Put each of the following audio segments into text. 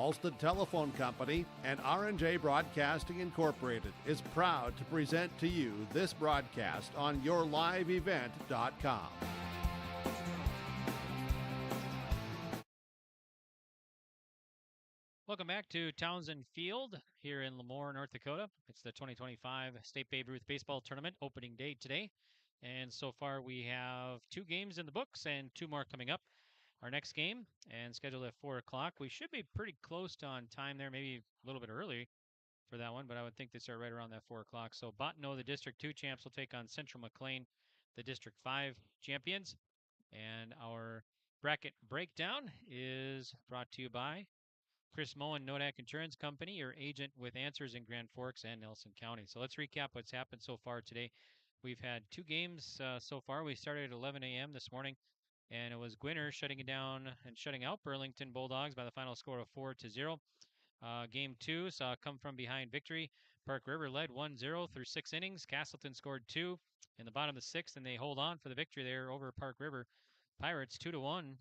Alston Telephone Company and R&J Broadcasting Incorporated is proud to present to you this broadcast on yourliveevent.com. Welcome back to Townsend Field here in Lemoore, North Dakota. It's the 2025 State Babe Ruth Baseball Tournament opening day today. And so far we have 2 games in the books and 2 more coming up. Our next game, and scheduled at 4 o'clock. We should be pretty close to on time there, maybe a little bit early for that one, but I would think they start right around that 4 o'clock. So Bottineau, the District 2 champs, will take on Central McLean, the District 5 champions. And our bracket breakdown is brought to you by Chris Moen, Nodak Insurance Company, your agent with answers in Grand Forks and Nelson County. So let's recap what's happened so far today. We've had 2 games so far. We started at 11 a.m. this morning, and it was Gwinner shutting it down and shutting out Burlington Bulldogs by the final score of 4-0. Game 2 saw a come from behind victory. Park River led 1-0 through 6 innings. Castleton scored 2 in the bottom of the 6th, and they hold on for the victory there over Park River Pirates 2-1.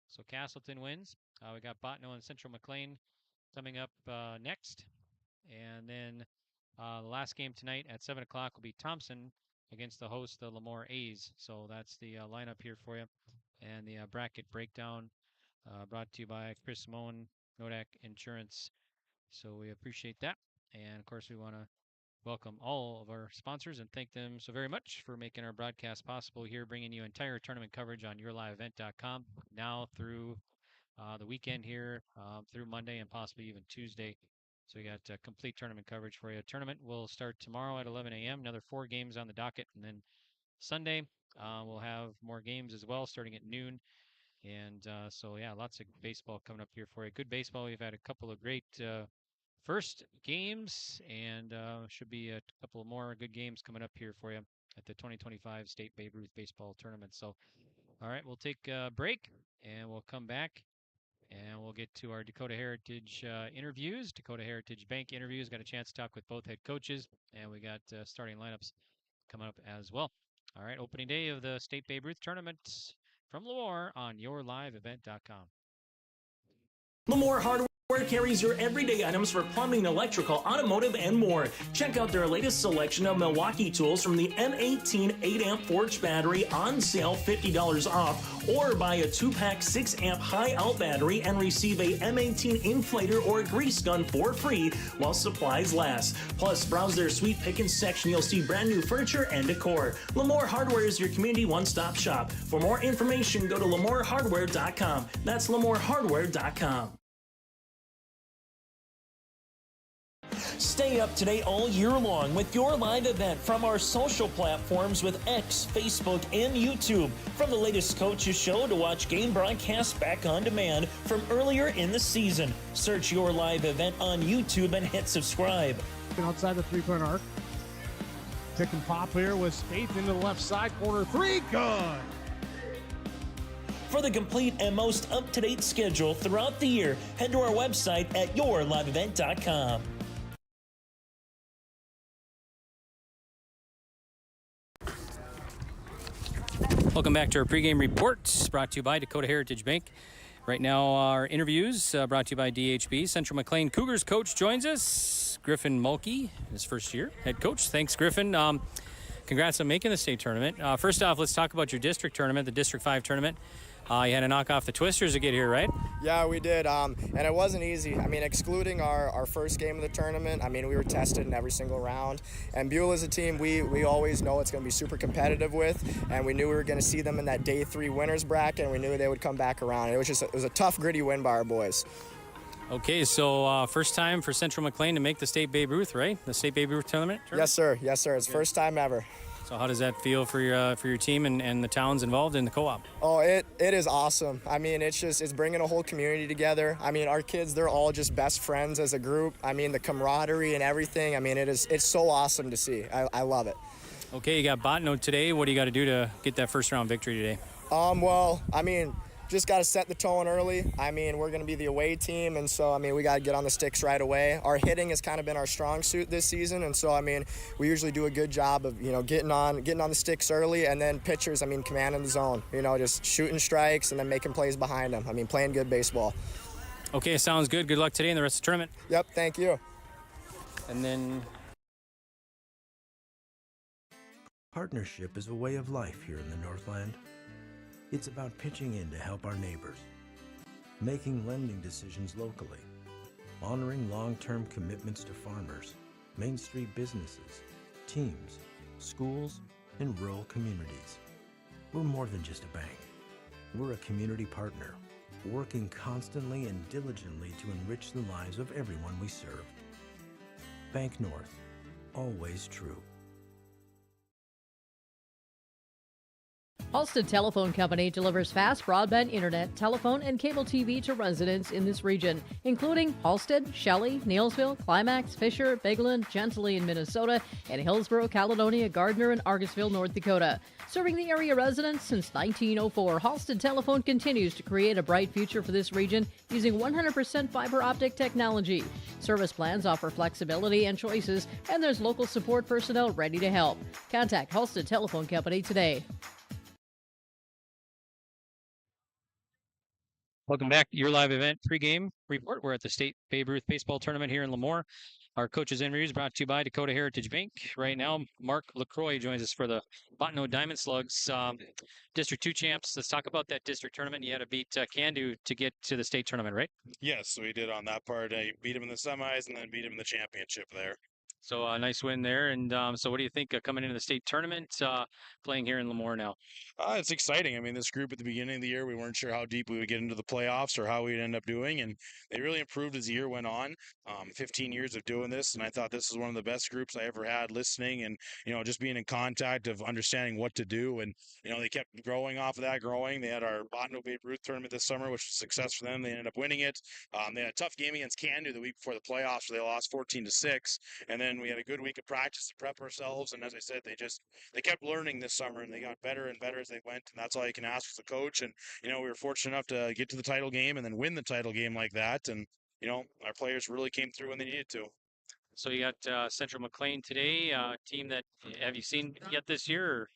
So Castleton wins. We got Bottineau and Central McLean coming up next. And then the last game tonight at 7 o'clock will be Thompson against the host, the Lemoore A's. So that's the lineup here for you. And the bracket breakdown brought to you by Chris Moen, Nodak Insurance. So we appreciate that. And, of course, we want to welcome all of our sponsors and thank them so very much for making our broadcast possible here, bringing you entire tournament coverage on yourliveevent.com now through the weekend here, through Monday and possibly even Tuesday. So we got complete tournament coverage for you. Tournament will start tomorrow at 11 a.m. Another 4 games on the docket. And then Sunday we'll have more games as well starting at noon. And so, yeah, lots of baseball coming up here for you. Good baseball. We've had a couple of great first games, and should be a couple of more good games coming up here for you at the 2025 State Babe Ruth Baseball Tournament. So, all right, we'll take a break, and we'll come back, and we'll get to our Dakota Heritage interviews. Dakota Heritage Bank interviews. Got a chance to talk with both head coaches, and we got starting lineups coming up as well. All right, opening day of the State Babe Ruth Tournament from Lemoore on yourliveevent.com. Lemoore Hardware carries your everyday items for plumbing, electrical, automotive, and more. Check out their latest selection of Milwaukee tools from the M18 8-amp Forge battery on sale, $50 off, or buy a 2-pack 6-amp high-out battery and receive a M18 inflator or grease gun for free while supplies last. Plus, browse their sweet pickings section. You'll see brand new furniture and decor. Lemoore Hardware is your community one-stop shop. For more information, go to LemooreHardware.com. That's LemooreHardware.com. Stay up to date all year long with your live event from our social platforms with X, Facebook, and YouTube. From the latest coaches show to watch game broadcasts back on demand from earlier in the season. Search your live event on YouTube and hit subscribe. Outside the 3-point arc. Pick and pop here with Spaeth into the left side corner. 3, good. For the complete and most up-to-date schedule throughout the year, head to our website at yourliveevent.com. Welcome back to our pregame reports brought to you by Dakota Heritage Bank. Right now, our interviews brought to you by DHB. Central McLean Cougars coach joins us, Griffin Mulkey, his first year head coach. Thanks, Griffin. Congrats on making the state tournament. First off, let's talk about your district tournament, the District 5 tournament. You had to knock off the Twisters to get here, right? Yeah, we did, and it wasn't easy. I mean, excluding our first game of the tournament, I mean, we were tested in every single round. And Buell is a team we always know it's going to be super competitive with, and we knew we were going to see them in that Day 3 winners bracket, and we knew they would come back around. It was a tough, gritty win by our boys. Okay, so first time for Central McLean to make the State Babe Ruth, right? The State Babe Ruth tournament? Yes, sir. Yes, sir. It's first time ever. So how does that feel for your team and the towns involved in the co-op? Oh, it is awesome. I mean, it's bringing a whole community together. I mean, our kids, they're all just best friends as a group. I mean, the camaraderie and everything. I mean, it's so awesome to see. I love it. Okay, you got Bottineau today. What do you got to do to get that first round victory today? Well, I mean, just got to set the tone early. I mean, we're going to be the away team, and so, I mean, we got to get on the sticks right away. Our hitting has kind of been our strong suit this season, and so, I mean, we usually do a good job of, getting on the sticks early, and then pitchers, I mean, commanding the zone, just shooting strikes and then making plays behind them. I mean, playing good baseball. Okay, sounds good. Good luck today and the rest of the tournament. Yep, thank you. And then Partnership is a way of life here in the Northland. It's about pitching in to help our neighbors, making lending decisions locally, honoring long-term commitments to farmers, Main Street businesses, teams, schools, and rural communities. We're more than just a bank. We're a community partner, working constantly and diligently to enrich the lives of everyone we serve. Bank North, always true. Halstead Telephone Company delivers fast broadband internet, telephone, and cable TV to residents in this region, including Halstead, Shelley, Neilsville, Climax, Fisher, Bigland, Gentilly in Minnesota, and Hillsborough, Caledonia, Gardner, and Argosville, North Dakota. Serving the area residents since 1904, Halstead Telephone continues to create a bright future for this region using 100% fiber optic technology. Service plans offer flexibility and choices, and there's local support personnel ready to help. Contact Halstead Telephone Company today. Welcome back to your live event pregame report. We're at the State Babe Ruth Baseball Tournament here in Lemoore. Our coaches' interviews brought to you by Dakota Heritage Bank. Right now, Mark LaCroix joins us for the Bottineau Diamond Slugs District 2 champs. Let's talk about that district tournament. You had to beat Candu to get to the state tournament, right? Yes, we did on that part. I beat him in the semis and then beat him in the championship there. So a nice win there. And so what do you think coming into the state tournament, playing here in Lemoore now? It's exciting. I mean, this group at the beginning of the year, we weren't sure how deep we would get into the playoffs or how we'd end up doing, and they really improved as the year went on. 15 years of doing this, and I thought this was one of the best groups I ever had listening and, just being in contact of understanding what to do. And, they kept growing off of that, growing. They had our Bottineau Babe Ruth tournament this summer, which was a success for them. They ended up winning it. They had a tough game against Candu the week before the playoffs where they lost 14-6, and then we had a good week of practice to prep ourselves. And as I said, they kept learning this summer, and they got better and better as they went. And that's all you can ask as a coach. And, we were fortunate enough to get to the title game and then win the title game like that. And, our players really came through when they needed to. So you got Central McLean today, team that have you seen yet this year? Or?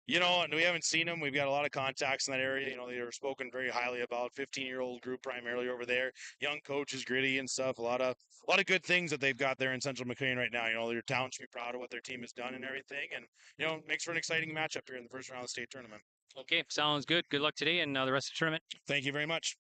We haven't seen them. We've got a lot of contacts in that area. They were spoken very highly about. 15-year-old group primarily over there. Young coaches, gritty and stuff. A lot of good things that they've got there in Central McLean right now. Their town should be proud of what their team has done and everything. And, makes for an exciting matchup here in the first round of the state tournament. Okay, sounds good. Good luck today and the rest of the tournament. Thank you very much.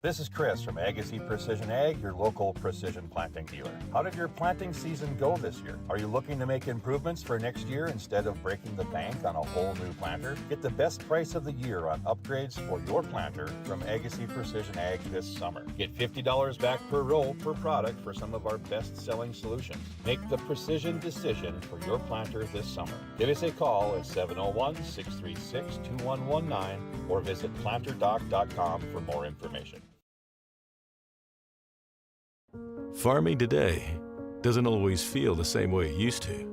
This is Chris from Agassiz Precision Ag, your local precision planting dealer. How did your planting season go this year? Are you looking to make improvements for next year instead of breaking the bank on a whole new planter? Get the best price of the year on upgrades for your planter from Agassiz Precision Ag this summer. Get $50 back per roll per product for some of our best-selling solutions. Make the precision decision for your planter this summer. Give us a call at 701-636-2119 or visit planterdoc.com for more information. Farming today doesn't always feel the same way it used to.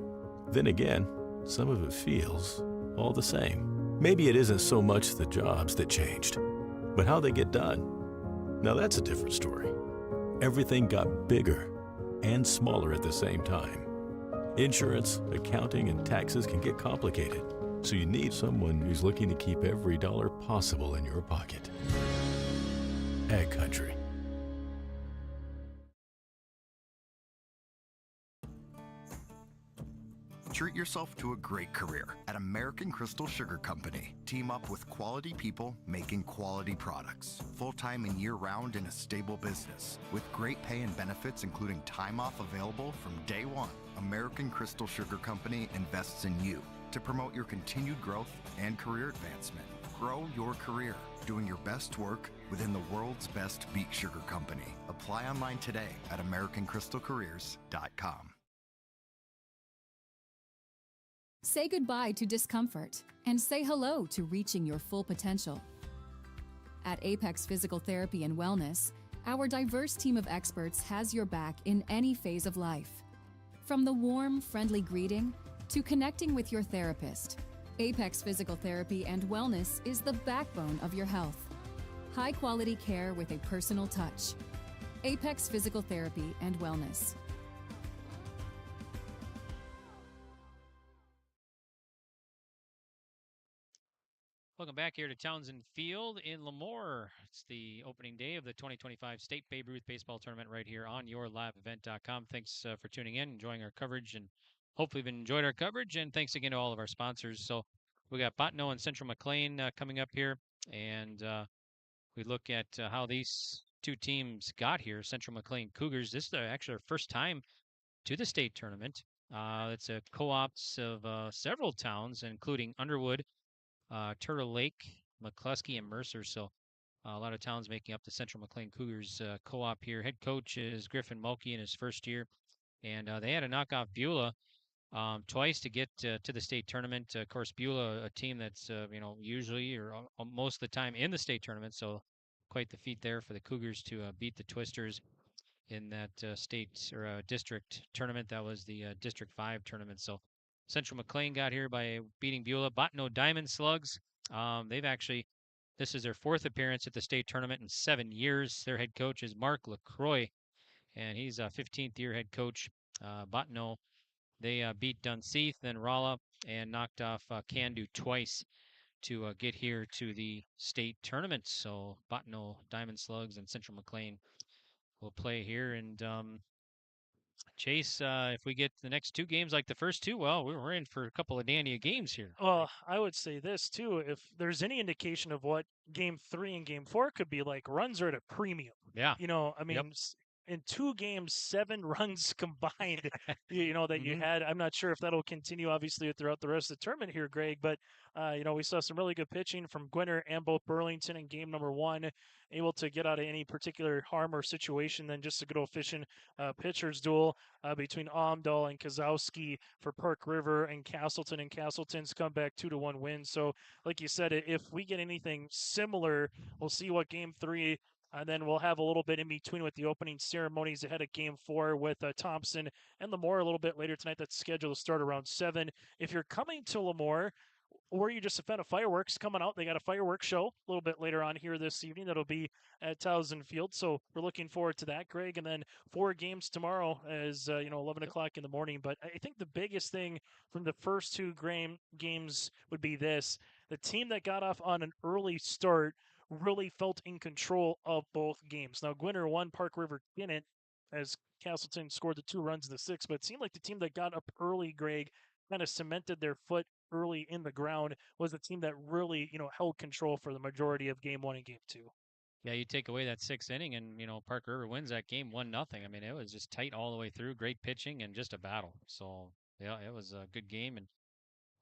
Then again, some of it feels all the same. Maybe it isn't so much the jobs that changed, but how they get done. Now that's a different story. Everything got bigger and smaller at the same time. Insurance, accounting, and taxes can get complicated, so you need someone who's looking to keep every dollar possible in your pocket. Ag Country. Treat yourself to a great career at American Crystal Sugar Company. Team up with quality people making quality products. Full-time and year-round in a stable business. With great pay and benefits including time off available from day one. American Crystal Sugar Company invests in you to promote your continued growth and career advancement. Grow your career, doing your best work within the world's best beet sugar company. Apply online today at AmericanCrystalCareers.com. Say goodbye to discomfort and say hello to reaching your full potential. At Apex Physical Therapy and Wellness, our diverse team of experts has your back in any phase of life. From the warm, friendly greeting to connecting with your therapist, Apex Physical Therapy and Wellness is the backbone of your health. High-quality care with a personal touch. Apex Physical Therapy and Wellness. Welcome back here to Townsend Field in Lemoore. It's the opening day of the 2025 State Babe Ruth Baseball Tournament right here on yourliveevent.com. Thanks for tuning in, enjoying our coverage, and hopefully you've enjoyed our coverage. And thanks again to all of our sponsors. So we got Bottineau and Central McLean coming up here, and we look at how these two teams got here. Central McLean Cougars. This is actually their first time to the state tournament. It's a co-ops of several towns, including Underwood, Turtle Lake, McCluskey, and Mercer. So a lot of towns making up the Central McLean Cougars co-op here. Head coach is Griffin Mulkey in his first year, and they had to knock off Beulah twice to get to the state tournament. Of course, Beulah, a team that's usually or most of the time in the state tournament. So quite the feat there for the Cougars to beat the Twisters in that state or district tournament. That was the District 5 tournament. So Central McLean got here by beating Beulah. Bottineau Diamond Slugs. This is their fourth appearance at the state tournament in 7 years. Their head coach is Mark LaCroix, and he's a 15th year head coach. Bottineau, they beat Dunseith, then Rolla, and knocked off Candu twice to get here to the state tournament. So Bottineau Diamond Slugs and Central McLean will play here. And Chase, if we get the next two games like the first two, well, we're in for a couple of dandy games here. Well, I would say this, too. If there's any indication of what Game 3 and Game 4 could be like, runs are at a premium. Yeah. In 2 games, 7 runs combined, that you had. I'm not sure if that'll continue, obviously, throughout the rest of the tournament here, Greg, but, we saw some really good pitching from Gwinner and both Burlington in game number 1, able to get out of any particular harm or situation than just a good old-fashioned pitcher's duel between Omdahl and Kozowski for Park River and Castleton, and Castleton's comeback 2-1 win. So, like you said, if we get anything similar, we'll see what Game 3 and then we'll have a little bit in between with the opening ceremonies ahead of Game 4 with Thompson and Lemoore a little bit later tonight. That's scheduled to start around 7. If you're coming to Lemoore, or you're just a fan of fireworks coming out, they got a fireworks show a little bit later on here this evening that'll be at Townsend Field. So we're looking forward to that, Greg. And then 4 games tomorrow as 11 o'clock in the morning. But I think the biggest thing from the first 2 games would be this. The team that got off on an early start really felt in control of both games. Now, Gwinner won, Park River didn't, as Castleton scored the 2 runs in the 6th, but it seemed like the team that got up early, Greg, kind of cemented their foot early in the ground, was the team that really, held control for the majority of Game 1 and Game 2. Yeah, you take away that 6th inning and, Park River wins that game 1-0. I mean, it was just tight all the way through, great pitching and just a battle. So, yeah, it was a good game. And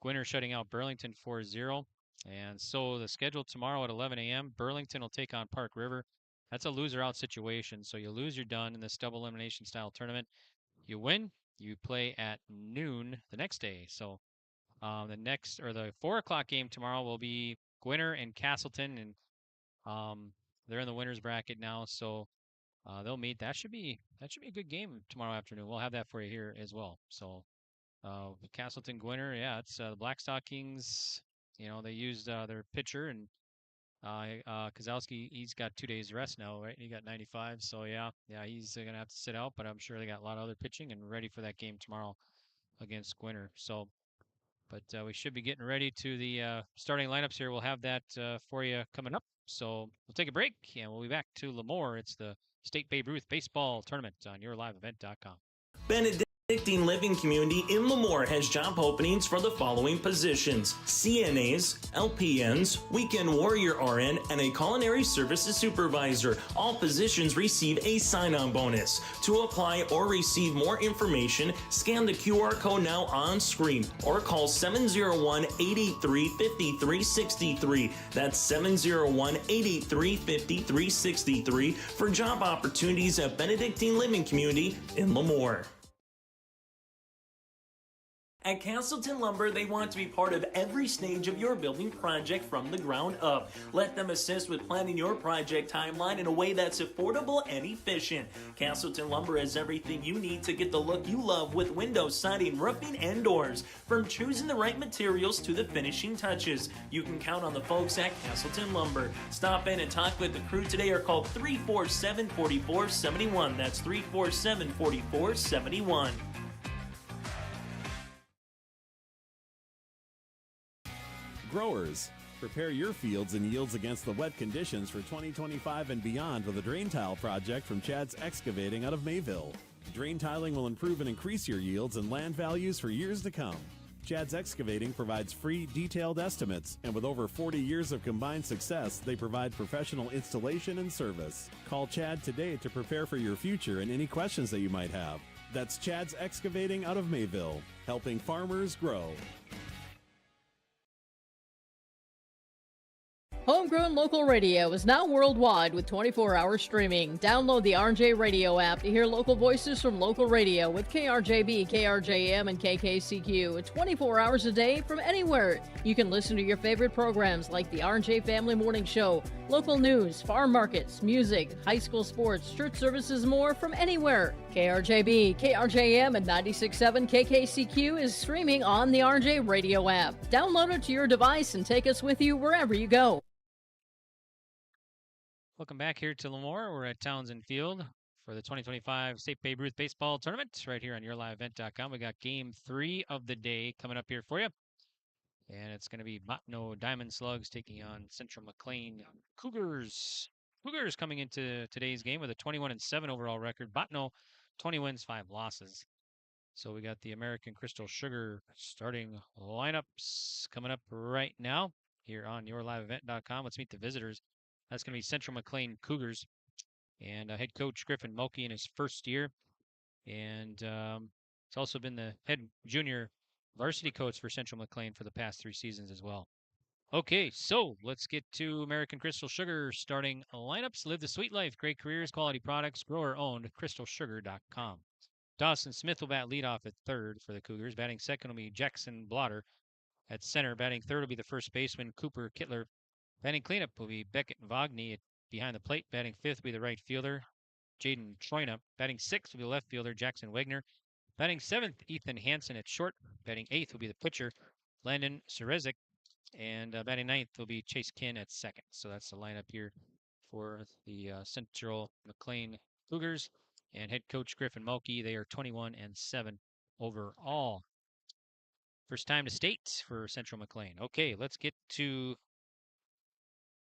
Gwinner shutting out Burlington 4-0. And so the schedule tomorrow at 11 a.m., Burlington will take on Park River. That's a loser-out situation. So you lose, you're done in this double elimination style tournament. You win, you play at noon the next day. So the 4 o'clock game tomorrow will be Gwinner and Castleton, and they're in the winners bracket now. So they'll meet. That should be a good game tomorrow afternoon. We'll have that for you here as well. So Castleton Gwinner, yeah, it's the Blackstockings. They used their pitcher, and Kozowski, he's got 2 days rest now, right? He got 95, so yeah, he's going to have to sit out, but I'm sure they got a lot of other pitching and ready for that game tomorrow against Gwinner. So, but we should be getting ready to the starting lineups here. We'll have that for you coming up. So we'll take a break, and we'll be back to Lemoore. It's the State Babe Ruth Baseball Tournament on yourliveevent.com. Benedictine Living Community in Lemoore has job openings for the following positions: CNAs, LPNs, Weekend Warrior RN, and a Culinary Services Supervisor. All positions receive a sign-on bonus. To apply or receive more information, scan the QR code now on screen or call 701-883-5363. That's 701-883-5363 for job opportunities at Benedictine Living Community in Lemoore. At Castleton Lumber, they want to be part of every stage of your building project from the ground up. Let them assist with planning your project timeline in a way that's affordable and efficient. Castleton Lumber has everything you need to get the look you love with windows, siding, roofing, and doors. From choosing the right materials to the finishing touches, you can count on the folks at Castleton Lumber. Stop in and talk with the crew today or call 347-4471. That's 347-4471. Growers, Prepare your fields and yields against the wet conditions for 2025 and beyond with a drain tile project from Chad's Excavating out of Mayville. Drain tiling will improve and increase your yields and land values for years to come. Chad's Excavating provides free, detailed estimates, and with over 40 years of combined success, they provide professional installation and service. Call Chad today to prepare for your future and any questions that you might have. That's Chad's Excavating out of Mayville, helping farmers grow. Homegrown local radio is now worldwide with 24-hour streaming. Download the RJ Radio app to hear local voices from local radio with KRJB, KRJM, and KKCQ. 24 hours a day from anywhere. You can listen to your favorite programs like the RJ Family Morning Show, local news, farm markets, music, high school sports, church services, more from anywhere. KRJB, KRJM, and 96.7 KKCQ is streaming on the RJ Radio app. Download it to your device and take us with you wherever you go. Welcome back here to Lemoore. We're at Townsend Field for the 2025 State Babe Ruth Baseball Tournament right here on YourLiveEvent.com. We got Game 3 of the day coming up here for you. And it's going to be Bottineau Diamond Slugs taking on Central McLean Cougars. Cougars coming into today's game with a 21-7 overall record. Bottineau, 20 wins, 5 losses. So we got the American Crystal Sugar starting lineups coming up right now here on YourLiveEvent.com. Let's meet the visitors. That's going to be Central McLean Cougars and head coach Griffin Mulkey in his first year. And it's also been the head junior varsity coach for Central McLean for the past 3 seasons as well. Okay, so let's get to American Crystal Sugar starting lineups. Live the sweet life, great careers, quality products, grower owned, crystalsugar.com. Dawson Smith will bat leadoff at third for the Cougars. Batting second will be Jackson Blotter. At center, batting third will be the first baseman Cooper Kittler. Batting cleanup will be Beckett Vogny behind the plate. Batting fifth will be the right fielder, Jaden Troina. Batting sixth will be the left fielder, Jackson Wegner. Batting seventh, Ethan Hansen at short. Batting eighth will be the pitcher, Landon Serezik. And batting ninth will be Chase Kinn at second. So that's the lineup here for the Central McLean Cougars. And head coach Griffin Mulkey, they are 21-7 overall. First time to state for Central McLean. Okay, let's get to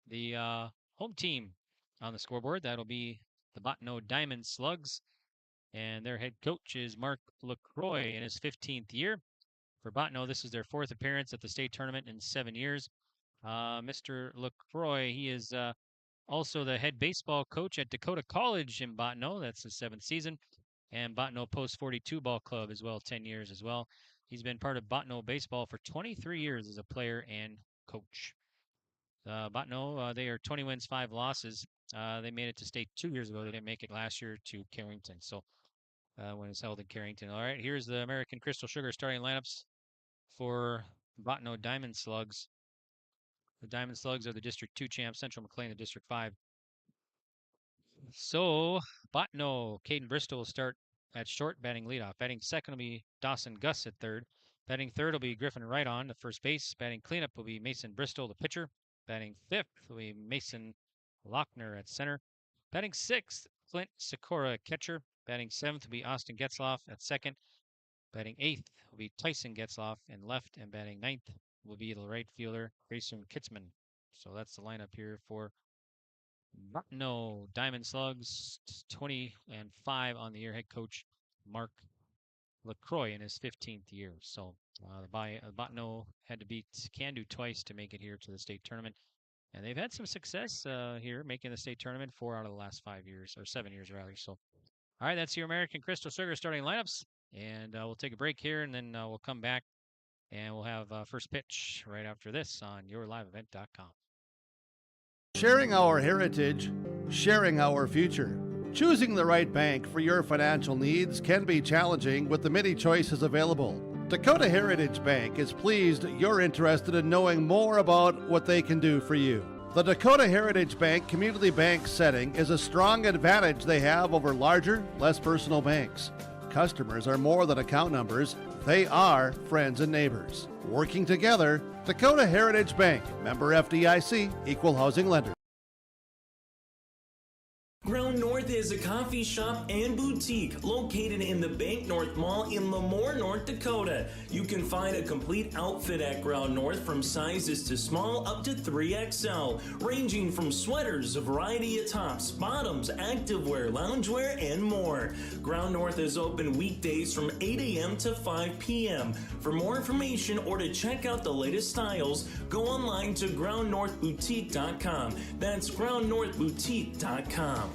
the home team on the scoreboard. That'll be the Bottineau Diamond Slugs. And their head coach is Mark LaCroix in his 15th year. For Bottineau, this is their 4th appearance at the state tournament in 7 years. Mr. LaCroix, he is also the head baseball coach at Dakota College in Bottineau. That's his 7th season. And Bottineau Post 42 Ball Club as well, 10 years as well. He's been part of Bottineau baseball for 23 years as a player and coach. Bottineau, they are 20 wins, 5 losses. They made it to state 2 years ago. They didn't make it last year to Carrington. So when it's held in Carrington. All right, here's the American Crystal Sugar starting lineups for Bottineau Diamond Slugs. The Diamond Slugs are the District 2 champs. Central McLean, the District 5. So Bottineau, Caden Bristol will start at short, batting leadoff. Batting second will be Dawson Gus at third. Batting third will be Griffin Wright on the first base. Batting cleanup will be Mason Bristol, the pitcher. Batting fifth will be Mason Lochner at center. Batting sixth, Clint Sikora at catcher. Batting seventh will be Austin Getzloff at second. Batting eighth will be Tyson Getzloff in left. And batting ninth will be the right fielder, Grayson Kitzman. So that's the lineup here for Bottineau Diamond Slugs. 20-5 on the year. Head coach Mark LaCroix in his 15th year. So Bottineau had to beat Candu twice to make it here to the state tournament. And they've had some success here making the state tournament 4 out of the last 5 years, or 7 years rather. So, all right, that's your American Crystal Sugar starting lineups. And we'll take a break here, and then we'll come back, and we'll have first pitch right after this on YourLiveEvent.com. Sharing our heritage, sharing our future. Choosing the right bank for your financial needs can be challenging with the many choices available. Dakota Heritage Bank is pleased you're interested in knowing more about what they can do for you. The Dakota Heritage Bank community bank setting is a strong advantage they have over larger, less personal banks. Customers are more than account numbers. They are friends and neighbors. Working together, Dakota Heritage Bank, member FDIC, equal housing lender. Ground North is a coffee shop and boutique located in the Bank North Mall in Lemoore, North Dakota. You can find a complete outfit at Ground North from sizes to small up to 3XL, ranging from sweaters, a variety of tops, bottoms, activewear, loungewear, and more. Ground North is open weekdays from 8 a.m. to 5 p.m. For more information or to check out the latest styles, go online to groundnorthboutique.com. That's groundnorthboutique.com.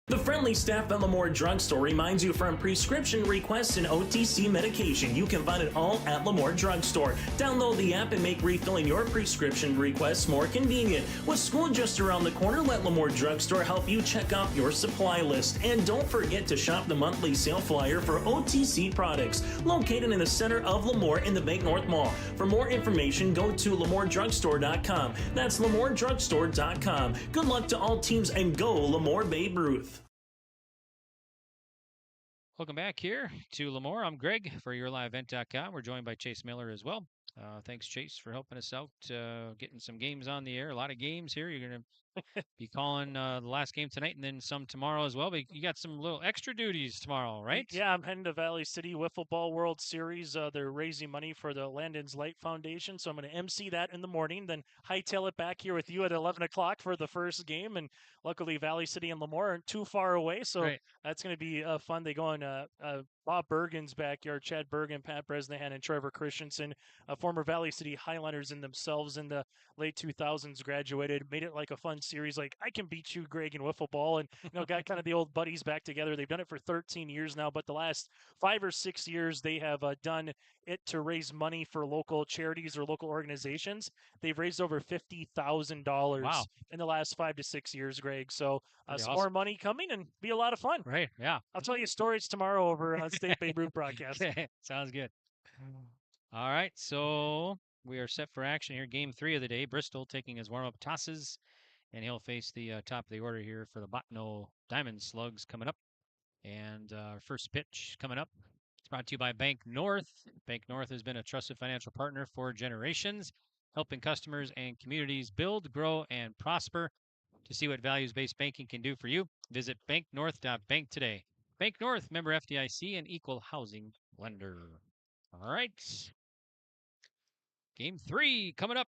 The friendly staff at Lemoore Drugstore reminds you from prescription requests and OTC medication. You can find it all at Lemoore Drugstore. Download the app and make refilling your prescription requests more convenient. With school just around the corner, let Lemoore Drugstore help you check out your supply list. And don't forget to shop the monthly sale flyer for OTC products, located in the center of Lemoore in the Bank North Mall. For more information, go to LemooreDrugstore.com. That's LemooreDrugstore.com. Good luck to all teams and go Lemoore Babe Ruth. Welcome back here to Lemoore. I'm Greg for YourLiveEvent.com. We're joined by Chase Miller as well. Thanks, Chase, for helping us out, getting some games on the air. A lot of games here. You're going to be calling the last game tonight and then some tomorrow as well. But you got some little extra duties tomorrow, right? Yeah, I'm heading to Valley City Wiffle Ball World Series. They're raising money for the Landon's Light Foundation, so I'm going to MC that in the morning, then hightail it back here with you at 11 o'clock for the first game. And luckily, Valley City and Lemoore aren't too far away, so that's going to be fun. They go in Bob Bergen's backyard, Chad Bergen, Pat Bresnahan, and Trevor Christensen, former Valley City Highlanders in themselves in the late 2000s, graduated, made it like a fun series. Like, I can beat you, Greg, in wiffle ball, and got kind of the old buddies back together. They've done it for 13 years now, but the last 5 or 6 years they have done it to raise money for local charities or local organizations. They've raised over $50,000 in the last 5 to 6 years, Greg. So some more money coming and be a lot of fun. Right, yeah. I'll tell you stories tomorrow over on State Babe Ruth broadcast. Okay, sounds good. All right, so we are set for action here. Game 3 of the day. Bristol taking his warm-up tosses, and he'll face the top of the order here for the Bottineau Diamond Slugs coming up. And our first pitch coming up. It's brought to you by Bank North. Bank North has been a trusted financial partner for generations, helping customers and communities build, grow, and prosper. To see what values-based banking can do for you, visit banknorth.bank today. Bank North, member FDIC, and equal housing lender. All right. Game 3 coming up.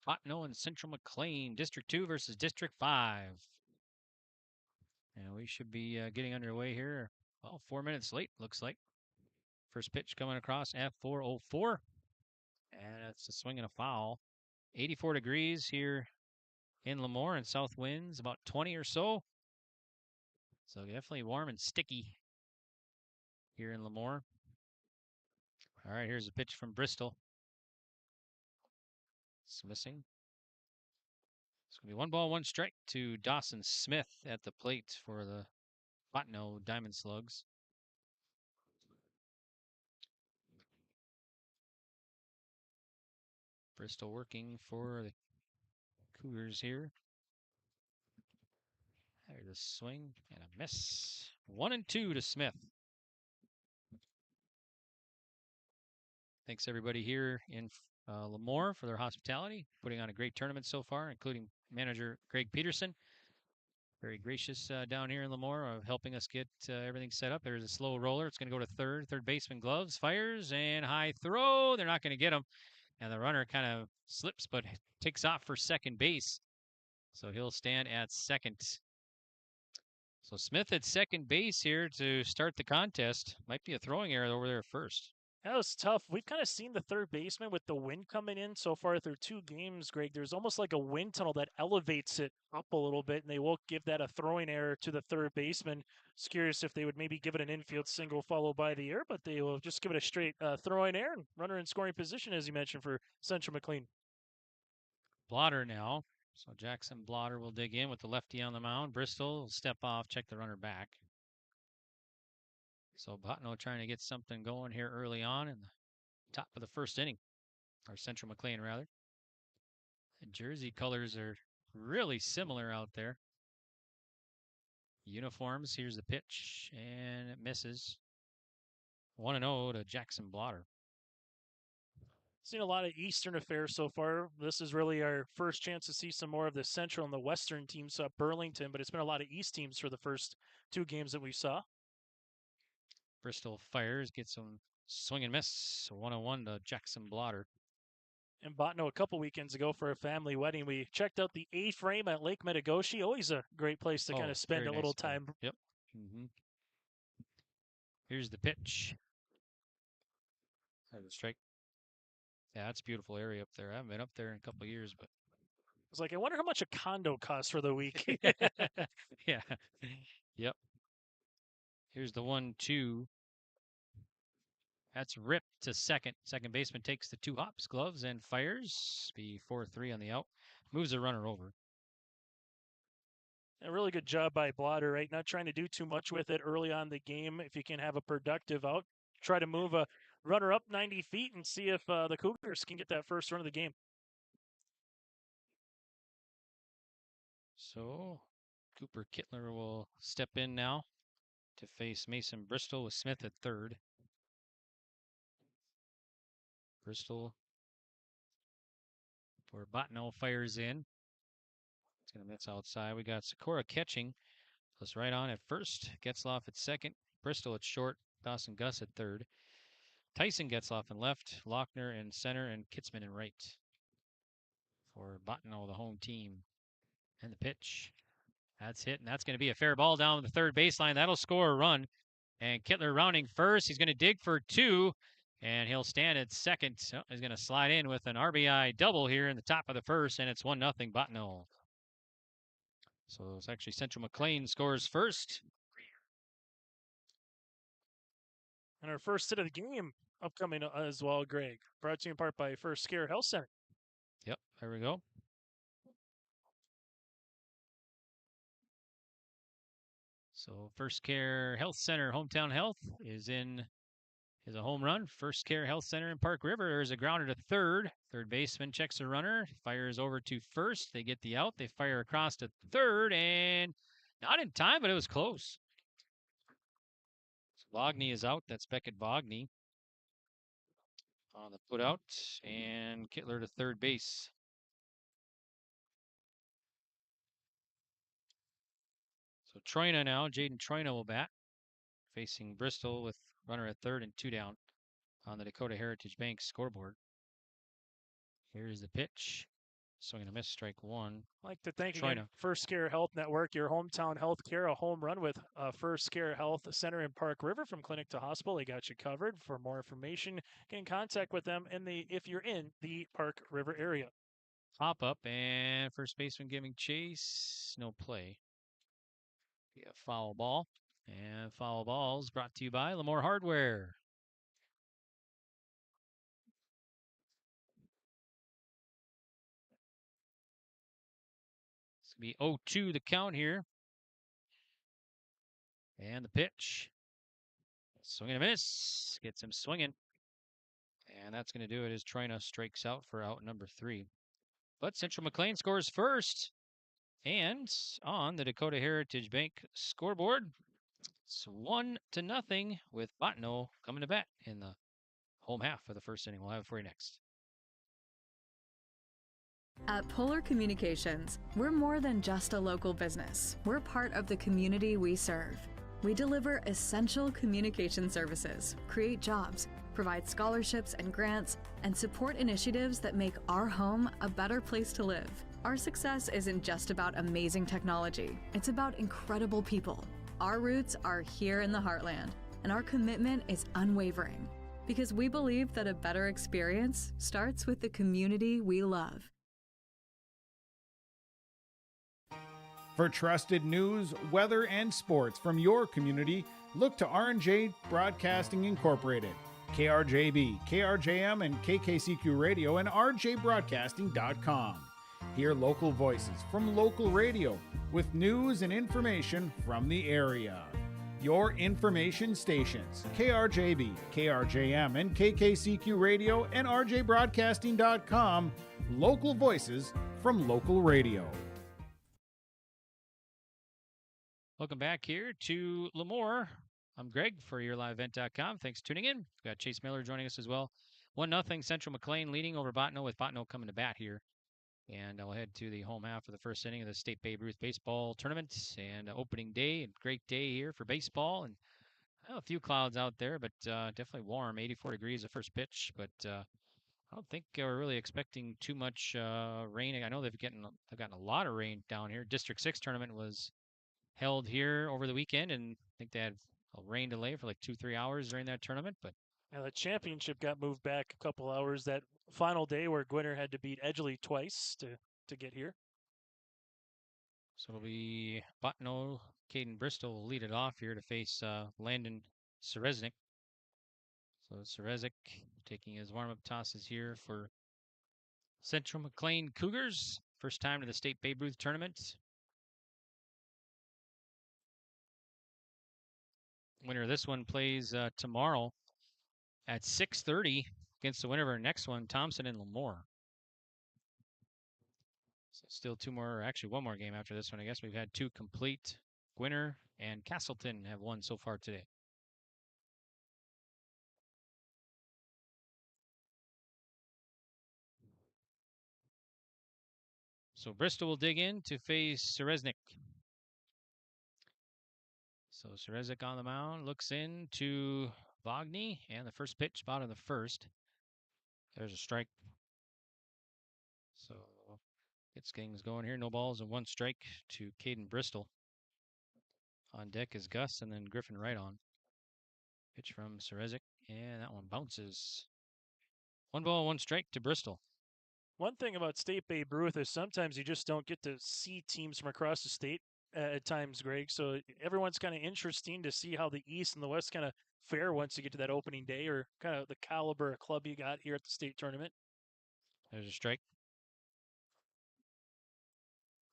Bottineau and Central McLean, District 2 versus District 5. And we should be getting underway here. Well, 4 minutes late, looks like. First pitch coming across at 4:04. And it's a swing and a foul. 84 degrees here in Lemoore, and south winds about 20 or so. So definitely warm and sticky here in Lemoore. All right, here's a pitch from Bristol. It's missing. It's going to be 1 ball, 1 strike to Dawson Smith at the plate for the Bottineau Diamond Slugs. Bristol working for the Cougars here. There's a swing and a miss. 1-2 to Smith. Thanks everybody here in Lemoore for their hospitality, putting on a great tournament so far, including manager Greg Peterson. Very gracious down here in Lemoore of helping us get everything set up. There's a slow roller. It's going to go to third. Third baseman gloves, fires, and high throw. They're not going to get him. And the runner kind of slips but takes off for second base. So he'll stand at second. So Smith at second base here to start the contest. Might be a throwing error over there at first. That was tough. We've kind of seen the third baseman with the wind coming in so far through 2 games, Greg. There's almost like a wind tunnel that elevates it up a little bit, and they will give that a throwing error to the third baseman. Just curious if they would maybe give it an infield single followed by the error, but they will just give it a straight throwing error and runner in scoring position, as you mentioned, for Central McLean. Blotter now. So Jackson Blotter will dig in with the lefty on the mound. Bristol will step off, check the runner back. So Bottineau trying to get something going here early on in the top of the first inning. Or Central McLean, rather. The jersey colors are really similar out there. Uniforms, here's the pitch, and it misses. 1-0 to Jackson Blotter. Seen a lot of Eastern affairs so far. This is really our first chance to see some more of the Central and the Western teams up Burlington, but it's been a lot of East teams for the first 2 games that we saw. Bristol fires, get some swing and miss. 101 to Jackson Blotter. In Bottineau a couple weekends ago for a family wedding, we checked out the A-frame at Lake Metagoshi. Always a great place to kind of spend a little time. Yep. Here's the pitch. There's a strike. Yeah, that's a beautiful area up there. I haven't been up there in a couple of years, but I was like, I wonder how much a condo costs for the week. yeah. Yep. Here's the 1-2. That's ripped to second. Second baseman takes the 2 hops, gloves, and fires. Be 4-3 on the out. Moves a runner over. A really good job by Blotter, right? Not trying to do too much with it early on the game. If you can have a productive out, try to move a runner up 90 feet and see if the Cougars can get that first run of the game. So Cooper Kittler will step in now to face Mason Bristol with Smith at third. Bristol for Bottineau fires in. It's going to miss outside. We got Sikora catching. Plus right on at first. Getzloff at second. Bristol at short. Dawson Gus at third. Tyson Getzloff in left. Lochner in center. And Kitzman in right. For Bottineau, the home team. And the pitch. That's hit, and that's going to be a fair ball down the third baseline. That'll score a run. And Kittler rounding first. He's going to dig for 2, and he'll stand at second. So he's going to slide in with an RBI double here in the top of the first, and it's 1-0 Bottineau. So it's actually Central McLean scores first. And our first hit of the game upcoming as well, Greg. Brought to you in part by First Care Health Center. Yep, there we go. So First Care Health Center, Hometown Health is a home run. First Care Health Center in Park River. There's a grounder to third. Third baseman checks the runner, fires over to first. They get the out. They fire across to third, and not in time, but it was close. So Bogney is out. That's Beckett Bogney on the put out, and Kittler to third base. So Troina now, Jaden Troina will bat, facing Bristol with runner at third and 2 down on the Dakota Heritage Bank scoreboard. Here's the pitch. Swing and a miss, strike 1. I'd like to thank again First Care Health Network, your hometown health care, a home run with First Care Health Center in Park River. From clinic to hospital, they got you covered. For more information, get in contact with them if you're in the Park River area. Hop up, and first baseman giving chase. No play. Be a foul ball. And foul balls brought to you by Lamore Hardware. It's going to be 0-2 the count here. And the pitch. Swing and a miss. Gets him swinging. And that's going to do it as Troina strikes out for out number 3. But Central McLean scores first. And on the Dakota Heritage Bank scoreboard, it's 1-0 with Bottineau coming to bat in the home half of the first inning. We'll have it for you next. At Polar Communications, we're more than just a local business. We're part of the community we serve. We deliver essential communication services, create jobs, provide scholarships and grants, and support initiatives that make our home a better place to live. Our success isn't just about amazing technology. It's about incredible people. Our roots are here in the heartland, and our commitment is unwavering because we believe that a better experience starts with the community we love. For trusted news, weather, and sports from your community, look to R&J Broadcasting Incorporated, KRJB, KRJM, and KKCQ Radio, and rjbroadcasting.com. Hear local voices from local radio with news and information from the area. Your information stations, KRJB, KRJM, and KKCQ Radio, and rjbroadcasting.com. Local voices from local radio. Welcome back here to Lemoore. I'm Greg for YourLiveEvent.com. Thanks for tuning in. We've got Chase Miller joining us as well 1-0 Central McLean leading over Bottineau, with Bottineau coming to bat here. And I'll head to the home half of the first inning of the State Babe Ruth Baseball Tournament. And opening day, and great day here for baseball. And a few clouds out there, but definitely warm, 84 degrees the first pitch. But I don't think we're really expecting too much rain. I know they've gotten a lot of rain down here. District 6 tournament was held here over the weekend, and I think they had a rain delay for like 2-3 hours during that tournament. But Now the championship got moved back a couple hours that final day where Gwinner had to beat Edgeley twice to get here. So it'll be Bottineau, Caden Bristol will lead it off here to face Landon Sereznik. So Sereznik taking his warm-up tosses here for Central McLean Cougars. First time to the State Babe Ruth tournament. Winner of this one plays tomorrow at 6:30 against the winner of our next one, Thompson and Lemoore. So still one more game after this one. I guess we've had two complete. Gwinner and Castleton have won so far today. So Bristol will dig in to face Sereznik. So Sereznik on the mound, looks in to Vogny, and the first pitch, bottom of the first. There's a strike. So gets things going here. No balls and one strike to Caden Bristol. On deck is Gus, and then Griffin right on. Pitch from Sereznik, and that one bounces. 1 ball, 1 strike to Bristol. One thing about State Babe Ruth is sometimes you just don't get to see teams from across the state at times, Greg. So everyone's kind of interesting to see how the East and the West kind of fare once you get to that opening day, or kind of the caliber of club you got here at the state tournament. There's a strike.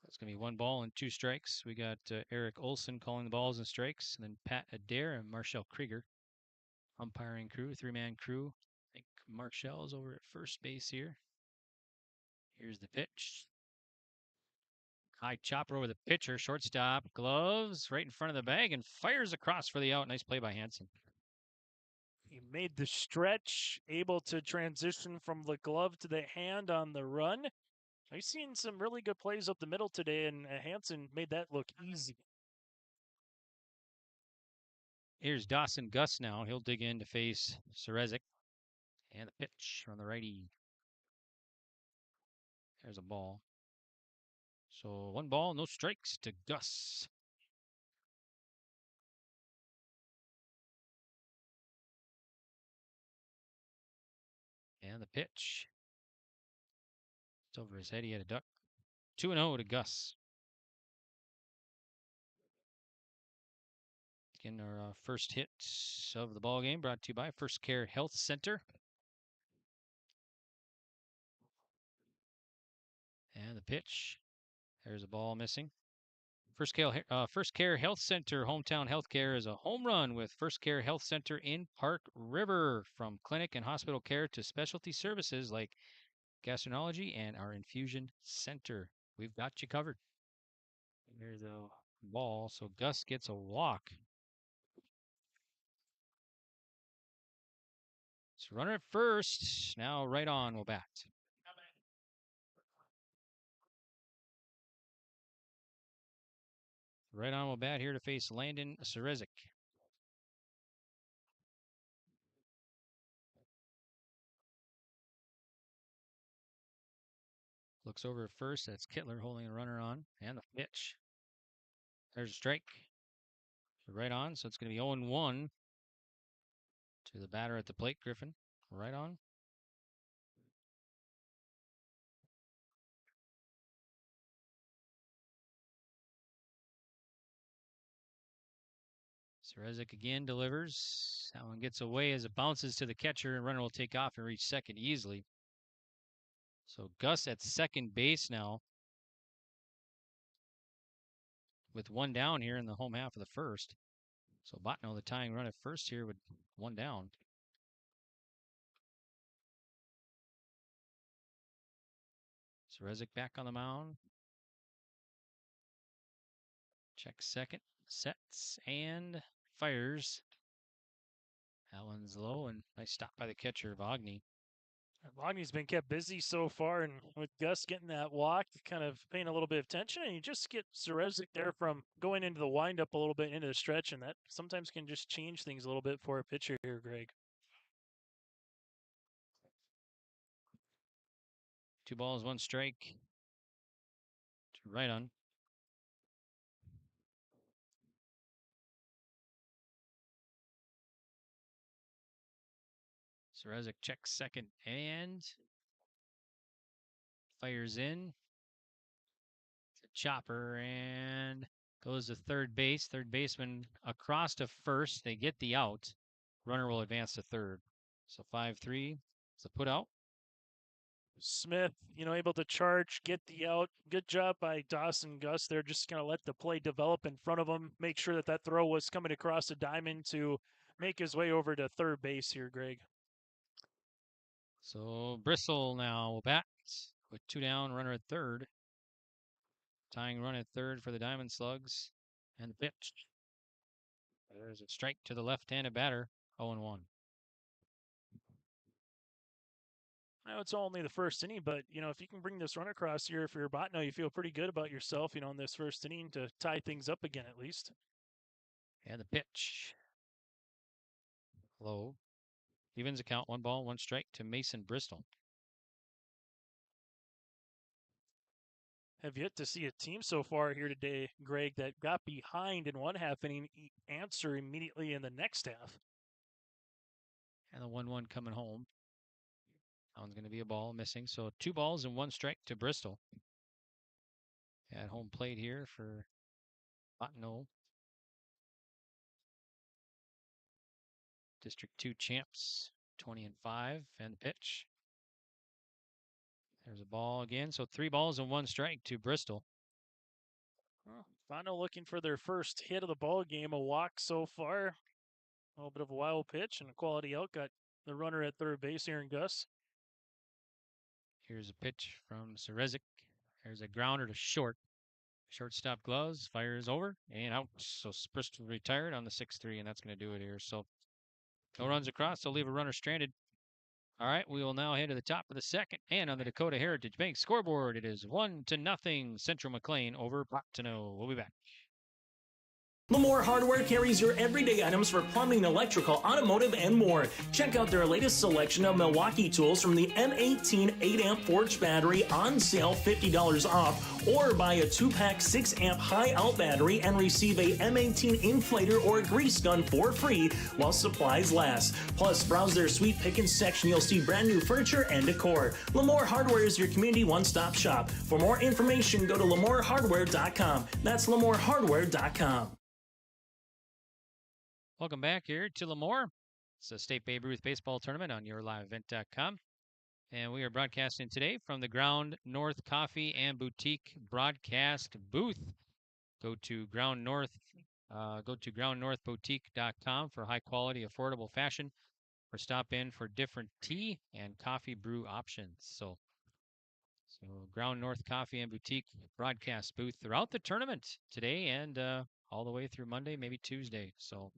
That's going to be 1 ball and 2 strikes. We got Eric Olson calling the balls and strikes, and then Pat Adair and Marshall Krieger. Umpiring crew, 3-man crew. I think Marshall's over at first base here. Here's the pitch. High chopper over the pitcher, shortstop, gloves right in front of the bag, and fires across for the out. Nice play by Hansen. He made the stretch, able to transition from the glove to the hand on the run. I've seen some really good plays up the middle today, and Hansen made that look easy. Here's Dawson Gus now. He'll dig in to face Sereznik. And the pitch from the righty. There's a ball. So 1 ball, no strikes to Gus. And the pitch. It's over his head. He had a duck. 2-0 to Gus. Again, our first hit of the ball game brought to you by First Care Health Center. And the pitch. There's a ball missing. First Care Health Center, hometown healthcare, is a home run with First Care Health Center in Park River. From clinic and hospital care to specialty services like gastroenterology and our infusion center. We've got you covered. There's a ball, so Gus gets a walk. So runner at first. Now right on will bat. Right on will bat here to face Landon Sereznik. Looks over at first. That's Kittler holding a runner on. And the pitch. There's a strike. So right on. So it's going to be 0-1 to the batter at the plate, Griffin. Right on. Sereznik again delivers. That one gets away as it bounces to the catcher, and runner will take off and reach second easily. So Gus at second base now, with 1 down here in the home half of the first. So Bottineau, the tying run at first here with 1 down. Sereznik back on the mound. Checks second, sets, and fires. That one's low, and nice stop by the catcher, Vogny. Wagner's been kept busy so far, and with Gus getting that walk, kind of paying a little bit of attention, and you just get Cerezic there from going into the windup a little bit into the stretch, and that sometimes can just change things a little bit for a pitcher here, Greg. 2 balls, 1 strike to right on. Cerezic checks second and fires in. It's a chopper and goes to third base. Third baseman across to first. They get the out. Runner will advance to third. So 5-3. It's a put out. Smith, able to charge, get the out. Good job by Dawson Gus there. Just going to let the play develop in front of him. Make sure that throw was coming across the diamond to make his way over to third base here, Greg. So Bristol now will bat with 2 down, runner at third. Tying run at third for the Diamond Slugs. And the pitch. There's a strike to the left-handed batter, 0-1. Now it's only the first inning, but if you can bring this run across here for your Bottineau, you feel pretty good about yourself, in this first inning to tie things up again at least. And the pitch. Low. Evens account, 1 ball, 1 strike to Mason Bristol. Have yet to see a team so far here today, Greg, that got behind in one half inning, answer immediately in the next half. And the 1-1 coming home. That one's going to be a ball missing. So 2 balls and 1 strike to Bristol. At home plate here for Bottineau. District 2 champs, 20-5, and the pitch. There's a ball again. So 3 balls and 1 strike to Bristol. Bottineau looking for their first hit of the ball game, a walk so far. A little bit of a wild pitch and a quality out. Got the runner at third base, Aaron Gus. Here's a pitch from Cerezic. There's a grounder to short. Shortstop gloves, fires over and out. So Bristol retired on the 6-3, and that's going to do it here. So no runs across. They'll leave a runner stranded. All right, we will now head to the top of the second. And on the Dakota Heritage Bank scoreboard, it is 1-0 Central McLean over Bottineau. We'll be back. Lamore Hardware carries your everyday items for plumbing, electrical, automotive, and more. Check out their latest selection of Milwaukee tools from the M18 8-amp Forge battery on sale, $50 off, or buy a 2-pack 6-amp high-out battery and receive a M18 inflator or grease gun for free while supplies last. Plus, browse their sweet pickings section. You'll see brand new furniture and decor. Lamore Hardware is your community one-stop shop. For more information, go to lamorehardware.com. That's lamorehardware.com. Welcome back here to Lemoore. It's a State Babe Ruth Baseball Tournament on YourLiveEvent.com. And we are broadcasting today from the Ground North Coffee and Boutique broadcast booth. Go to groundnorthboutique.com for high quality, affordable fashion, or stop in for different tea and coffee brew options. So Ground North Coffee and Boutique broadcast booth throughout the tournament today and all the way through Monday, maybe Tuesday. So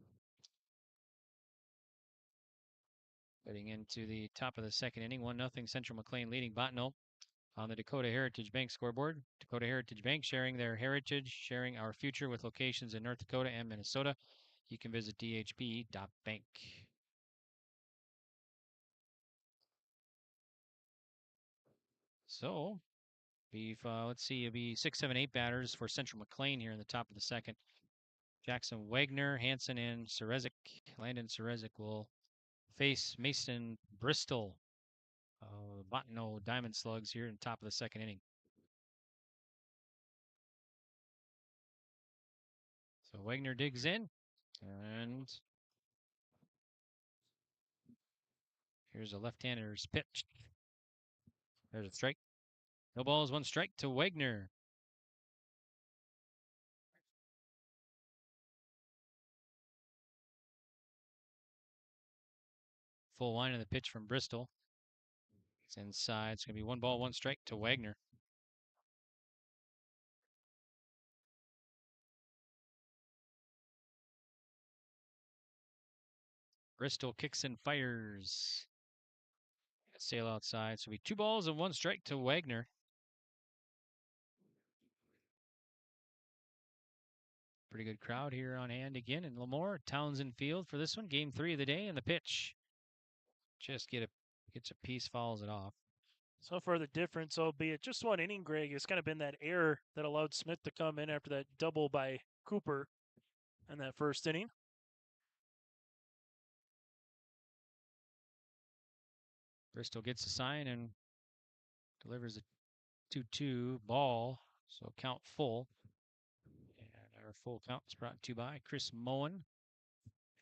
getting into the top of the second inning, 1-0 Central McLean leading Bottineau on the Dakota Heritage Bank scoreboard. Dakota Heritage Bank sharing their heritage, sharing our future with locations in North Dakota and Minnesota. You can visit dhb.bank. So, let's see, it'll be 6, 7, 8 batters for Central McLean here in the top of the second. Jackson Wagner, Hansen, and Cerezic. Landon Cerezic will face Mason Bristol. Bottineau Diamond Slugs here in the top of the second inning. So Wagner digs in, and here's a left-hander's pitch. There's a strike. No balls, 1 strike to Wagner. Full line of the pitch from Bristol. It's inside. It's going to be 1 ball, 1 strike to Wagner. Bristol kicks and fires. Sail outside. So it'll be 2 balls and 1 strike to Wagner. Pretty good crowd here on hand again in Lemoore. Townsend Field for this one. Game 3 of the day, and the pitch. Just gets a piece, fouls it off. So far, the difference, albeit just 1 inning, Greg, has kind of been that error that allowed Smith to come in after that double by Cooper in that first inning. Bristol gets a sign and delivers a 2-2 ball. So count full. And our full count is brought to you by Chris Moen.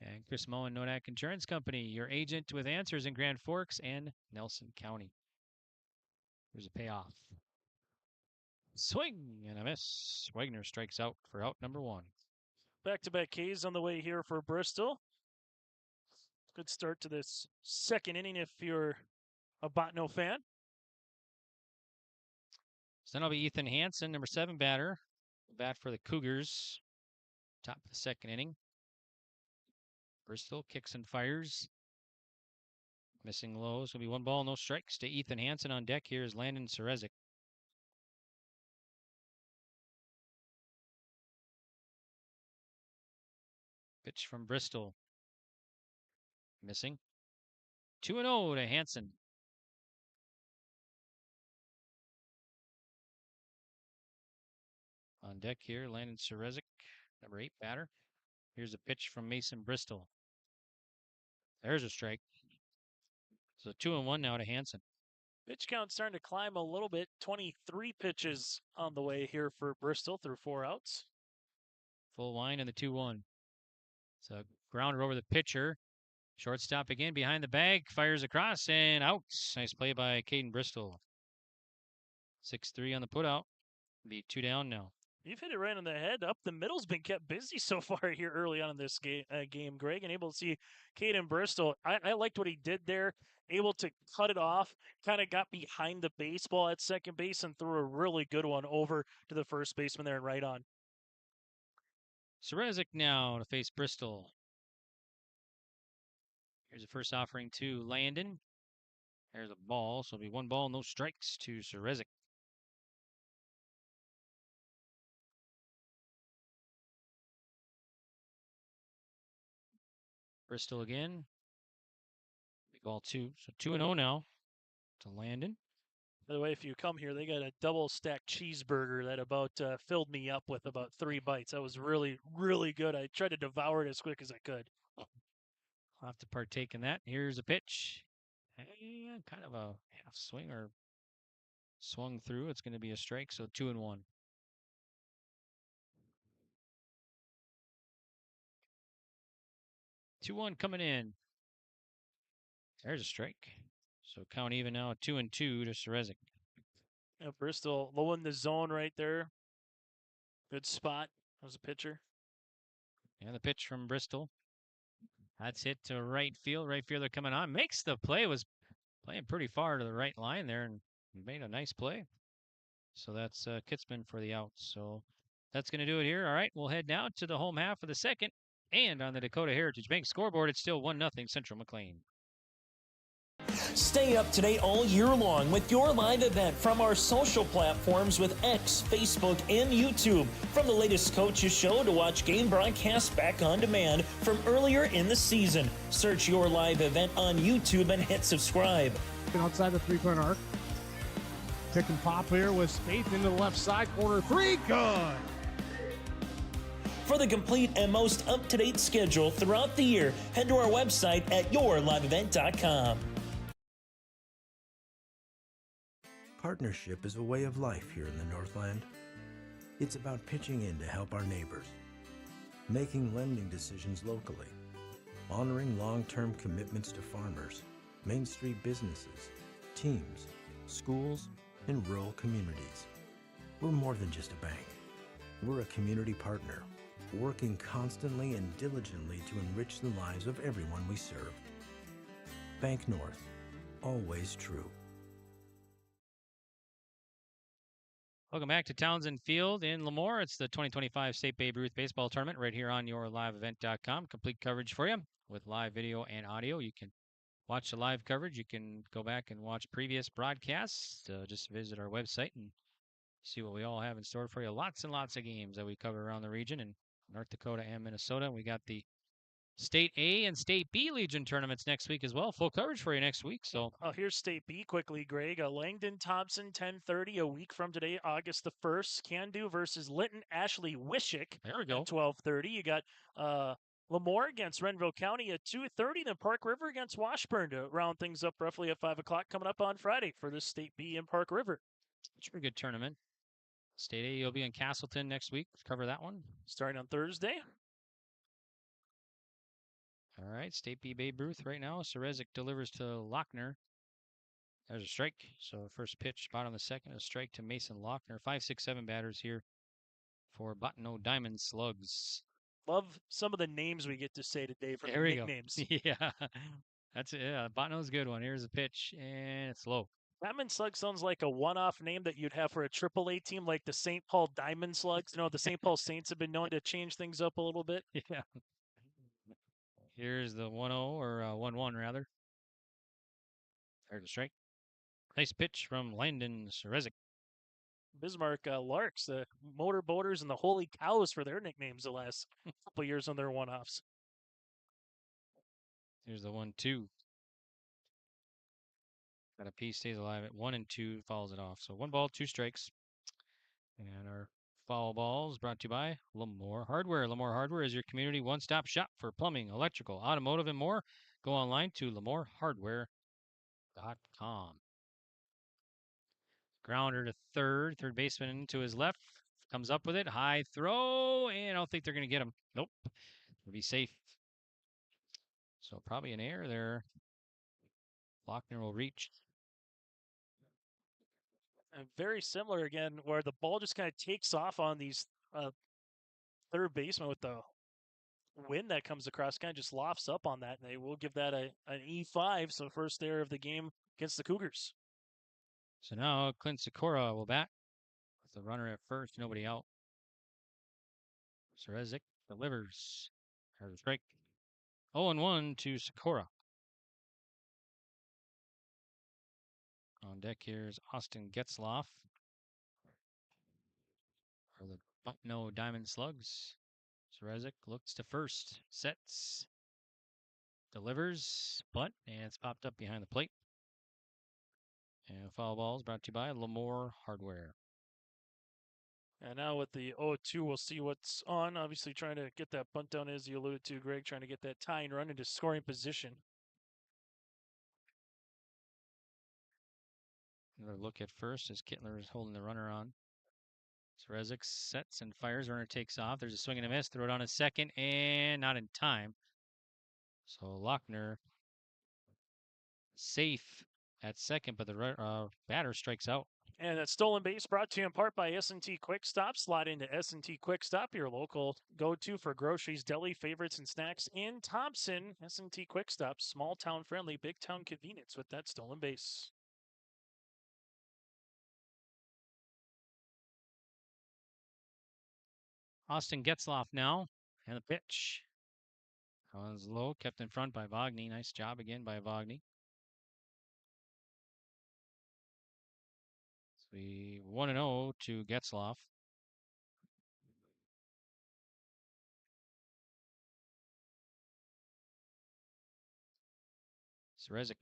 And Chris Moen, Nodak Insurance Company, your agent with answers in Grand Forks and Nelson County. There's a payoff. Swing and a miss. Wagner strikes out for out number 1. Back-to-back Ks on the way here for Bristol. Good start to this second inning if you're a Bottineau fan. So then it'll be Ethan Hansen, number 7 batter. Bat for the Cougars. Top of the second inning. Bristol kicks and fires. Missing lows. Will be 1 ball, no strikes to Ethan Hansen. On deck here is Landon Serezik. Pitch from Bristol. Missing. 2-0 to Hansen. On deck here, Landon Serezik, number 8 batter. Here's a pitch from Mason Bristol. There's a strike. So 2-1 now to Hansen. Pitch count starting to climb a little bit. 23 pitches on the way here for Bristol through 4 outs. Full line and the 2-1. So grounder over the pitcher. Shortstop again behind the bag. Fires across and out. Nice play by Caden Bristol. 6-3 on the putout. Be 2 down now. You've hit it right on the head. Up the middle's been kept busy so far here early on in this game, Greg, and able to see Caden Bristol. I liked what he did there. Able to cut it off, kind of got behind the baseball at second base and threw a really good one over to the first baseman there and right on. Serezik now to face Bristol. Here's the first offering to Landon. There's a ball, so it'll be 1 ball, no strikes to Serezik. Bristol again. Big ball 2. So 2-0 now to Landon. By the way, if you come here, they got a double stacked cheeseburger that about filled me up with about 3 bites. That was really, really good. I tried to devour it as quick as I could. I'll have to partake in that. Here's a pitch. And kind of a half swing or swung through. It's going to be a strike, so 2-1. Coming in. There's a strike. So count even now, 2-2 to Serezik. Yeah, Bristol low in the zone right there. Good spot. That was a pitcher. Yeah, the pitch from Bristol. That's hit to right field. Right fielder coming on. Makes the play. Was playing pretty far to the right line there and made a nice play. So that's Kitzman for the out. So that's going to do it here. All right, we'll head now to the home half of the second. And on the Dakota Heritage Bank scoreboard, it's still 1-0 Central McLean. Stay up to date all year long with your live event from our social platforms with X, Facebook, and YouTube. From the latest coaches show to watch game broadcasts back on demand from earlier in the season. Search your live event on YouTube and hit subscribe. Outside the 3-point arc. Pick and pop here with Spaeth into the left side corner. 3, good. For the complete and most up-to-date schedule throughout the year, head to our website at yourliveevent.com. Partnership is a way of life here in the Northland. It's about pitching in to help our neighbors, making lending decisions locally, honoring long-term commitments to farmers, Main Street businesses, teams, schools, and rural communities. We're more than just a bank. We're a community partner, working constantly and diligently to enrich the lives of everyone we serve. Bank North, always true. Welcome back to Townsend Field in Lemoore. It's the 2025 State Babe Ruth Baseball Tournament right here on yourliveevent.com. Complete coverage for you with live video and audio. You can watch the live coverage, you can go back and watch previous broadcasts. Just visit our website and see what we all have in store for you. Lots and lots of games that we cover around the region in North Dakota and Minnesota. We got the State A and State B Legion tournaments next week as well. Full coverage for you next week. So here's State B quickly, Greg. Langdon Thompson, 10:30 a week from today, August the 1st. Can-Do versus Linton Ashley Wishick. There we go. At 12:30. You got Lemoore against Renville County at 2:30. Then Park River against Washburn to round things up roughly at 5 o'clock coming up on Friday for the State B in Park River. It's a pretty good tournament. State A, you'll be in Castleton next week. Cover that one. Starting on Thursday. All right, State B Babe Ruth right now. Serezik delivers to Lochner. There's a strike. So first pitch, bottom of the second, a strike to Mason Lochner. 5, 6, 7 batters here for Bottineau Diamond Slugs. Love some of the names we get to say today from There we nicknames. Go. Yeah, that's it. Yeah, Bottinau's a good one. Here's a pitch, and it's low. Diamond Slug sounds like a one-off name that you'd have for a AAA team like the St. Paul Diamond Slugs. You know, the St. Paul Saints have been known to change things up a little bit. Yeah. Here's the 1-0 or 1-1 rather. There's a strike. Nice pitch from Landon Serezik. Bismarck Larks, the Motor Boaters, and the Holy Cows for their nicknames the last couple years on their one-offs. Here's the 1-2. Got a piece, stays alive at 1 and 2, fouls it off. So 1 ball, 2 strikes. And our foul balls brought to you by Lemoore Hardware. Lemoore Hardware is your community one-stop shop for plumbing, electrical, automotive, and more. Go online to LemooreHardware.com. Grounder to third baseman to his left. Comes up with it, high throw, and I don't think they're going to get him. Nope. It'll be safe. So probably an error there. Lochner will reach. And very similar again, where the ball just kind of takes off on these third baseman with the wind that comes across, kind of just lofts up on that, and they will give that an E5. So first error of the game against the Cougars. So now Clint Sikora will bat with the runner at first, nobody out. Serezik delivers. There's a strike. 0-1 to Sikora. On deck here is Austin Getzloff for the Bottineau Diamond Slugs. Serezik looks to first, sets, delivers, and it's popped up behind the plate. And foul balls brought to you by Lemoore Hardware. And now with the 0-2, we'll see what's on. Obviously trying to get that bunt down, as you alluded to, Greg, trying to get that tying run into scoring position. Another look at first as Kittler is holding the runner on. Serezik sets and fires. Runner takes off. There's a swing and a miss. Throw it on a second, and not in time. So Lochner safe at second, but the batter strikes out. And that stolen base brought to you in part by S&T Quick Stop. Slide into S&T Quick Stop, your local go-to for groceries, deli, favorites, and snacks in Thompson. S&T Quick Stop, small town friendly, big town convenience with that stolen base. Austin Getzloff now, and the pitch. That one's low, kept in front by Wagner. Nice job again by Wagner. So we 1-0 to Getzloff. Serezik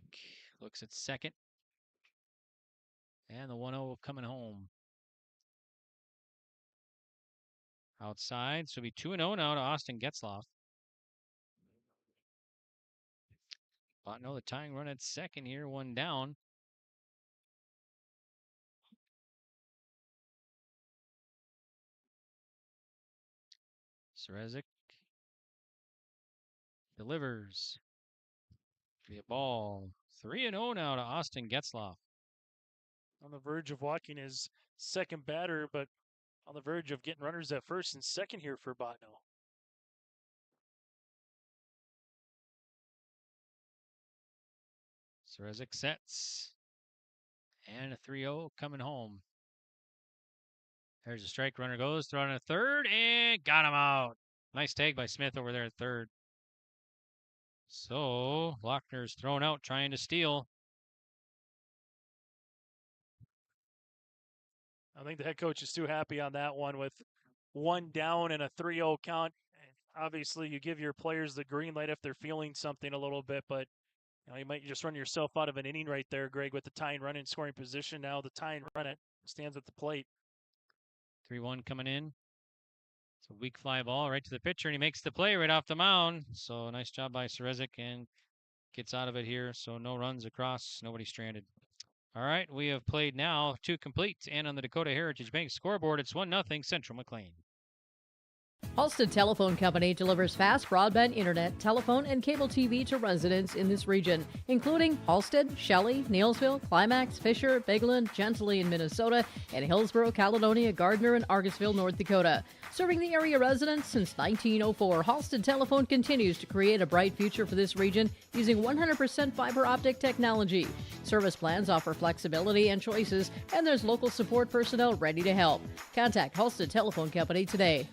looks at second. And the 1-0 coming home. Outside, so it'll be 2-0 now to Austin Getzloff. Bottineau, the tying run at second here, 1 down. Serezik delivers. Be a ball. 3-0 now to Austin Getzloff. On the verge of walking his second batter, but on the verge of getting runners at first and second here for Bottineau. Serezik sets. And a 3-0 coming home. There's a strike. Runner goes. Throw on a third and got him out. Nice tag by Smith over there at third. So Lochner's thrown out trying to steal. I think the head coach is too happy on that one with one down and a 3-0 count. Obviously, you give your players the green light if they're feeling something a little bit, but you might just run yourself out of an inning right there, Greg, with the tying run in scoring position. Now the tying run stands at the plate. 3-1 coming in. It's a weak fly ball right to the pitcher, and he makes the play right off the mound. So nice job by Serezik and gets out of it here. So no runs across, nobody stranded. All right, we have played now 2 complete, and on the Dakota Heritage Bank scoreboard, it's 1-0 Central McLean. Halstead Telephone Company delivers fast broadband internet, telephone, and cable TV to residents in this region, including Halstead, Shelley, Neillsville, Climax, Fisher, Bigland, Gentilly in Minnesota, and Hillsborough, Caledonia, Gardner, and Argusville, North Dakota. Serving the area residents since 1904, Halstead Telephone continues to create a bright future for this region using 100% fiber optic technology. Service plans offer flexibility and choices, and there's local support personnel ready to help. Contact Halstead Telephone Company today.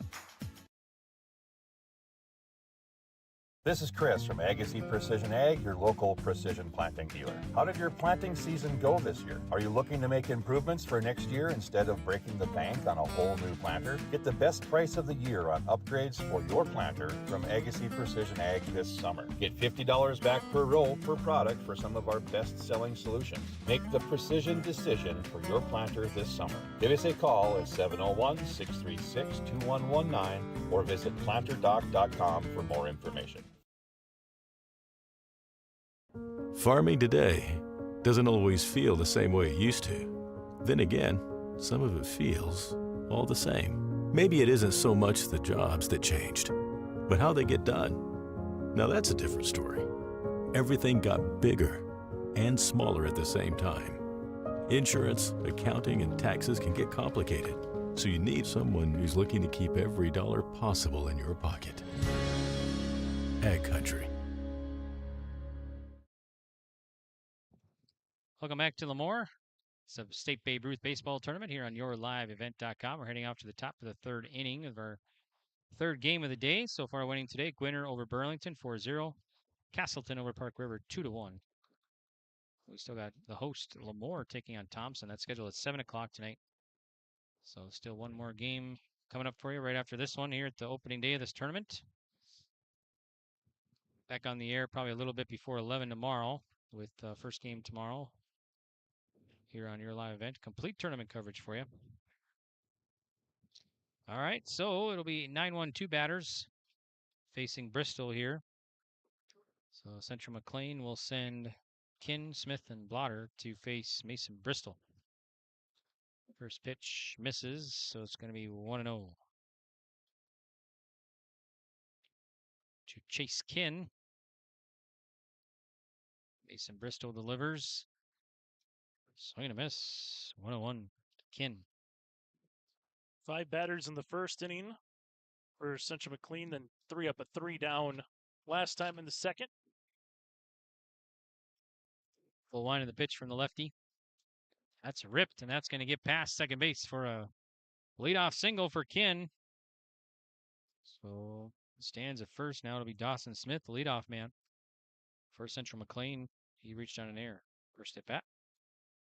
This is Chris from Agassiz Precision Ag, your local precision planting dealer. How did your planting season go this year? Are you looking to make improvements for next year instead of breaking the bank on a whole new planter? Get the best price of the year on upgrades for your planter from Agassiz Precision Ag this summer. Get $50 back per roll per product for some of our best-selling solutions. Make the precision decision for your planter this summer. Give us a call at 701-636-2119 or visit planterdoc.com for more information. Farming today doesn't always feel the same way it used to. Then again, some of it feels all the same. Maybe it isn't so much the jobs that changed, but how they get done. Now that's a different story. Everything got bigger and smaller at the same time. Insurance, accounting, and taxes can get complicated, so you need someone who's looking to keep every dollar possible in your pocket. Ag Country. Welcome back to Lemoore. It's a State Babe Ruth baseball tournament here on yourliveevent.com. We're heading off to the top of the 3rd inning of our 3rd game of the day. So far winning today, Gwinner over Burlington 4-0. Castleton over Park River 2-1. We still got the host, Lemoore, taking on Thompson. That's scheduled at 7 o'clock tonight. So still one more game coming up for you right after this one here at the opening day of this tournament. Back on the air probably a little bit before 11 tomorrow with first game tomorrow here on your live event. Complete tournament coverage for you. All right, so it'll be 9-1-2 batters facing Bristol here. So Central McLean will send Kinn, Smith, and Blotter to face Mason Bristol. First pitch misses, so it's going to be 1-0. To Chase Kinn. Mason Bristol delivers. Swing and a miss. 1-1. Kinn. 5 batters in the first inning for Central McLean, then 3 up, a 3 down last time in the second. Full line of the pitch from the lefty. That's ripped, and that's going to get past second base for a leadoff single for Kinn. So stands at first. Now it'll be Dawson Smith, the leadoff man. For Central McLean, he reached on an error. First at bat.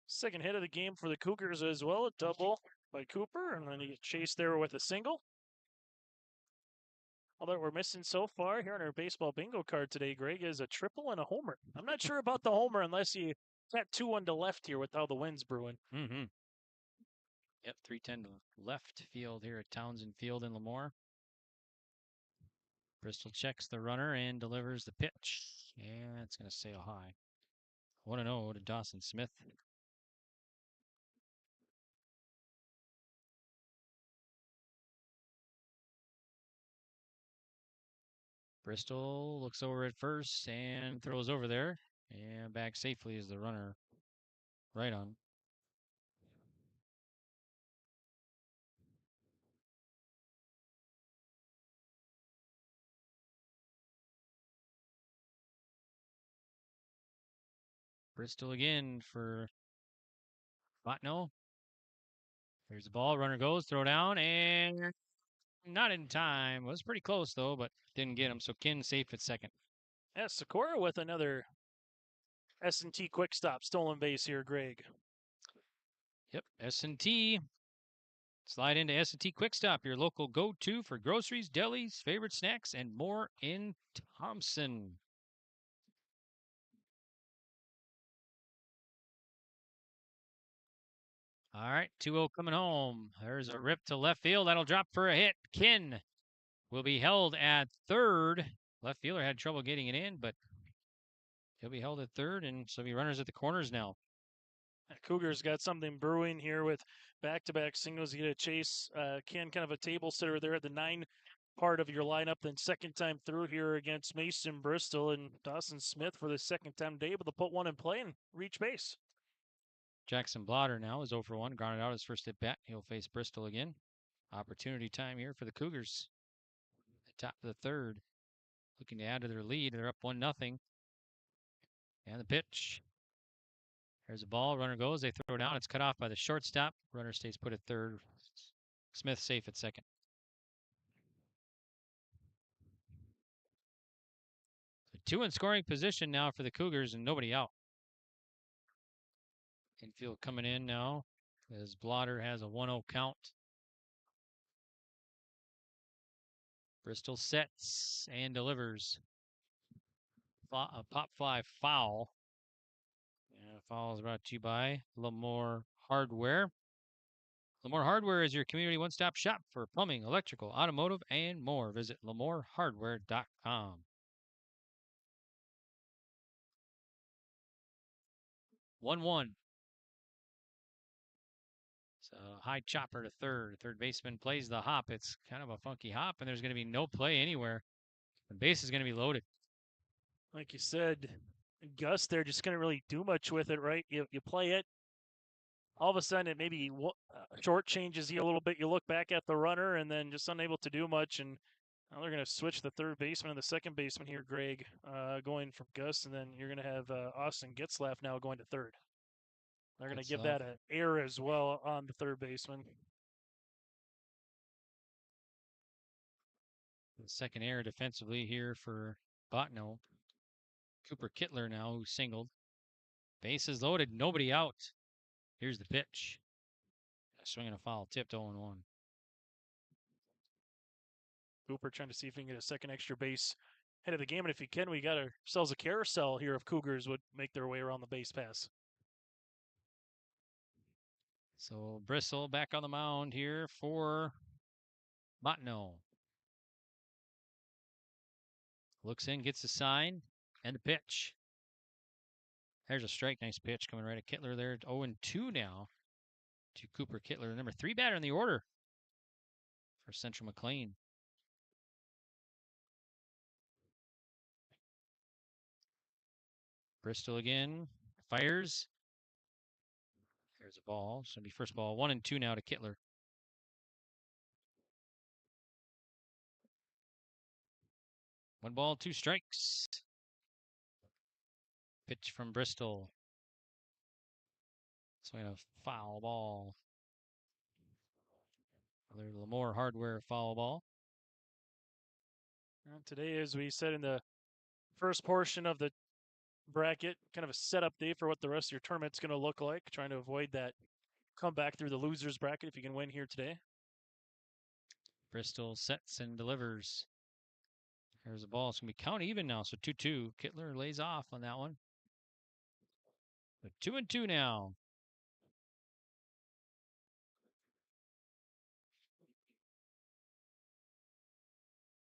Second hit of the game for the Cougars as well. A double by Cooper, and then he chased there with a single. All that we're missing so far here on our baseball bingo card today, Greg, is a triple and a homer. I'm not sure about the homer unless you got 2-1 to left here with how the wind's brewing. Mm-hmm. Yep, 310 to left field here at Townsend Field in Lemoore. Bristol checks the runner and delivers the pitch. Yeah, it's going to sail high. 1-0 to Dawson Smith. Bristol looks over at first and throws over there. And back safely is the runner. Right on. Bristol again for Bottineau. Here's the ball. Runner goes. Throw down. And not in time. Was pretty close, though, but didn't get him. So Kinn safe at second. Yeah, Sikora with another S&T quick stop stolen base here, Greg. Yep, S&T. Slide into S&T Quick Stop, your local go-to for groceries, delis, favorite snacks, and more in Thompson. All right, 2-0 coming home. There's a rip to left field. That'll drop for a hit. Kin will be held at third. Left fielder had trouble getting it in, but he'll be held at third, and so be runners at the corners now. Cougars got something brewing here with back-to-back singles. You get a chase. Ken, kind of a table sitter there at the 9 part of your lineup. Then second time through here against Mason Bristol, and Dawson Smith for the second time today, able to put one in play and reach base. Jackson Blotter now is 0 for 1, grounded out his first at bat. He'll face Bristol again. Opportunity time here for the Cougars. At top of the third, looking to add to their lead. They're up 1-0. And the pitch. There's a ball. Runner goes. They throw it down. It's cut off by the shortstop. Runner stays put at third. Smith safe at second. So 2 in scoring position now for the Cougars and nobody out. Infield coming in now as Blotter has a 1-0 count. Bristol sets and delivers. A pop fly foul. And foul is brought to you by Lamore Hardware. Lamore Hardware is your community one-stop shop for plumbing, electrical, automotive, and more. Visit lamorehardware.com. 1-1. So high chopper to third. Third baseman plays the hop. It's kind of a funky hop, and there's going to be no play anywhere. The base is going to be loaded. Like you said, Gus there just couldn't really do much with it, right? You play it. All of a sudden, it maybe short changes you a little bit. You look back at the runner and then just unable to do much. And now they're going to switch the third baseman and the second baseman here, Greg, going from Gus. And then you're going to have Austin Getzlaff now going to third. They're going to give that an error as well on the third baseman. The second error defensively here for Bottineau. Cooper Kittler now, who singled. Bases loaded, nobody out. Here's the pitch. Swinging a foul, tipped 0-1. Cooper trying to see if he can get a second extra base ahead of the game. And if he can, we got ourselves a carousel here if Cougars would make their way around the base pass. So Bristol back on the mound here for Bottineau. Looks in, gets the sign, and the pitch. There's a strike. Nice pitch coming right at Kittler there. 0-2 now to Cooper Kittler, number 3 batter in the order for Central McLean. Bristol again. Fires. There's a ball. It's going to be first ball. 1-2 now to Kittler. One ball, 2 strikes. Pitch from Bristol. Swing a foul ball. Another Lamore Hardware foul ball. Today, as we said in the first portion of the bracket, kind of a setup day for what the rest of your tournament's going to look like. Trying to avoid that comeback through the losers bracket if you can win here today. Bristol sets and delivers. There's a ball. It's going to be count even now, so 2-2. Kittler lays off on that one. But 2-2 now.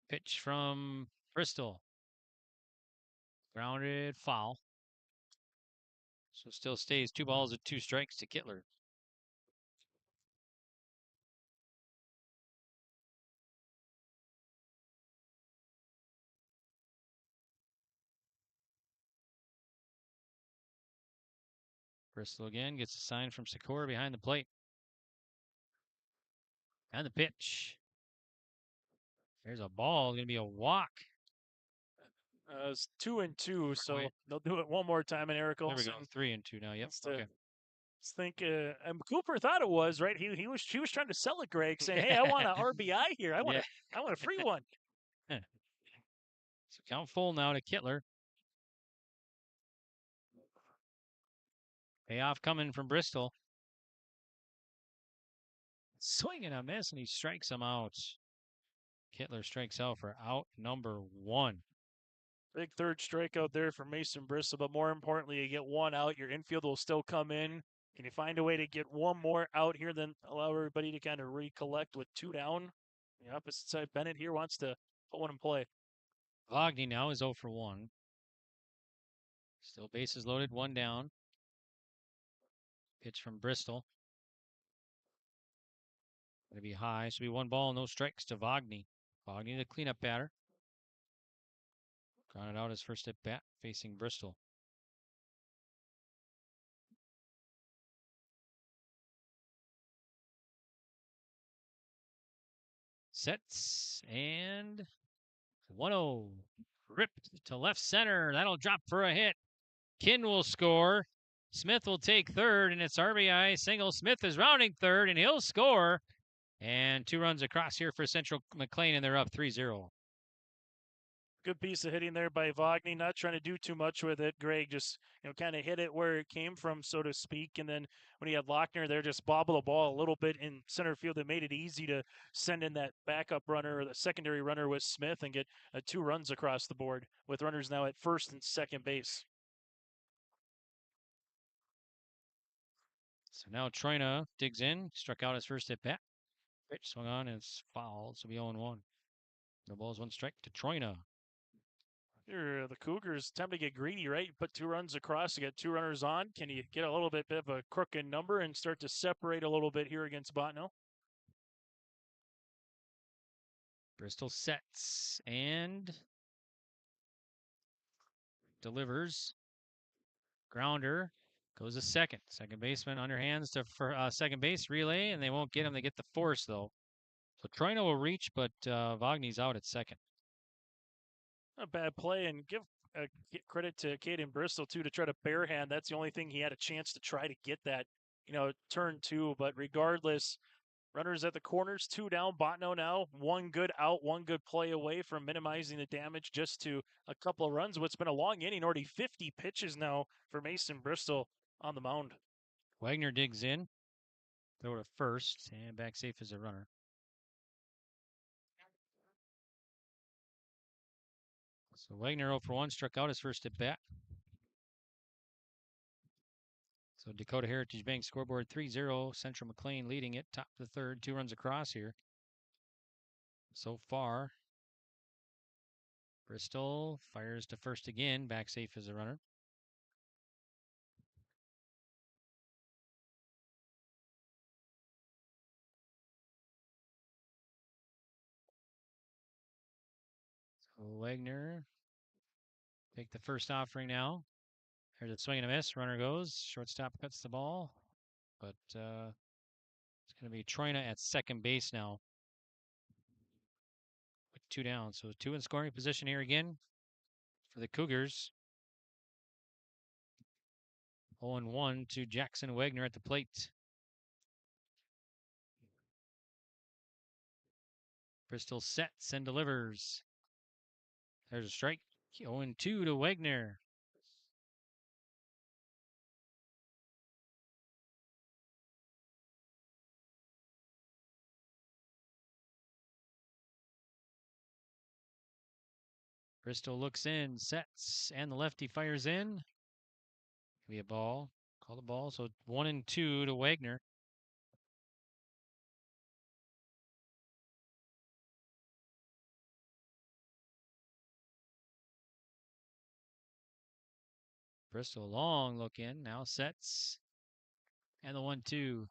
Pitch from Bristol. Grounded foul. So still stays 2 balls and 2 strikes to Kittler. Bristol again gets a sign from Sikora behind the plate. And the pitch. There's a ball. Going to be a walk. It's 2-2, so they'll do it one more time. And Eric Olson. There we go. 3-2 now. Yep. Okay. Let's think. And Cooper thought it was right. He was trying to sell it, Greg, saying, "Hey, I want an RBI here. I want a free one." So count full now to Kittler. Payoff coming from Bristol. Swing and a miss, and he strikes him out. Kittler strikes out for out number 1. Big third strikeout there for Mason Bristol, but more importantly, you get one out. Your infield will still come in. Can you find a way to get one more out here, then allow everybody to kind of recollect with 2 down? The opposite side, Bennett here wants to put one in play. Vogny now is 0 for 1. Still bases loaded, 1 down. Pitch from Bristol. Going to be high. Should be 1 ball, no strikes to Vogny. Vogny, the cleanup batter. Grounded out his first at bat, facing Bristol. Sets and 1-0. Ripped to left center. That'll drop for a hit. Kin will score. Smith will take third, and it's RBI single. Smith is rounding third, and he'll score. And 2 runs across here for Central McLean, and they're up 3-0. Good piece of hitting there by Vogny, not trying to do too much with it. Greg just, kind of hit it where it came from, so to speak. And then when he had Lochner there, just bobble the ball a little bit in center field. That made it easy to send in that backup runner or the secondary runner with Smith and get 2 runs across the board with runners now at first and second base. So now Troina digs in, struck out his first at bat. Pitch swung on, and it's fouled, so it'll be 0-1. No balls, 1 strike to Troina. Here, the Cougars time to get greedy, right? You put 2 runs across, you get 2 runners on. Can you get a little bit of a crooked number and start to separate a little bit here against Bottineau? Bristol sets and delivers. Grounder goes to second. Second baseman underhands to second base relay, and they won't get him. They get the force, though. So Troina will reach, but Vogny's out at second. A bad play, and give credit to Caden Bristol, too, to try to barehand. That's the only thing he had a chance to try to get that, turn 2. But regardless, runners at the corners, 2 down. Bottineau now, 1 good out, 1 good play away from minimizing the damage just to a couple of runs. What's been a long inning, already 50 pitches now for Mason Bristol on the mound. Wagner digs in, throw to first, and back safe as a runner. So Wagner 0 for 1, struck out his first at bat. So Dakota Heritage Bank scoreboard 3-0. Central McLean leading it, top of the third, 2 runs across here. So far, Bristol fires to first again, back safe as a runner. So Wagner take the first offering now. There's a swing and a miss. Runner goes. Shortstop cuts the ball. But it's going to be Troina at second base now with 2 down. So 2 in scoring position here again for the Cougars. 0-1 to Jackson Wagner at the plate. Bristol sets and delivers. There's a strike. 0-2 to Wagner. Bristol looks in, sets, and the lefty fires in. Be a ball. Call the ball. So 1-2 to Wagner. Bristol long look in, now sets. And the 1-2.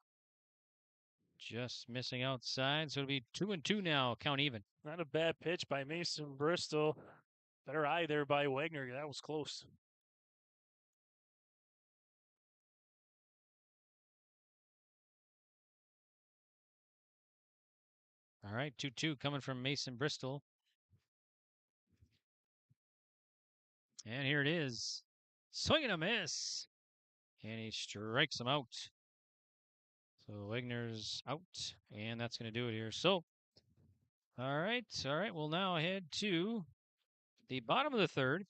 Just missing outside, so it'll be 2-2 now, count even. Not a bad pitch by Mason Bristol. Better eye there by Wagner. That was close. All right, 2-2 coming from Mason Bristol. And here it is. Swing and a miss. And he strikes him out. So Wagner's out, and that's going to do it here. So, all right. We'll now head to The bottom of the third.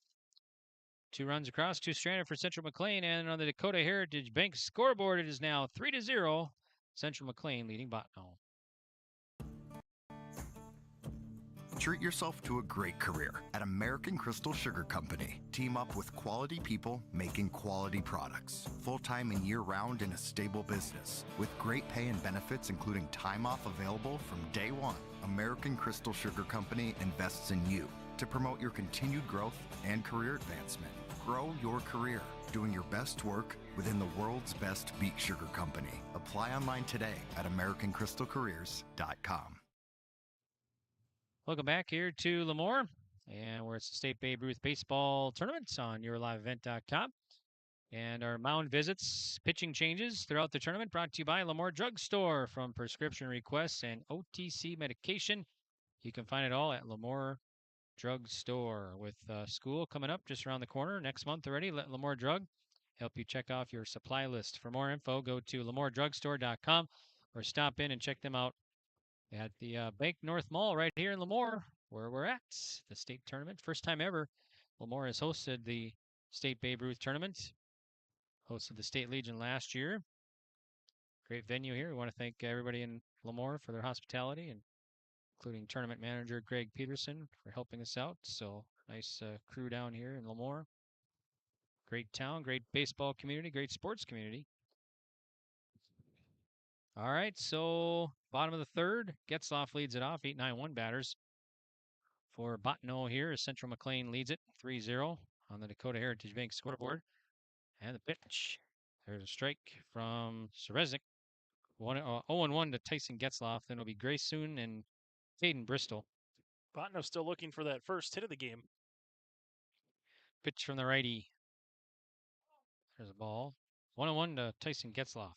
2 runs across, 2 stranded for Central McLean, and on the Dakota Heritage Bank scoreboard, it is now 3-0. Central McLean leading Bottineau. Treat yourself to a great career at American Crystal Sugar Company. Team up with quality people making quality products. Full-time and year-round in a stable business. With great pay and benefits including time off available from day one. American Crystal Sugar Company invests in you to promote your continued growth and career advancement. Grow your career, doing your best work within the world's best beet sugar company. Apply online today at AmericanCrystalCareers.com. Welcome back here to Lemoore, and we're at the State Babe Ruth Baseball Tournament on YourLiveEvent.com. And our mound visits, pitching changes throughout the tournament brought to you by Lemoore Drug Store. From prescription requests and OTC medication, you can find it all at Lemoore Drug Store. With school coming up just around the corner next month already, let Lemoore Drug help you check off your supply list. For more info, go to LemooreDrugStore.com or stop in and check them out at the Bank North Mall right here in Lemoore, where we're at the state tournament. First time ever, Lemoore has hosted the State Babe Ruth tournament. Hosted the State Legion last year. Great venue here. We want to thank everybody in Lemoore for their hospitality, and including tournament manager Greg Peterson for helping us out. So nice crew down here in Lemoore. Great town, great baseball community, great sports community. All right, so bottom of the third, Getzloff leads it off, 8-9-1 batters. For Bottineau here, as Central McLean leads it 3-0 on the Dakota Heritage Bank scoreboard. And the pitch. There's a strike from Serezik. 0-1 to Tyson Getzloff. Then it'll be Graysoon and Caden Bristol. Bottineau still looking for that first hit of the game. Pitch from the righty. There's a ball. 1-1 to Tyson Getzloff.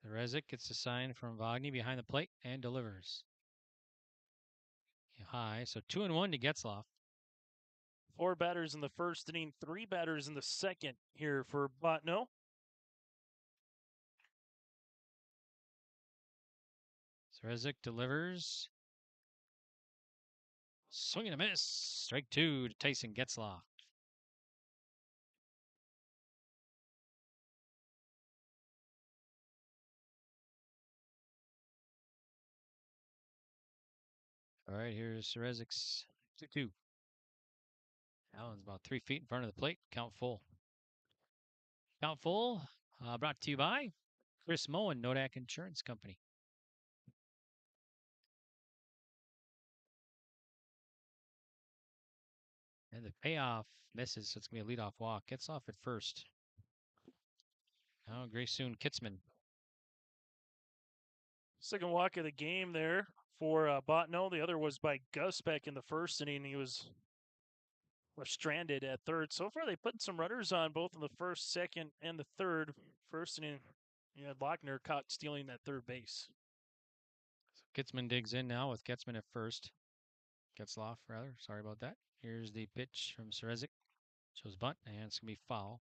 Rezik gets the sign from Wagner behind the plate and delivers. High, so 2-1 to Getzloff. 4 batters in the first inning, 3 batters in the second here for Bottineau. Rezik delivers. Swing and a miss. Strike 2 to Tyson Getzloff. All right, here's Rezik's 2-2. Allen's about 3 feet in front of the plate. Count full. Count full, brought to you by Chris Moen, Nodak Insurance Company. And the payoff misses, so it's going to be a leadoff walk. Gets off at first. Now Graysoon Kitzman. Second walk of the game there for Bottineau. The other was by Gus back in the first inning. He was stranded at third. So far, they put some runners on both in the first, second, and the third. First inning, you had Lochner caught stealing that third base. So Kitzman digs in now with Kitzman at first. Getzloff, rather. Sorry about that. Here's the pitch from Serezik. Shows bunt, and it's going to be foul.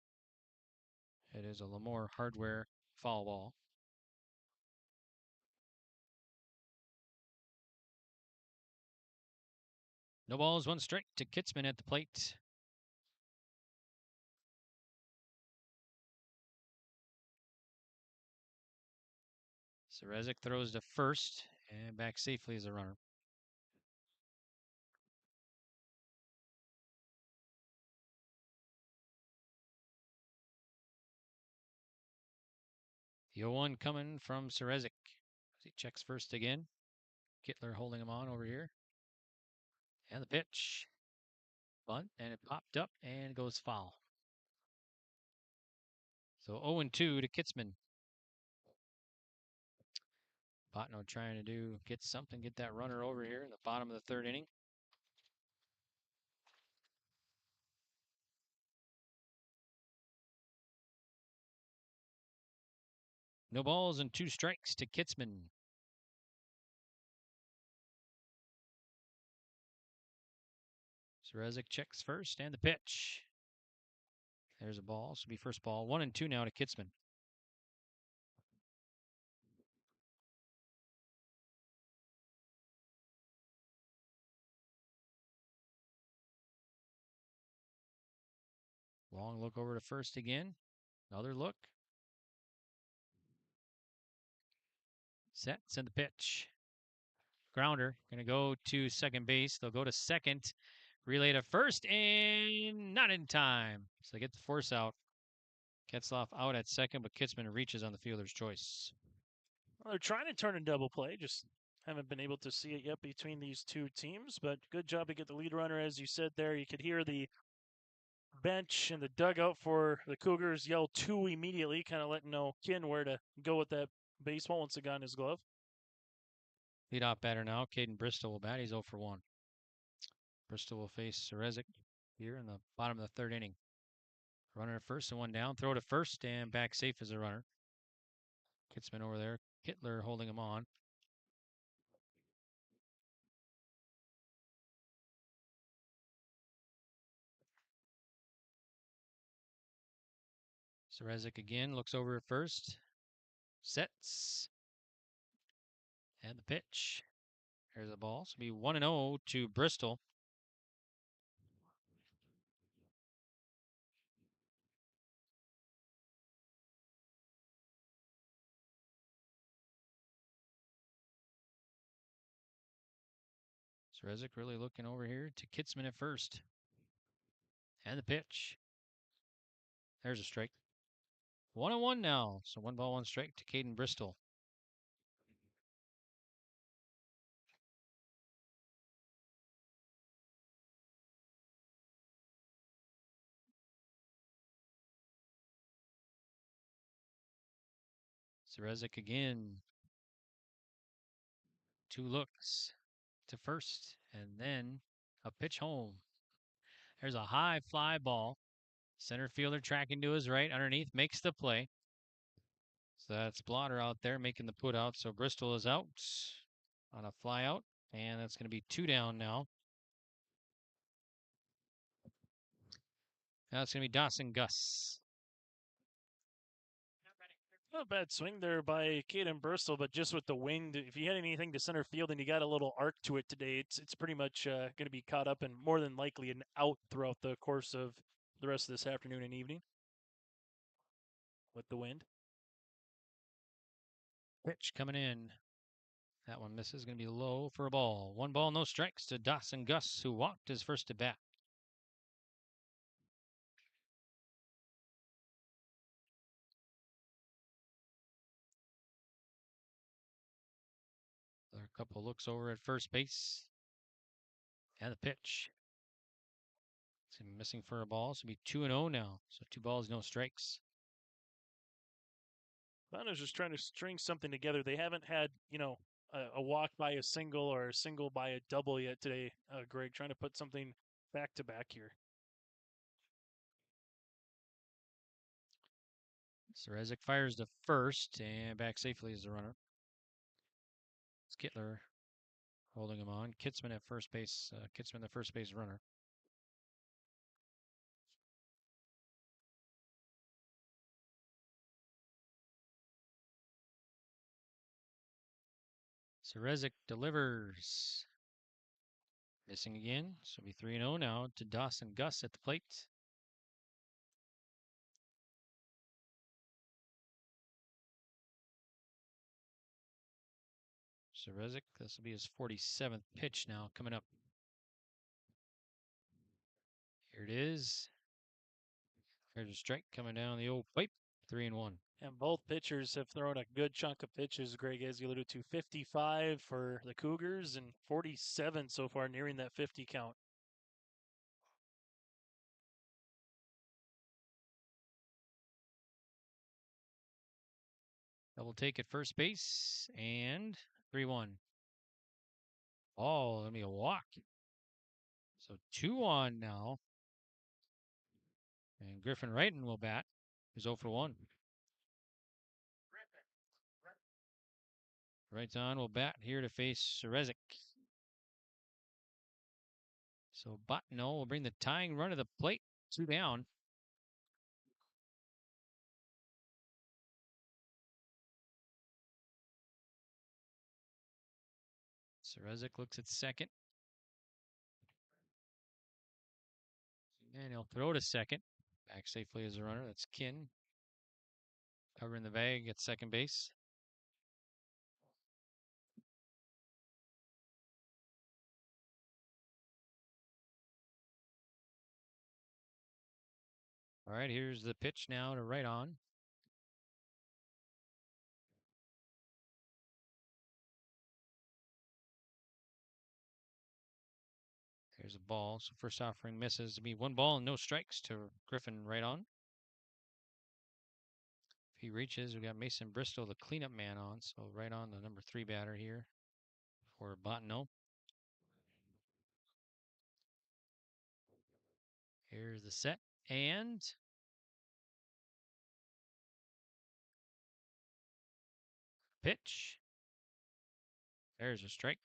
It is a Lemoore hardware foul ball. No balls, 1 strike to Kitzman at the plate. Serezik throws to first and back safely as a runner. The 0-1 coming from Serezik. He checks first again. Kittler holding him on over here. And the pitch. Bunt, and it popped up and goes foul. So 0-2 to Kitzman. Bottineau trying to get that runner over here in the bottom of the third inning. No balls and 2 strikes to Kitzman. Serezik checks first, and the pitch. There's a ball. This will be first ball. 1-2 now to Kitzman. Long look over to first again. Another look. Set, send the pitch. Grounder, going to go to second base. They'll go to second. Relay to first, and not in time. So they get the force out. Getzloff out at second, but Kitzman reaches on the fielder's choice. Well, they're trying to turn a double play. Just haven't been able to see it yet between these two teams. But good job to get the lead runner, as you said there. You could hear the bench and the dugout for the Cougars yell two immediately, kind of letting know Kin where to go with that baseball once it got in his glove. Leadoff batter now. Caden Bristol will bat. He's 0 for 1. Bristol will face Serezik here in the bottom of the third inning. Runner at first and one down. Throw to first and back safe as a runner. Kitzman over there. Hitler holding him on. Serezik again looks over at first. Sets. And the pitch. There's the ball. So it'll be 1-0 to Bristol. Serezik really looking over here to Kitzman at first. And the pitch. There's a strike. 1-1 now. So 1-1 strike to Caden Bristol. Serezik again. 2 looks to first, and then a pitch home. There's a high fly ball. Center fielder tracking to his right underneath, makes the play. So that's Blotter out there making the put out. So Bristol is out on a fly out, and that's going to be 2 down now. Now it's going to be Dawson Gus. Not a bad swing there by Caden Bristol, but just with the wind, if you had anything to center field and you got a little arc to it today, it's pretty much going to be caught up and more than likely an out throughout the course of the rest of this afternoon and evening with the wind. Pitch coming in. That one misses. Going to be low for a ball. 1 ball, no strikes to Dawson Gus, who walked his first at bat. There are a couple looks over at first base. And the pitch. It's missing for a ball. So it'll be 2-0 now. So 2 balls, no strikes. Bonner's just trying to string something together. They haven't had, a walk by a single or a single by a double yet today, Greg, trying to put something back to back here. Serezik fires to first and back safely as the runner. Skittler holding him on. Kitzman at first base. Kitzman, the first base runner. Serezik delivers. Missing again. So it'll be 3-0 now to Dawson Gus at the plate. Serezik, this will be his 47th pitch now coming up. Here it is. There's a strike coming down the old pipe. 3-1. And both pitchers have thrown a good chunk of pitches, Greg, as you alluded to. 55 for the Cougars and 47 so far, nearing that 50 count. Double take at first base and 3-1. Oh, let me a walk. So 2-on now. And Griffin Wrighton will bat. He's 0 for 1. Wrighton will bat here to face Serezik. So Bottineau will bring the tying run to the plate. 2 down. Serezik looks at second. And he'll throw to second. Back safely as a runner. That's Kin. Covering the bag at second base. All right, here's the pitch now to right on. There's a ball. So first offering misses to be 1 ball and no strikes to Griffin right on. If he reaches, we got Mason Bristol, the cleanup man on. So right on the number 3 batter here for Bottineau. Here's the set and pitch. There's a strike.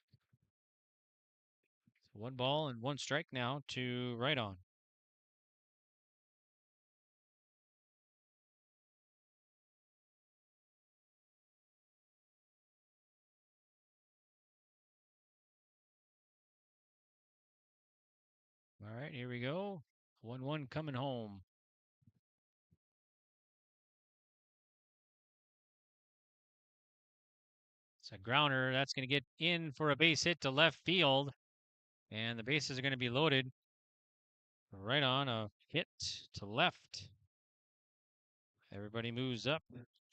So 1 ball and 1 strike now to right on. All right, here we go. 1-1 coming home. It's a grounder. That's going to get in for a base hit to left field. And the bases are going to be loaded. Right on a hit to left. Everybody moves up.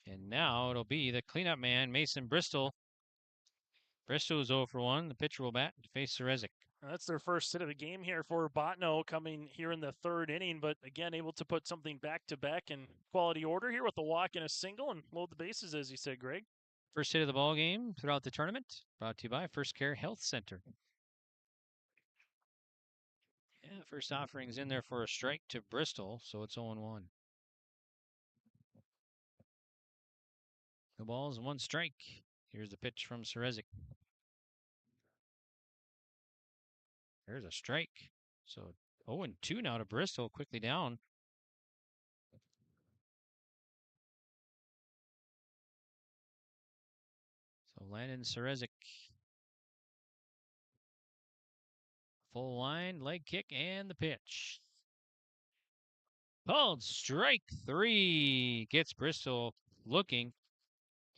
And now it'll be the cleanup man, Mason Bristol. Bristol is 0 for 1. The pitcher will bat to face Serezik. That's their first hit of the game here for Bottineau, coming here in the 3rd inning, but again, able to put something back-to-back in quality order here with a walk and a single and load the bases, as you said, Greg. First hit of the ball game throughout the tournament, brought to you by First Care Health Center. Yeah, first offering's in there for a strike to Bristol, so it's 0-1. No balls, 1 strike. Here's the pitch from Serezik. There's a strike. So 0-2 now to Bristol, quickly down. So Landon Serezik. Full line, leg kick, and the pitch. Called strike 3. Gets Bristol looking.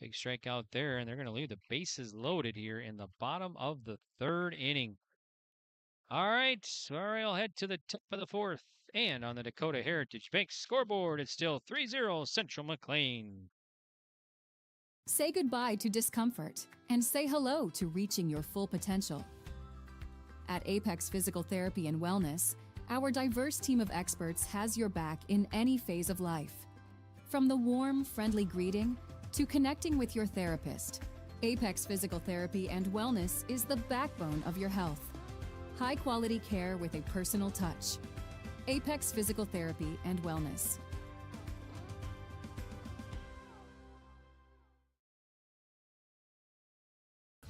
Big strikeout there, and they're going to leave the bases loaded here in the bottom of the 3rd inning. All right, I'll head to the top of the 4th. And on the Dakota Heritage Bank scoreboard, it's still 3-0 Central McLean. Say goodbye to discomfort and say hello to reaching your full potential. At Apex Physical Therapy and Wellness, our diverse team of experts has your back in any phase of life. From the warm, friendly greeting to connecting with your therapist, Apex Physical Therapy and Wellness is the backbone of your health. High-quality care with a personal touch. Apex Physical Therapy and Wellness.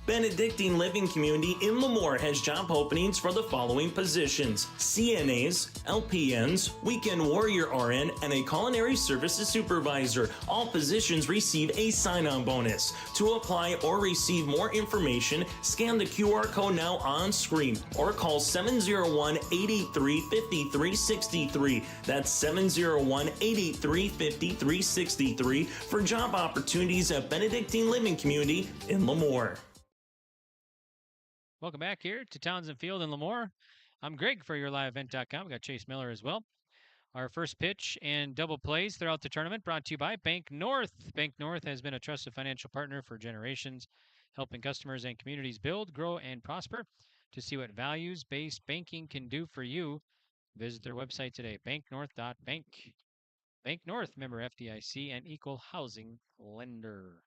Benedictine Living Community in Lemoore has job openings for the following positions: CNAs, LPNs, Weekend Warrior RN, and a Culinary Services Supervisor. All positions receive a sign-on bonus. To apply or receive more information, scan the QR code now on screen or call 701-883-5363. That's 701-883-5363 for job opportunities at Benedictine Living Community in Lemoore. Welcome back here to Townsend Field in Lemoore. I'm Greg for YourLiveEvent.com. We got Chase Miller as well. Our first pitch and double plays throughout the tournament brought to you by Bank North. Bank North has been a trusted financial partner for generations, helping customers and communities build, grow, and prosper. To see what values-based banking can do for you, visit their website today, banknorth.bank. Bank North, member FDIC, and equal housing lender.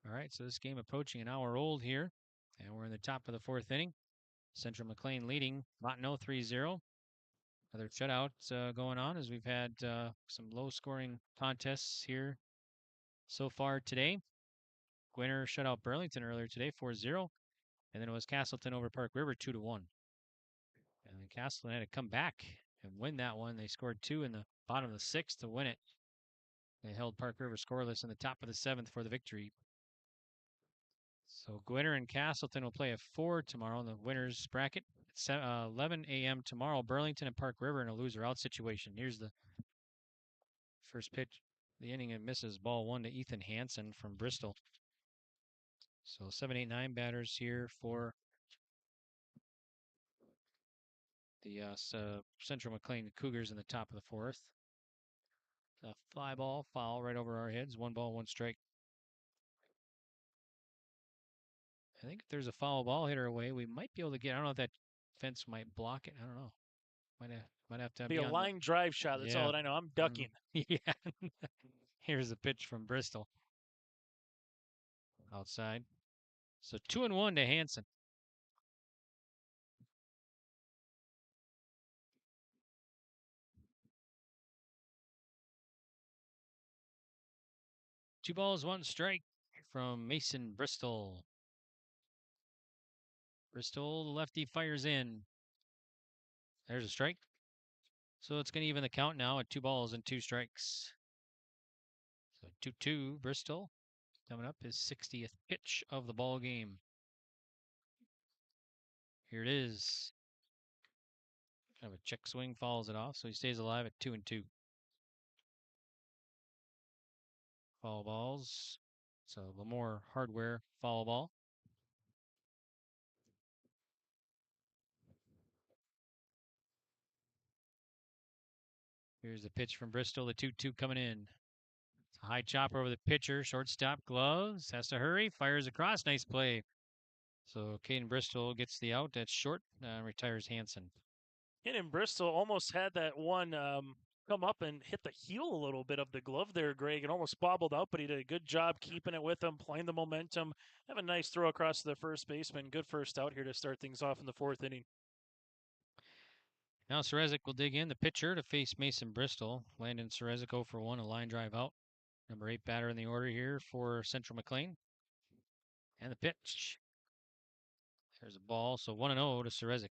All right, so this game approaching an hour old here. And we're in the top of the 4th inning. Central McLean leading Bottineau 3-0. Another shutout going on as we've had some low-scoring contests here so far today. Gwinner shut out Burlington earlier today 4-0. And then it was Castleton over Park River 2-1. And then Castleton had to come back and win that one. They scored 2 in the bottom of the 6th to win it. They held Park River scoreless in the top of the 7th for the victory. So Gwinner and Castleton will play at 4 tomorrow in the winners bracket. at 11 a.m. tomorrow. Burlington and Park River in a loser out situation. Here's the first pitch. The inning and misses ball 1 to Ethan Hansen from Bristol. So 7, 8, 9 batters here for the Central McLean Cougars in the top of the 4th. A fly ball, foul right over our heads. 1 ball, 1 strike. I think if there's a foul ball hit our way, we might be able to get. I don't know if that fence might block it. I don't know. Might have to Be a line drive shot. That's all that I know. I'm ducking. Yeah. Here's a pitch from Bristol. Outside. So 2-1 to Hansen. Two balls, 1 strike from Mason Bristol. Bristol, the lefty, fires in. There's a strike. So it's going to even the count now at 2 balls and 2 strikes. So 2-2, Bristol. Coming up, his 60th pitch of the ball game. Here it is. Kind of a check swing, follows it off, so he stays alive at 2-2. Foul balls. So Lemoore Hardware foul ball. Here's the pitch from Bristol, the 2-2 coming in. It's a high chopper over the pitcher, shortstop gloves, has to hurry, fires across, nice play. So Caden Bristol gets the out, that's short, retires Hansen. And Bristol almost had that one come up and hit the heel a little bit of the glove there, Greg. It almost bobbled out, but he did a good job keeping it with him, playing the momentum. Have a nice throw across to the first baseman. Good first out here to start things off in the 4th inning. Now Serezik will dig in, the pitcher, to face Mason Bristol. Landon Serezik 0 for 1, a line drive out. Number 8 batter in the order here for Central McLean. And the pitch. There's a ball, so 1-0 to Serezik.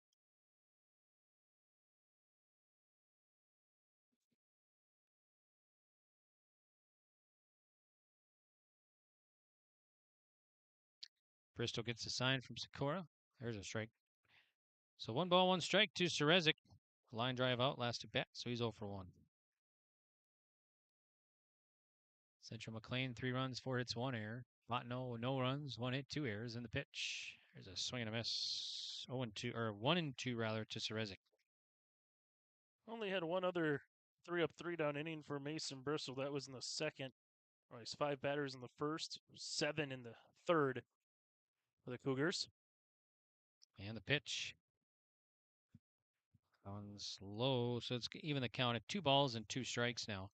Bristol gets a sign from Sikora. There's a strike. So 1 ball, 1 strike to Serezik. Line drive out, last at bat, so he's 0 for 1. Central McLean, 3 runs, 4 hits, 1 error. Bottineau, no runs, 1 hit, 2 errors in the pitch. There's a swing and a miss. 0-2, or 1-2 rather, to Serezik. Only had one other 3 up, 3 down inning for Mason Bristol. That was in the 2nd. Well, he's 5 batters in the 1st, 7 in the 3rd for the Cougars. And the pitch. Comes low, so it's even the count at 2 balls and 2 strikes now.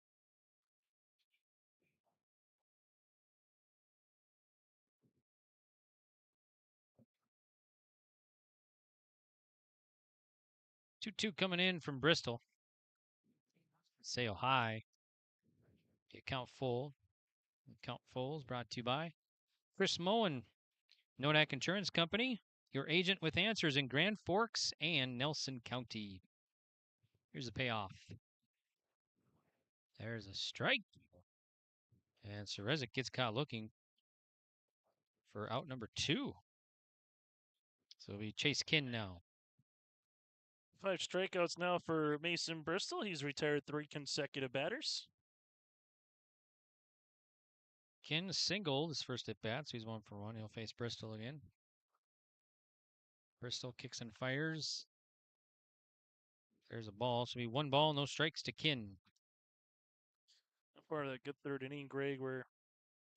Two coming in from Bristol. Sail high. The account full. Account full is brought to you by Chris Moen, Nodak Insurance Company, your agent with answers in Grand Forks and Nelson County. Here's the payoff. There's a strike. And Serezik gets caught looking for out number 2. So we Chase Kin now. 5 strikeouts now for Mason Bristol. He's retired 3 consecutive batters. Kin singled his first at bat, so he's 1 for 1. He'll face Bristol again. Bristol kicks and fires. There's a ball, so it'll be 1 ball, no strikes to Kin. Part of that good 3rd inning, Greg, we're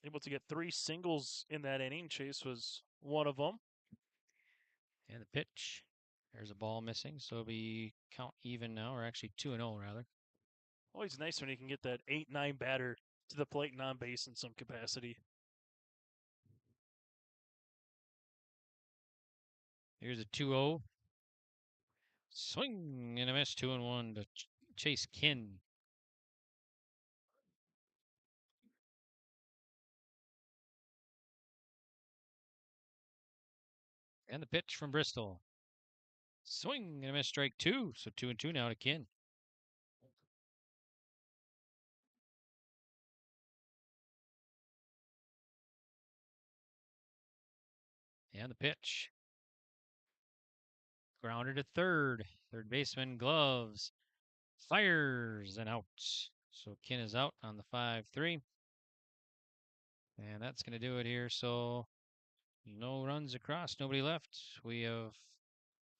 able to get 3 singles in that inning. Chase was one of them. And the pitch. There's a ball missing, so it'll be count even now, or actually 2-0 rather. Always nice when you can get that 8-9 batter to the plate and on base in some capacity. Here's a 2-0. Swing and a miss, 2-1 to Chase Kin. And the pitch from Bristol. Swing and a miss, strike 2. So 2-2 now to Kin. And the pitch. Grounded to third. Third baseman gloves. Fires and out. So Kin is out on the 5-3. And that's going to do it here. So no runs across, nobody left. We have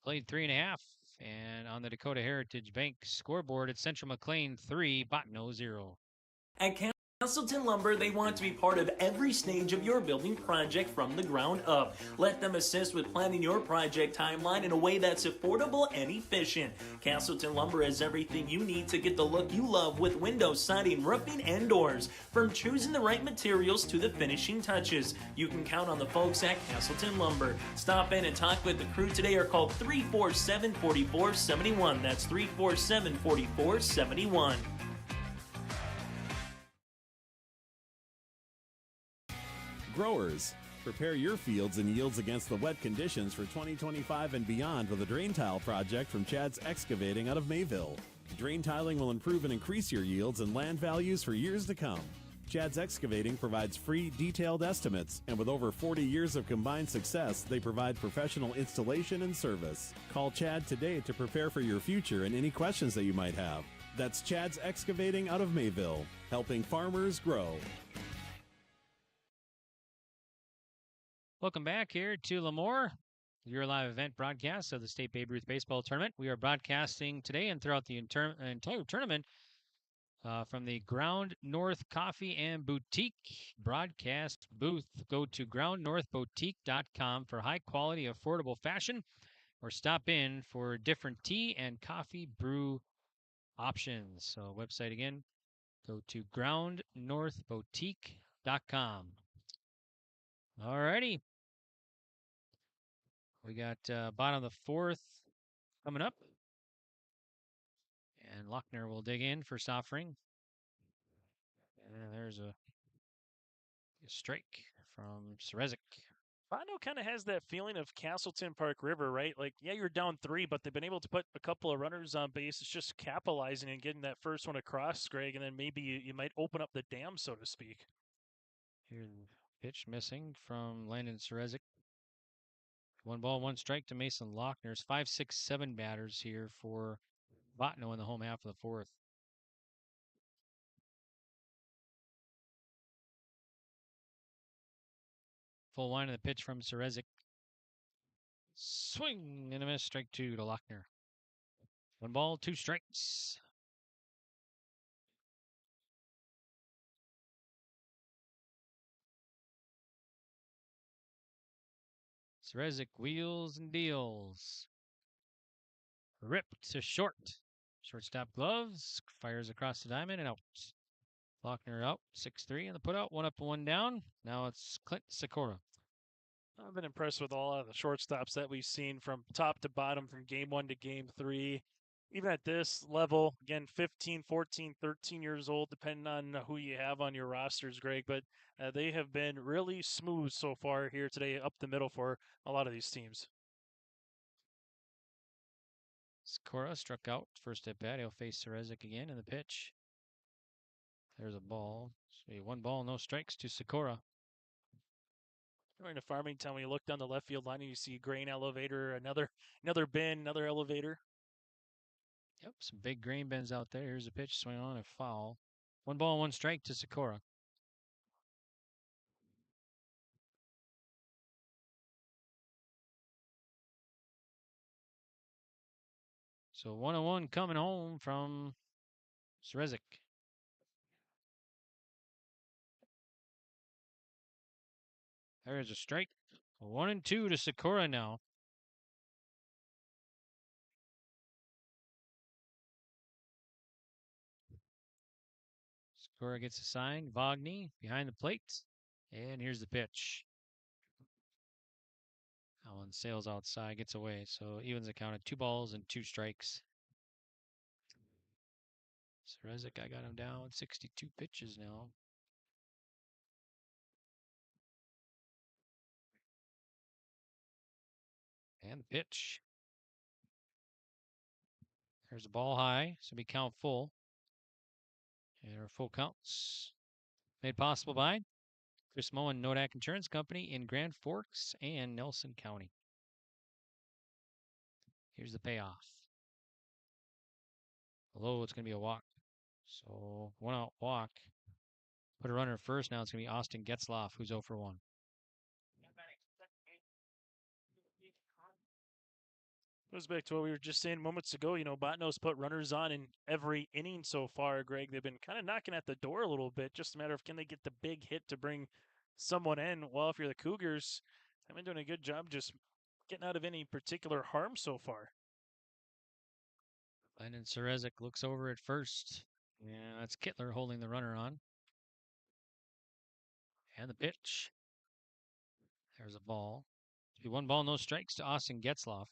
played 3.5. And on the Dakota Heritage Bank scoreboard, it's Central McLean 3, Bottineau 0. At Castleton Lumber, they want to be part of every stage of your building project from the ground up. Let them assist with planning your project timeline in a way that's affordable and efficient. Castleton Lumber has everything you need to get the look you love with windows, siding, roofing, and doors. From choosing the right materials to the finishing touches, you can count on the folks at Castleton Lumber. Stop in and talk with the crew today or call 347-4471. That's 347-4471. Growers, prepare your fields and yields against the wet conditions for 2025 and beyond with a drain tile project from Chad's Excavating out of Mayville. Drain tiling will improve and increase your yields and land values for years to come. Chad's Excavating provides free, detailed estimates, and with over 40 years of combined success, they provide professional installation and service. Call Chad today to prepare for your future and any questions that you might have. That's Chad's Excavating out of Mayville, helping farmers grow. Welcome back here to Lemoore, your live event broadcast of the State Babe Ruth Baseball Tournament. We are broadcasting today and throughout the entire tournament from the Ground North Coffee and Boutique broadcast booth. Go to groundnorthboutique.com for high-quality, affordable fashion, or stop in for different tea and coffee brew options. So website again, go to groundnorthboutique.com. All righty. We got bottom of the fourth coming up. And Lochner will dig in for Soffring. And there's a strike from Serezik. Bottineau kind of has that feeling of Castleton Park River, right? Like, yeah, you're down 3, but they've been able to put a couple of runners on base. It's just capitalizing and getting that first one across, Greg, and then maybe you might open up the dam, so to speak. Here's the pitch missing from Landon Serezik. 1 ball, 1 strike to Mason Lochner. There's 5, 6, 7 batters here for Bottineau in the home half of the fourth. Full line of the pitch from Serezik. Swing and a miss, strike 2 to Lochner. 1 ball, 2 strikes. Serezik wheels and deals. Ripped to short. Shortstop gloves. Fires across the diamond and out. Lochner out. 6-3 in the putout. 1 up and 1 down. Now it's Clint Sikora. I've been impressed with all of the shortstops that we've seen from top to bottom, from game 1 to game 3. Even at this level, again, 15, 14, 13 years old, depending on who you have on your rosters, Greg. But they have been really smooth so far here today, up the middle for a lot of these teams. Sikora struck out first at bat. He'll face Serezik again in the pitch. There's a ball. So 1 ball, no strikes to Sikora. Going to Farmington, when you look down the left field line and you see grain elevator, another bin, another elevator. Yep, some big grain bins out there. Here's a pitch, swing on, a foul. 1 ball, 1 strike to Sikora. So 1-1 coming home from Serezik. There's a strike. 1-2 to Sikora now. Sikora gets a sign. Vogny behind the plate. And here's the pitch. That one sails outside, gets away. So evens the count at 2 balls and 2 strikes. Serezik, I got him down. 62 pitches now. And the pitch. There's a ball high, so we count full. And our full counts made possible by Chris Moen, Nodak Insurance Company in Grand Forks and Nelson County. Here's the payoff. Low, it's going to be a walk. So 1-out walk. Put a runner first. Now it's going to be Austin Getzloff, who's 0 for 1. Goes back to what we were just saying moments ago. Bottineau's put runners on in every inning so far, Greg. They've been kind of knocking at the door a little bit. Just a matter of can they get the big hit to bring someone in. Well, if you're the Cougars, they've been doing a good job just getting out of any particular harm so far. Landon Serezik looks over at first. Yeah, that's Kittler holding the runner on. And the pitch. There's a ball. 1 ball, no strikes to Austin Getzloff.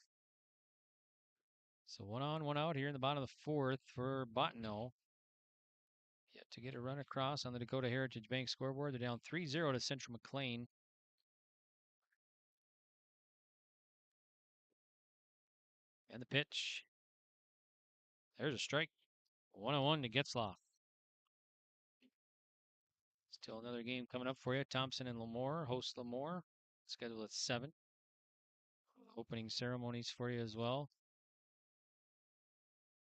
So 1 on, 1 out here in the bottom of the 4th for Bottineau. Yet to get a run across on the Dakota Heritage Bank scoreboard. They're down 3-0 to Central McLean. And the pitch. There's a strike. 1-1 to Getzloff. Still another game coming up for you. Thompson and Lemoore host Lemoore. Scheduled at 7. Opening ceremonies for you as well.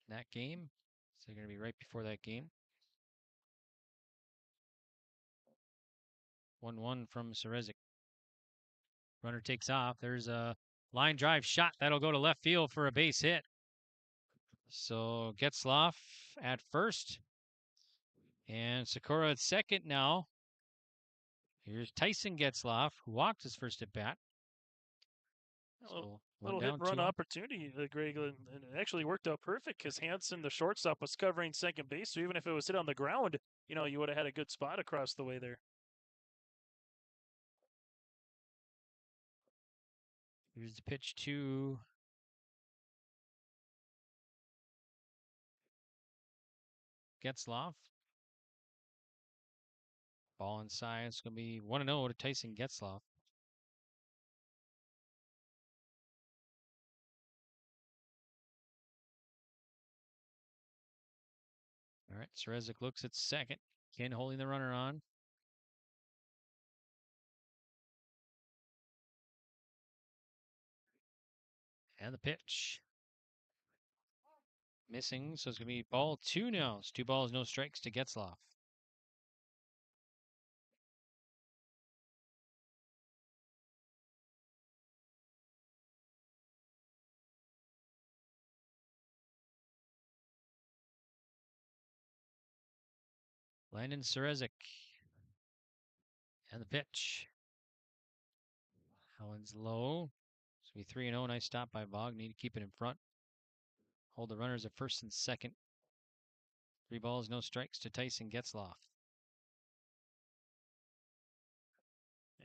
That game. So they're going to be right before that game. 1-1 from Serezik. Runner takes off. There's a line drive shot. That'll go to left field for a base hit. So Getzloff at first. And Sakura at second now. Here's Tyson Getzloff, who walked his first at bat. So little hit and run opportunity, Greg, and it actually worked out perfect because Hansen, the shortstop, was covering second base. So even if it was hit on the ground, you would have had a good spot across the way there. Here's the pitch to Getzloff. Ball inside. It's going to be 1-0 to Tyson Getzloff. All right, Serezik looks at second. Ken holding the runner on. And the pitch. Missing, so it's going to be ball 2 now. It's 2 balls, no strikes to Getzloff. Landon Serezik. And the pitch. That one's low. It's going to be 3-0. Nice stop by Bog. Need to keep it in front. Hold the runners at first and second. 3 balls, no strikes to Tyson Getzloff.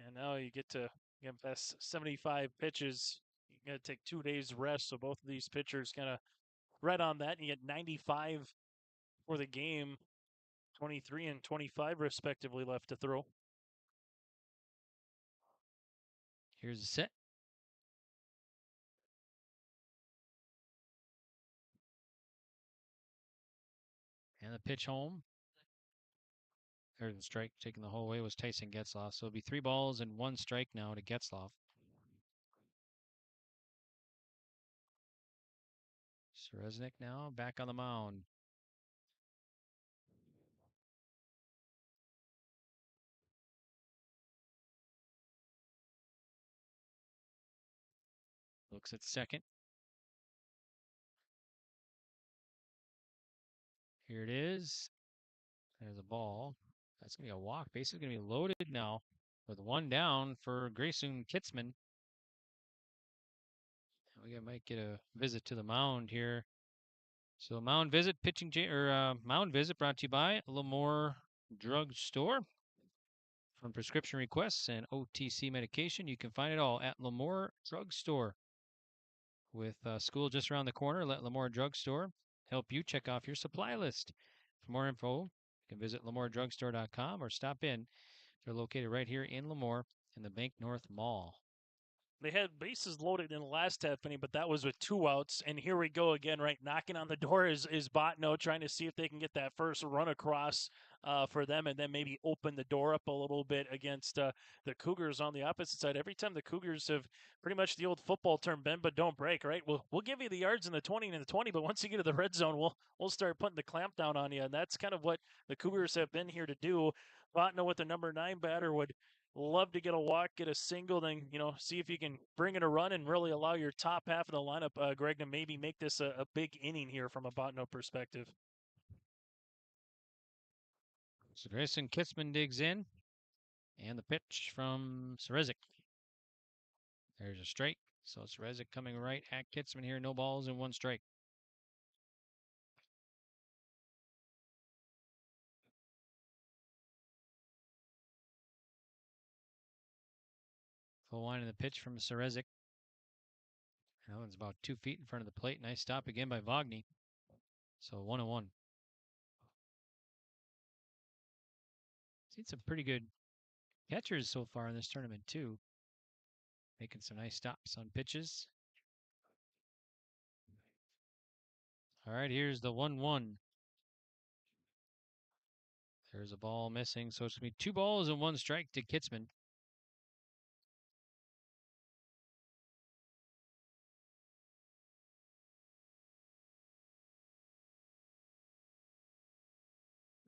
And now you get to past 75 pitches. You got to take 2 days rest. So both of these pitchers kind of right on that. And you get 95 for the game, 23 and 25 respectively left to throw. Here's the set. And the pitch home. There's the strike. Taking the whole way was Tyson Getzloff. So it'll be 3 balls and 1 strike now to Getzloff. Seresnik now back on the mound. Looks at second. Here it is. There's a ball. That's going to be a walk. Basically going to be loaded now with 1 down for Grayson Kitzman. We might get a visit to the mound here. So mound visit, mound visit brought to you by Lemoore Drug Store. From prescription requests and OTC medication, you can find it all at Lemoore Drug Store. With school just around the corner, let Lemoore Drug Store help you check off your supply list. For more info, you can visit LemooreDrugstore.com or stop in. They're located right here in Lemoore in the Bank North Mall. they had bases loaded in the last half inning, but that was with 2 outs. And here we go again, right? Knocking on the door is Bottineau, trying to see if they can get that first run across for them, and then maybe open the door up a little bit against the Cougars on the opposite side. Every time the Cougars have pretty much the old football term, bend but don't break, right? We'll give you the yards in the 20 and the 20, but once you get to the red zone, we'll start putting the clamp down on you. And that's kind of what the Cougars have been here to do. Bottineau with the number 9 batter would love to get a walk, get a single, then, see if you can bring in a run and really allow your top half of the lineup, Greg, to maybe make this a big inning here from a Bottineau perspective. So Grayson Kitzman digs in, and the pitch from Serezik. There's a strike. So Serezik coming right at Kitzman here. No balls and 1 strike. Full line of the pitch from Serezik. That one's about 2 feet in front of the plate. Nice stop again by Vogny. So 1-1. Seen some pretty good catchers so far in this tournament too. Making some nice stops on pitches. All right, here's the 1-1. There's a ball missing, so it's going to be 2 balls and 1 strike to Kitzman.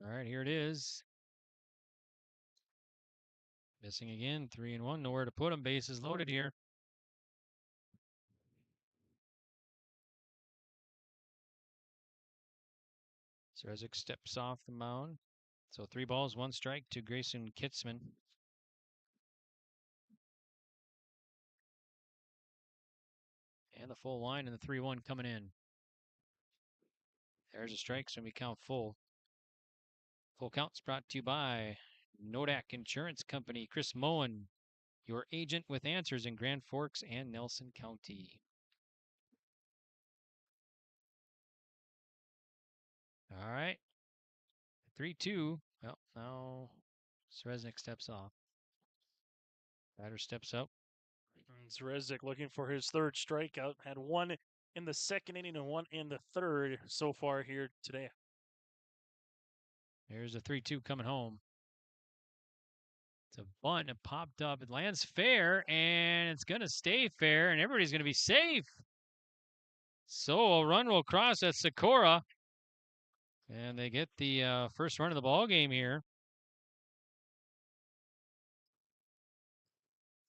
All right, here it is. Missing again, 3-1. Nowhere to put him. Bases loaded here. Serezik steps off the mound. So 3 balls, 1 strike to Grayson Kitzman. And the full line and the 3-1 coming in. There's a strike, so we count full. Full count's brought to you by Nodak Insurance Company. Chris Moen, your agent with answers in Grand Forks and Nelson County. All right. 3-2. Well, now Serezik steps off. Batter steps up. And Serezik looking for his 3rd strikeout. Had 1 in the 2nd inning and 1 in the 3rd so far here today. There's a 3-2 coming home. It's a bunt. It popped up. It lands fair, and it's going to stay fair, and everybody's going to be safe. So a run will cross at Sikora. And they get the first run of the ball game here.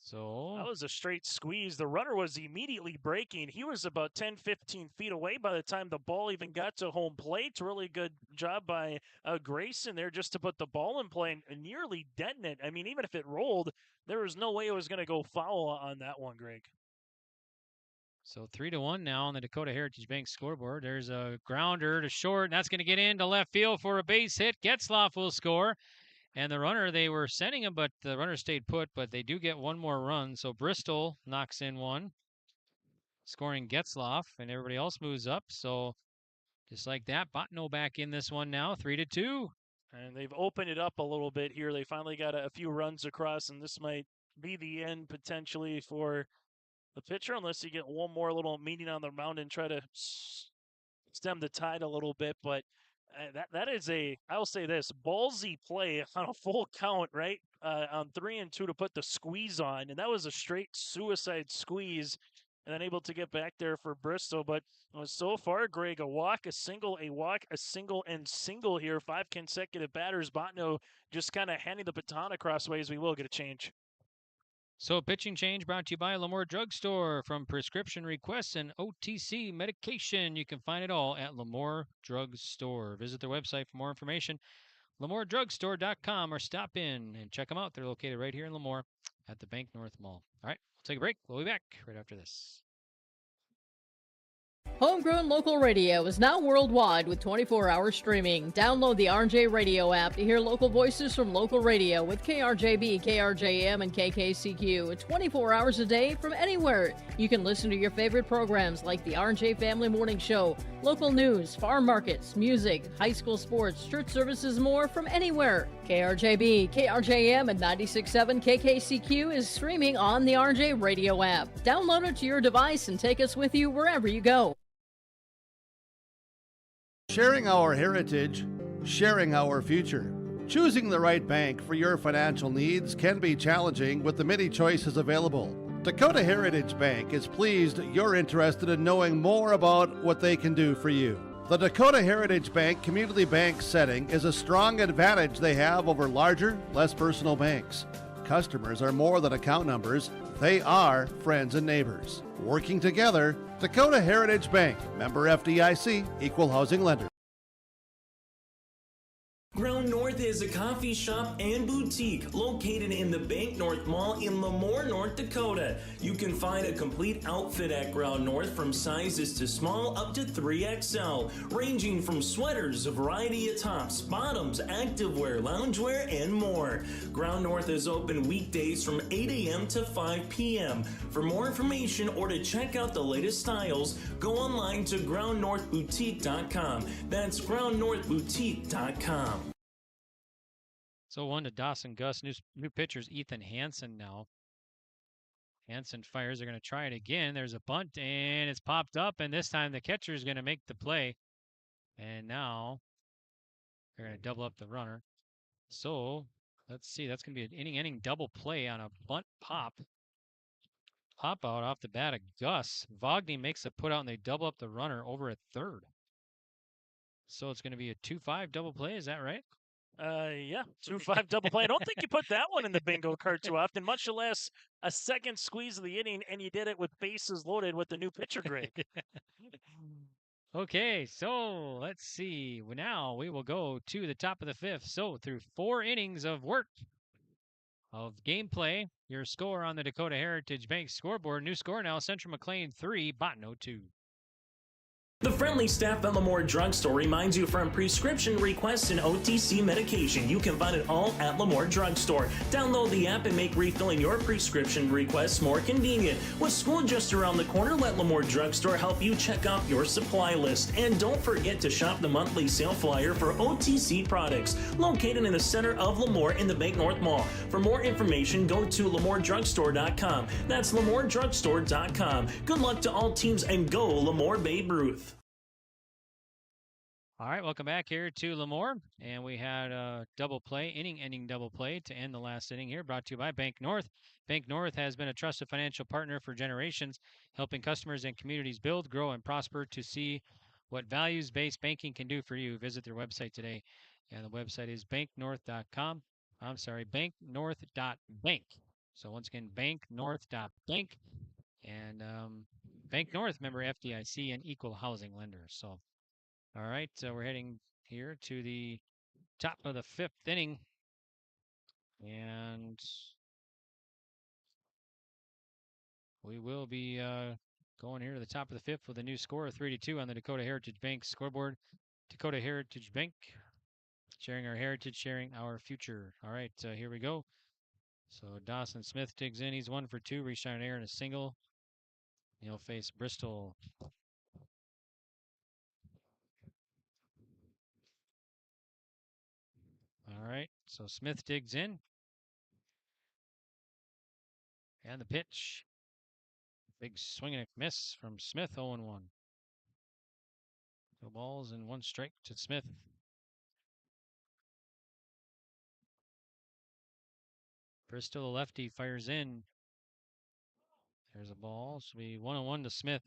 So that was a straight squeeze. The runner was immediately breaking. He was about 10, 15 feet away by the time the ball even got to home plate. Really good job by Grayson there just to put the ball in play and nearly deaden it. I mean, even if it rolled, there was no way it was going to go foul on that one, Greg. So 3-1 now on the Dakota Heritage Bank scoreboard. There's a grounder to short, and that's going to get into left field for a base hit. Getzlaff will score. And the runner, they were sending him, but the runner stayed put, but they do get 1 more run. So Bristol knocks in 1, scoring Getzlaff, and everybody else moves up. So just like that, Bottineau back in this one now, 3-2. And they've opened it up a little bit here. They finally got a few runs across, and this might be the end potentially for the pitcher, unless you get 1 more little meeting on the mound and try to stem the tide a little bit. But that is I'll say this, ballsy play on a full count, right? On 3-2 to put the squeeze on. And that was a straight suicide squeeze, and then able to get back there for Bristol. But so far, Greg, a walk, a single, a walk, a single, and single here. 5 consecutive batters. Bottineau just kind of handing the baton across ways. We will get a change. So pitching change brought to you by Lemoore Drugstore. From prescription requests and OTC medication, you can find it all at Lemoore Drugstore. Visit their website for more information, LemooreDrugstore.com, or stop in and check them out. They're located right here in Lemoore at the Bank North Mall. All right, we'll take a break. We'll be back right after this. Homegrown local radio is now worldwide with 24-hour streaming. Download the RJ Radio app to hear local voices from local radio with KRJB, KRJM, and KKCQ 24 hours a day from anywhere. You can listen to your favorite programs like the RJ Family Morning Show, local news, farm markets, music, high school sports, church services, more from anywhere. KRJB, KRJM, and 96.7 KKCQ is streaming on the RJ Radio app. Download it to your device and take us with you wherever you go. Sharing our heritage, sharing our future. Choosing the right bank for your financial needs can be challenging with the many choices available. Dakota Heritage Bank is pleased you're interested in knowing more about what they can do for you. The Dakota Heritage Bank community bank setting is a strong advantage they have over larger, less personal banks. Customers are more than account numbers, they are friends and neighbors. Working together, Dakota Heritage Bank, member FDIC, equal housing lender. Ground North is a coffee shop and boutique located in the Bank North Mall in Lemoore, North Dakota. You can find a complete outfit at Ground North from sizes to small up to 3XL, ranging from sweaters, a variety of tops, bottoms, activewear, loungewear, and more. Ground North is open weekdays from 8 a.m. to 5 p.m. For more information or to check out the latest styles, go online to groundnorthboutique.com. That's groundnorthboutique.com. So 1 to Dawson Gus. New pitcher's Ethan Hansen now. Hansen fires. They're going to try it again. There's a bunt, and it's popped up, and this time the catcher is going to make the play. And now they're going to double up the runner. So let's see. That's going to be an inning double play on a bunt pop. Pop out off the bat of Gus. Vogney makes a put out, and they double up the runner over at third. So it's going to be a 2-5 double play. Is that right? Yeah, 2-5 double play. I don't think you put that one in the bingo card too often, much less a second squeeze of the inning, and you did it with bases loaded with the new pitcher, Greg. Okay, so let's see. Now we will go to the top of the fifth. So through 4 innings of work, of gameplay, your score on the Dakota Heritage Bank scoreboard. New score now, Central McLean 3, Bottineau 2. The friendly staff at Lemoore Drugstore reminds you from prescription requests and OTC medication. You can find it all at Lemoore Drugstore. Download the app and make refilling your prescription requests more convenient. With school just around the corner, let Lemoore Drugstore help you check out your supply list. And don't forget to shop the monthly sale flyer for OTC products, located in the center of Lemoore in the Bank North Mall. For more information, go to LemooreDrugstore.com. That's LemooreDrugstore.com. Good luck to all teams and go Lemoore Babe Ruth. All right, welcome back here to Lemoore. And we had a double play, inning-ending double play to end the last inning here, brought to you by Bank North. Bank North has been a trusted financial partner for generations, helping customers and communities build, grow, and prosper. To see what values-based banking can do for you, visit their website today. And the website is banknorth.com. I'm sorry, banknorth.bank. So once again, banknorth.bank. And Bank North, member FDIC, and equal housing lender. So, all right, we're heading here to the top of the 5th inning. And we will be going here to the top of the 5th with a new score of 3-2 on the Dakota Heritage Bank scoreboard. Dakota Heritage Bank, sharing our heritage, sharing our future. All right, here we go. So Dawson Smith digs in. He's 1 for 2, reached on air in a single. He'll face Bristol. All right, so Smith digs in. And the pitch. Big swing and a miss from Smith, 0-1. 2 balls and 1 strike to Smith. Bristol, the lefty, fires in. There's a ball. So be 1-1 to Smith.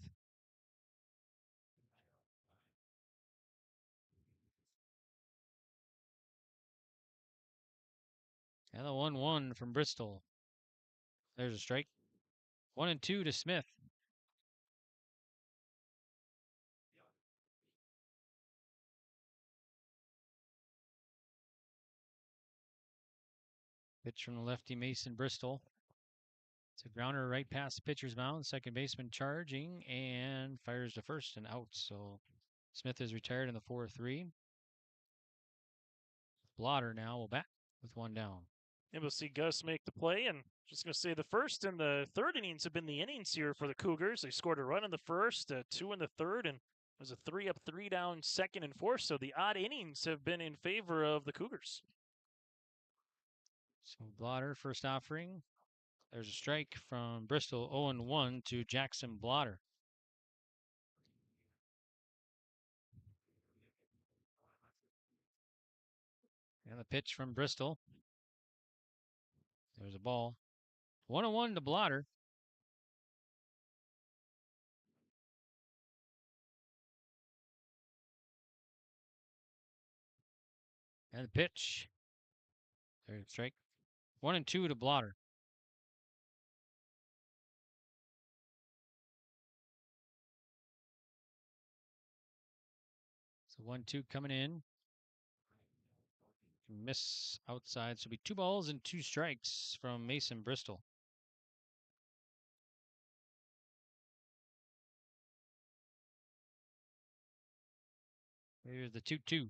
And the 1-1 from Bristol. There's a strike. 1-2 to Smith. Pitch from the lefty, Mason Bristol. It's a grounder right past the pitcher's mound. Second baseman charging and fires to first and out. So Smith is retired in the 4-3. Blotter now will bat with 1 down. And we'll see Gus make the play. And just going to say the first and the third innings have been the innings here for the Cougars. They scored a run in the first, 2 in the third, and it was a 3-up, 3 down second and fourth. So the odd innings have been in favor of the Cougars. So Blotter, first offering. There's a strike from Bristol, 0-1 to Jackson Blotter. And the pitch from Bristol. There's a ball. 1-1 to Blotter. And the pitch. There's a strike. 1-2 to Blotter. So 1-2 coming in. Miss outside. So it'll be 2 balls and 2 strikes from Mason Bristol. Here's the 2-2.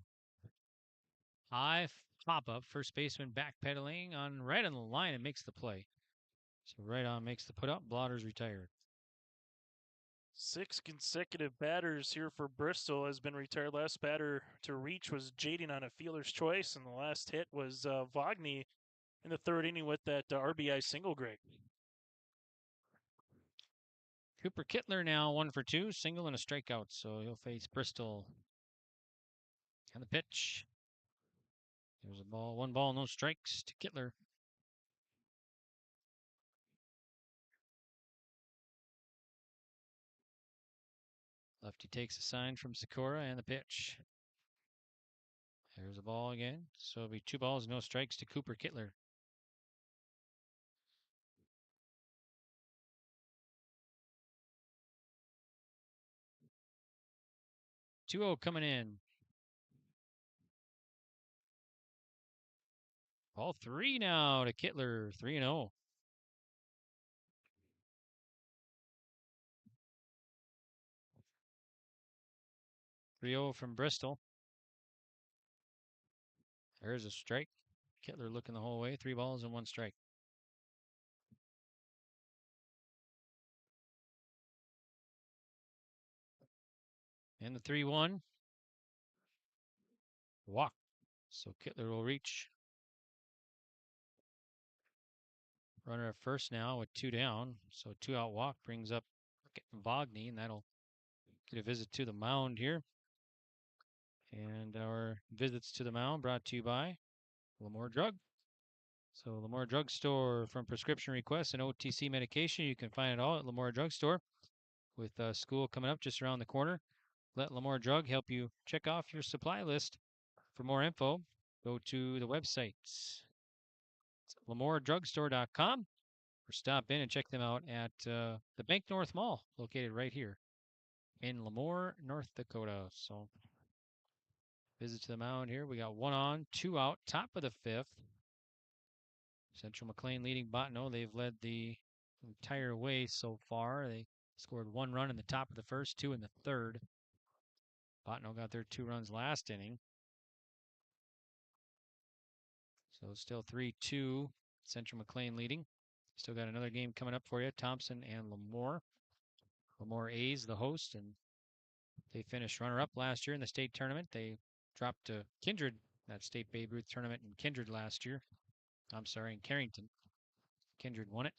High pop-up. First baseman backpedaling on right on the line and makes the play. So right on makes the put-up. Blotter's retired. 6 consecutive batters here for Bristol has been retired. Last batter to reach was Jading on a fielder's choice, and the last hit was Wagner in the 3rd inning with that RBI single, Greg. Cooper Kittler now 1 for 2, single and a strikeout. So he'll face Bristol. And the pitch. There's a ball. 1 ball, no strikes to Kittler. Lefty takes a sign from Sakura and the pitch. There's a ball again. So it'll be 2 balls, no strikes to Cooper Kittler. Two-0 coming in. Ball 3 now to Kittler. 3-0. From Bristol. There's a strike. Kittler looking the whole way. 3 balls and 1 strike. And the 3-1. Walk. So Kittler will reach. Runner at first now with 2 down. So 2-out walk brings up Wagner, and that'll get a visit to the mound here. And our visits to the mound brought to you by Lamore Drug. So Lamore Drug Store, from prescription requests and OTC medication, you can find it all at Lamore Drug Store. With school coming up just around the corner, let Lamore Drug help you check off your supply list. For more info, go to the website, lamoredrugstore.com, or stop in and check them out at the Bank North Mall, located right here in Lemoore, North Dakota. So visit to the mound here. We got 1 on, 2 out, top of the 5th. Central McLean leading Bottineau. They've led the entire way so far. They scored 1 run in the top of the 1st, 2 in the 3rd. Bottineau got their 2 runs last inning. So still 3-2, Central McLean leading. Still got another game coming up for you, Thompson and Lemoore. Lemoore A's the host, and they finished runner-up last year in the state tournament. They dropped to Kindred, that state Babe Ruth tournament in Kindred last year. I'm sorry, in Carrington. Kindred won it.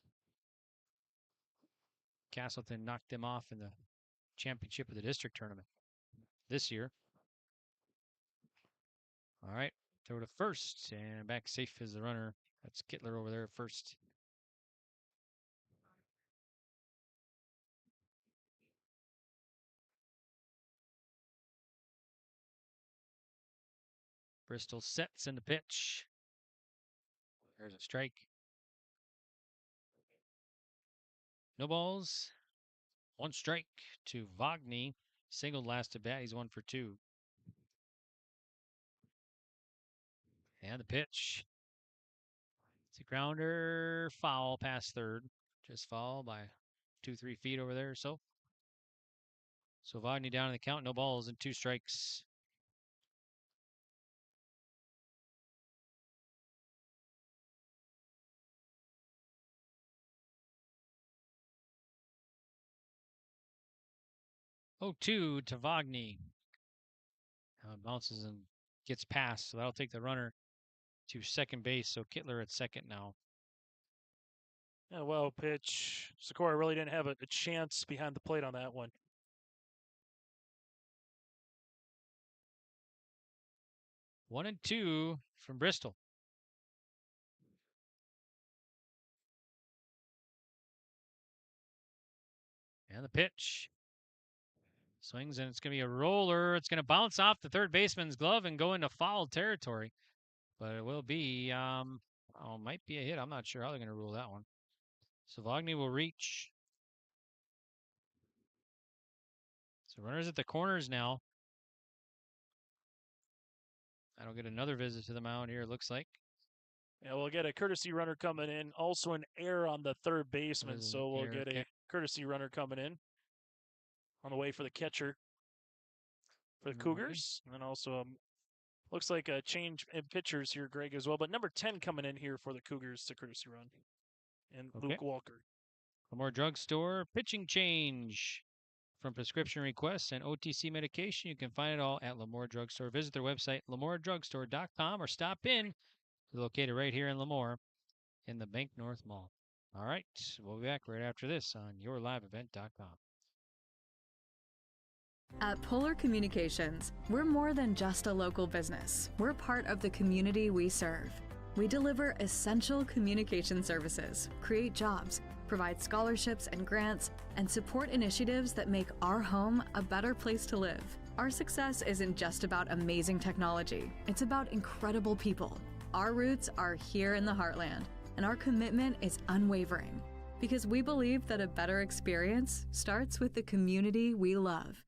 Castleton knocked them off in the championship of the district tournament this year. All right, throw to first, and back safe is the runner. That's Kittler over there at first. Bristol sets in the pitch. There's a strike. No balls. 1 strike to Wagner. Singled last at bat. He's 1 for 2. And the pitch. It's a grounder. Foul past 3rd. Just foul by 2-3 feet over there or so. So Wagner down in the count. No balls and 2 strikes. Oh, 2 to Wagner. Bounces and gets past, so that'll take the runner to second base. So Kittler at second now. Yeah, well, pitch. Sikora really didn't have a chance behind the plate on that one. One and two from Bristol. And the pitch. Swings, and it's going to be a roller. It's going to bounce off the third baseman's glove and go into foul territory. But it will be, might be a hit. I'm not sure how they're going to rule that one. So Vogny will reach. So runners at the corners now. That'll get another visit to the mound here, it looks like. Yeah, we'll get a courtesy runner coming in. Also an error on the third baseman, so we'll get a courtesy runner coming in on the way for the catcher for the Cougars. And then also looks like a change in pitchers here, Greg, as well. But number 10 coming in here for the Cougars to courtesy run. And Luke Walker. Lamore Drugstore pitching change. From prescription requests and OTC medication, you can find it all at Lamore Drugstore. Visit their website, lamoredrugstore.com, or stop in. They're located right here in Lamore in the Bank North Mall. All right, we'll be back right after this on yourliveevent.com. At Polar Communications, we're more than just a local business. We're part of the community we serve. We deliver essential communication services, create jobs, provide scholarships and grants, and support initiatives that make our home a better place to live. Our success isn't just about amazing technology. It's about incredible people. Our roots are here in the heartland, and our commitment is unwavering because we believe that a better experience starts with the community we love.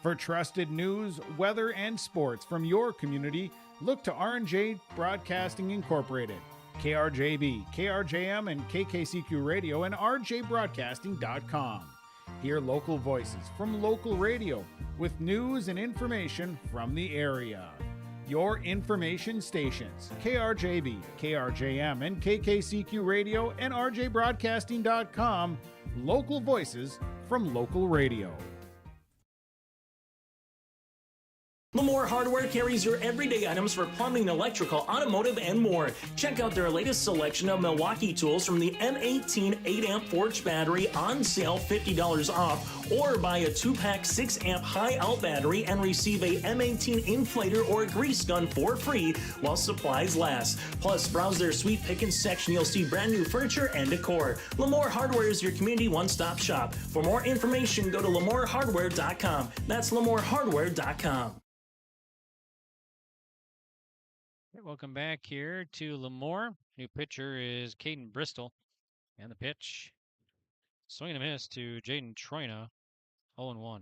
For trusted news, weather, and sports from your community, look to R&J Broadcasting Incorporated. KRJB, KRJM, and KKCQ Radio, and rjbroadcasting.com. Hear local voices from local radio with news and information from the area. Your information stations, KRJB, KRJM, and KKCQ Radio, and rjbroadcasting.com. Local voices from local radio. Lamore Hardware carries your everyday items for plumbing, electrical, automotive, and more. Check out their latest selection of Milwaukee tools from the M18 8-amp Forge battery on sale, $50 off, or buy a 2-pack 6-amp high-out battery and receive a M18 inflator or grease gun for free while supplies last. Plus, browse their sweet pickings section. You'll see brand new furniture and decor. Lamore Hardware is your community one-stop shop. For more information, go to lamorehardware.com. That's lamorehardware.com. Welcome back here to Lamore. New pitcher is Caden Bristol. And the pitch. Swing and a miss to Jaden Troina. 0-1.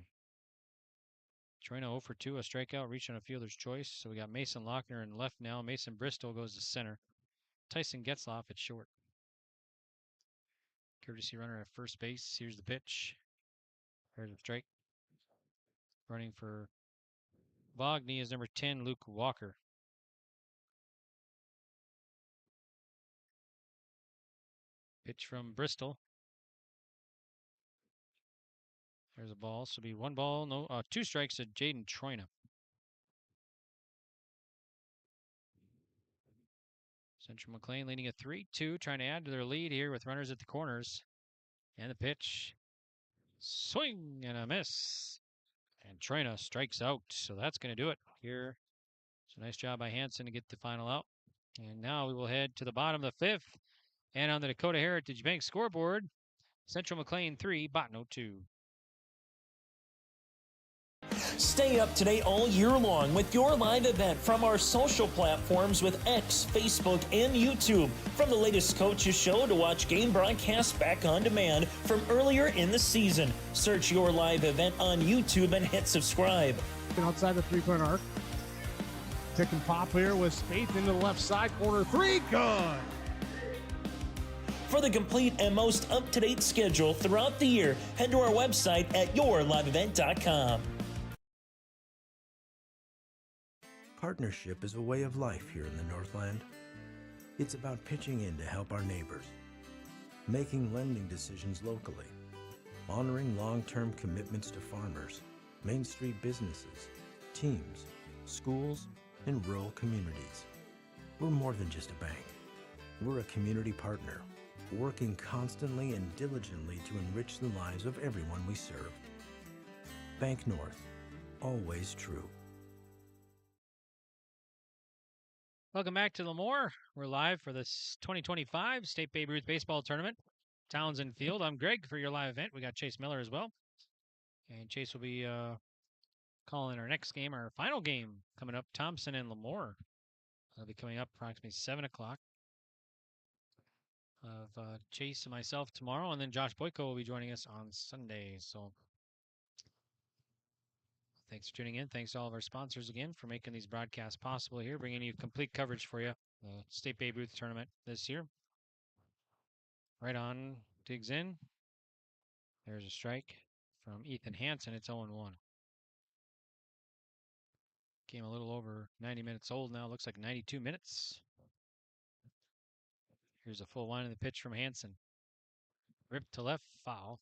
Troina 0 for 2, a strikeout, reach on a fielder's choice. So we got Mason Lochner in left now. Mason Bristol goes to center. Tyson Getzloff at short. Courtesy runner at first base. Here's the pitch. Here's the strike. Running for Vogny is number 10, Luke Walker. Pitch from Bristol. There's a ball. So be 1 ball, no, 2 strikes to Jaden Troina. Central McLean leading a 3-2, trying to add to their lead here with runners at the corners. And the pitch. Swing and a miss. And Troina strikes out. So that's going to do it here. So nice job by Hansen to get the final out. And now we will head to the bottom of the 5th. And on the Dakota Heritage Bank scoreboard, Central McLean 3, Bottineau 2. Stay up to date all year long with your live event from our social platforms with X, Facebook, and YouTube. From the latest coaches show to watch game broadcasts back on demand from earlier in the season. Search your live event on YouTube and hit subscribe. Outside the three-point arc. Pick and pop here with Spaeth into the left side corner. 3, good. For the complete and most up-to-date schedule throughout the year, head to our website at yourliveevent.com. Partnership is a way of life here in the Northland. It's about pitching in to help our neighbors, making lending decisions locally, honoring long-term commitments to farmers, Main Street businesses, teams, schools, and rural communities. We're more than just a bank. We're a community partner, working constantly and diligently to enrich the lives of everyone we serve. Bank North, always true. Welcome back to Lemoore. We're live for this 2025 State Babe Ruth Baseball Tournament, Townsend Field. I'm Greg for your live event. We got Chase Miller as well. And Chase will be calling our next game, our final game coming up, Thompson and Lemoore. That'll be coming up approximately 7 o'clock. Of Chase and myself tomorrow, and then Josh Boyko will be joining us on Sunday. So thanks for tuning in. Thanks to all of our sponsors again for making these broadcasts possible here, bringing you complete coverage for you. The State Babe Ruth Tournament this year. Right on, digs in. There's a strike from Ethan Hansen. It's 0-1. Game a little over 90 minutes old now. Looks like 92 minutes. Here's a full line of the pitch from Hansen. Ripped to left, foul.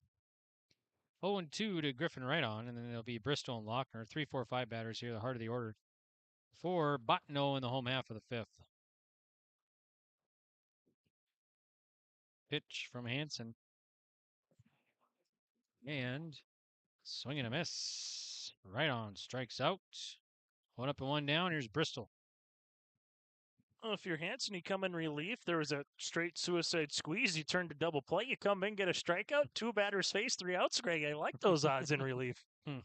0-2 to Griffin right on, and then it'll be Bristol and Lochner. 3, 4, 5 batters here, the heart of the order. For Bottineau in the home half of the fifth. Pitch from Hansen. And swing and a miss. Right on, strikes out. 1 up and 1 down. Here's Bristol. Well, if you're Hansen, you come in relief. There was a straight suicide squeeze. You turn to double play. You come in, get a strikeout. 2 batters face, 3 outs, Greg. I like those odds in relief. All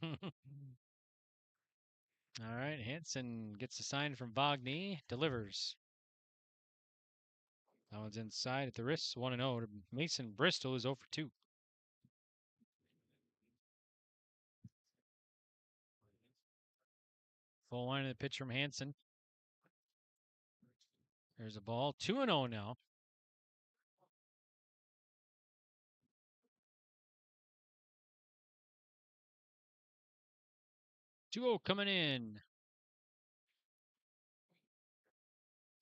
right, Hansen gets a sign from Bottineau. Delivers. That one's inside at the wrist. 1-0. Mason Bristol is 0 for 2. Full line of the pitch from Hansen. There's a ball. 2-0 now. Two-0 coming in.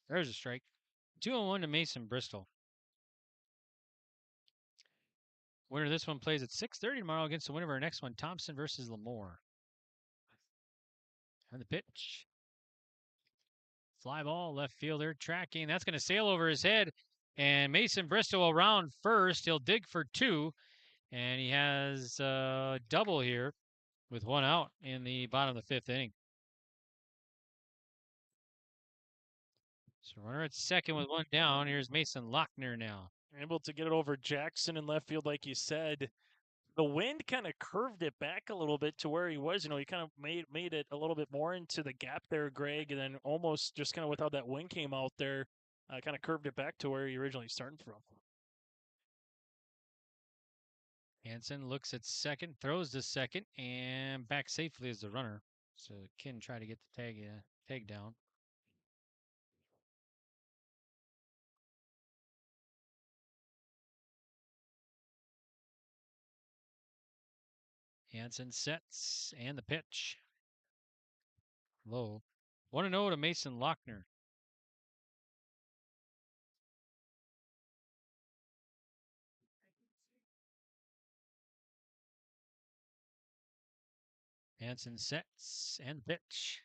There's a strike. 2-1 to Mason Bristol. Winner of this one plays at 6:30 tomorrow against the winner of our next one, Thompson versus Lemoore. And the pitch. Fly ball, left fielder tracking. That's going to sail over his head. And Mason Bristol around first. He'll dig for 2. And he has a double here with 1 out in the bottom of the 5th inning. So runner at second with 1 down. Here's Mason Lochner now. Able to get it over Jackson in left field, like you said. The wind kind of curved it back a little bit to where he was. You know, he kind of made it a little bit more into the gap there, Greg, and then almost just kind of with how that wind came out there, kind of curved it back to where he originally started from. Hansen looks at second, throws to second, and back safely as the runner. So Kin try to get the tag down. Hansen sets, and the pitch. Low. 1-0 to Mason Lochner. Hansen sets, and pitch.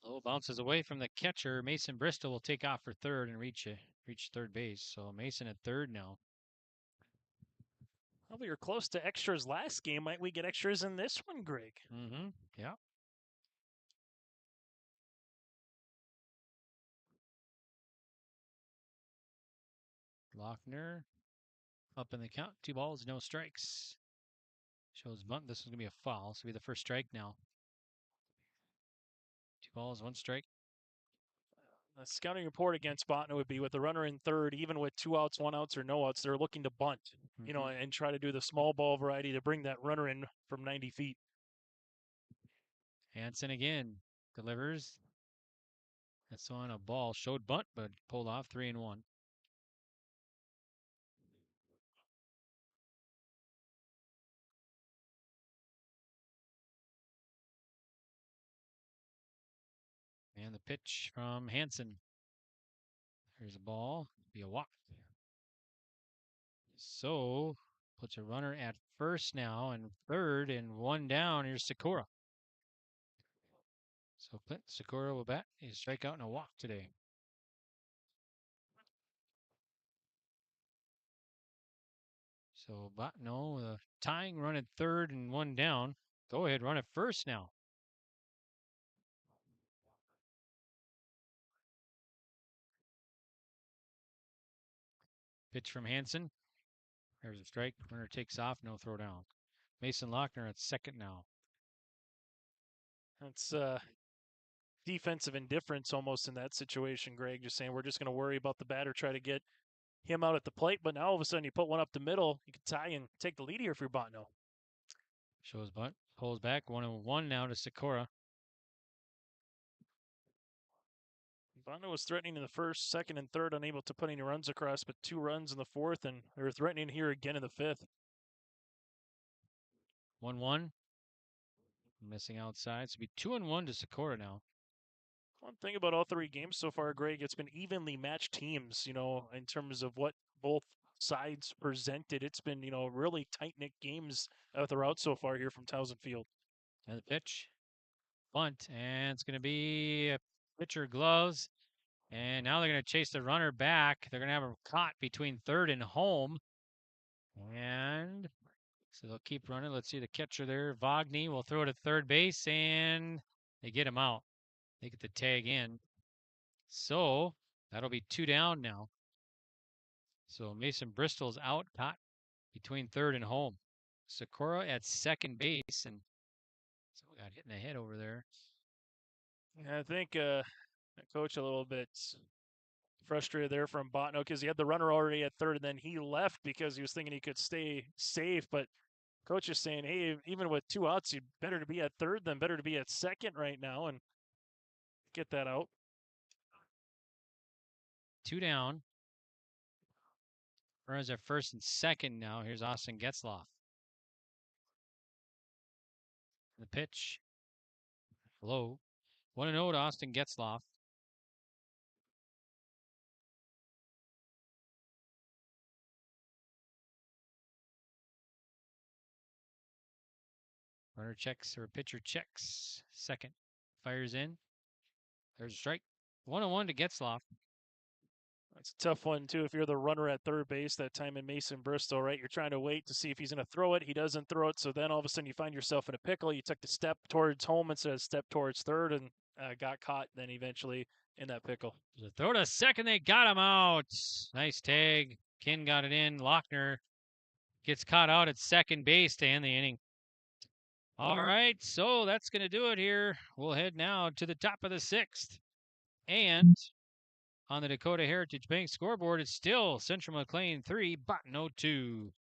Low bounces away from the catcher. Mason Bristol will take off for third and reach third base. So Mason at third now. Well, we were close to extras last game. Might we get extras in this one, Greg? Mm-hmm. Yeah. Lochner up in the count. 2 balls, no strikes. Shows bunt. This is going to be a foul. So it'll be the first strike now. 2 balls, 1 strike. The scouting report against Bottineau would be with the runner in third, even with 2 outs, 1 outs, or no outs, they're looking to bunt, you know, and try to do the small ball variety to bring that runner in from 90 feet. Hansen again delivers. That's on a ball. Showed bunt, but pulled off 3-1. And the pitch from Hansen. Here's a ball. Be a walk. So puts a runner at first now and third and 1 down. Here's Sakura. So Clint Sikora will bat a strikeout and a walk today. So Bottineau with a tying run at third and one down. Go ahead, run at first now. Pitch from Hansen. There's a strike. Runner takes off. No throw down. Mason Lochner at second now. That's defensive indifference almost in that situation, Greg. Just saying we're just going to worry about the batter, try to get him out at the plate. But now all of a sudden you put one up the middle, you can tie and take the lead here if you're Bottineau. Shows bunt. Pulls back. 1-1 now to Sikora. Bottineau was threatening in the first, second, and third, unable to put any runs across, but 2 runs in the fourth, and they're threatening here again in the fifth. 1-1. Missing outside. So it'll be 2-1 to Sikora now. One thing about all 3 games so far, Greg, it's been evenly matched teams, in terms of what both sides presented. It's been, really tight-knit games throughout so far here from Townsend Field. And the pitch. Bunt. And it's going to be a pitcher gloves. And now they're going to chase the runner back. They're going to have him caught between third and home. And so they'll keep running. Let's see the catcher there. Vogny will throw it at third base, and they get him out. They get the tag in. So that'll be 2 down now. So Mason Bristol's out, caught between third and home. Sikora at second base, and so we got hit in the head over there. Yeah, I think the coach a little bit frustrated there from Bottineau because he had the runner already at third, and then he left because he was thinking he could stay safe. But coach is saying, hey, even with 2 outs, you better to be at third than better to be at second right now and get that out. 2 down. Runners at first and second now. Here's Austin Getzloff. The pitch. Low. 1-0 to Austin Getzloff. Runner checks, or pitcher checks. Second. Fires in. There's a strike. 1-1 to Getzloff. That's a tough one, too, if you're the runner at third base that time in Mason Bristol, right? You're trying to wait to see if he's going to throw it. He doesn't throw it, so then all of a sudden you find yourself in a pickle. You took the step towards home instead of step towards third and got caught then eventually in that pickle. The throw to second. They got him out. Nice tag. Kin got it in. Lochner gets caught out at second base to end the inning. All right, so that's going to do it here. We'll head now to the top of the 6th. And on the Dakota Heritage Bank scoreboard, it's still Central McLean 3, Bottineau 2.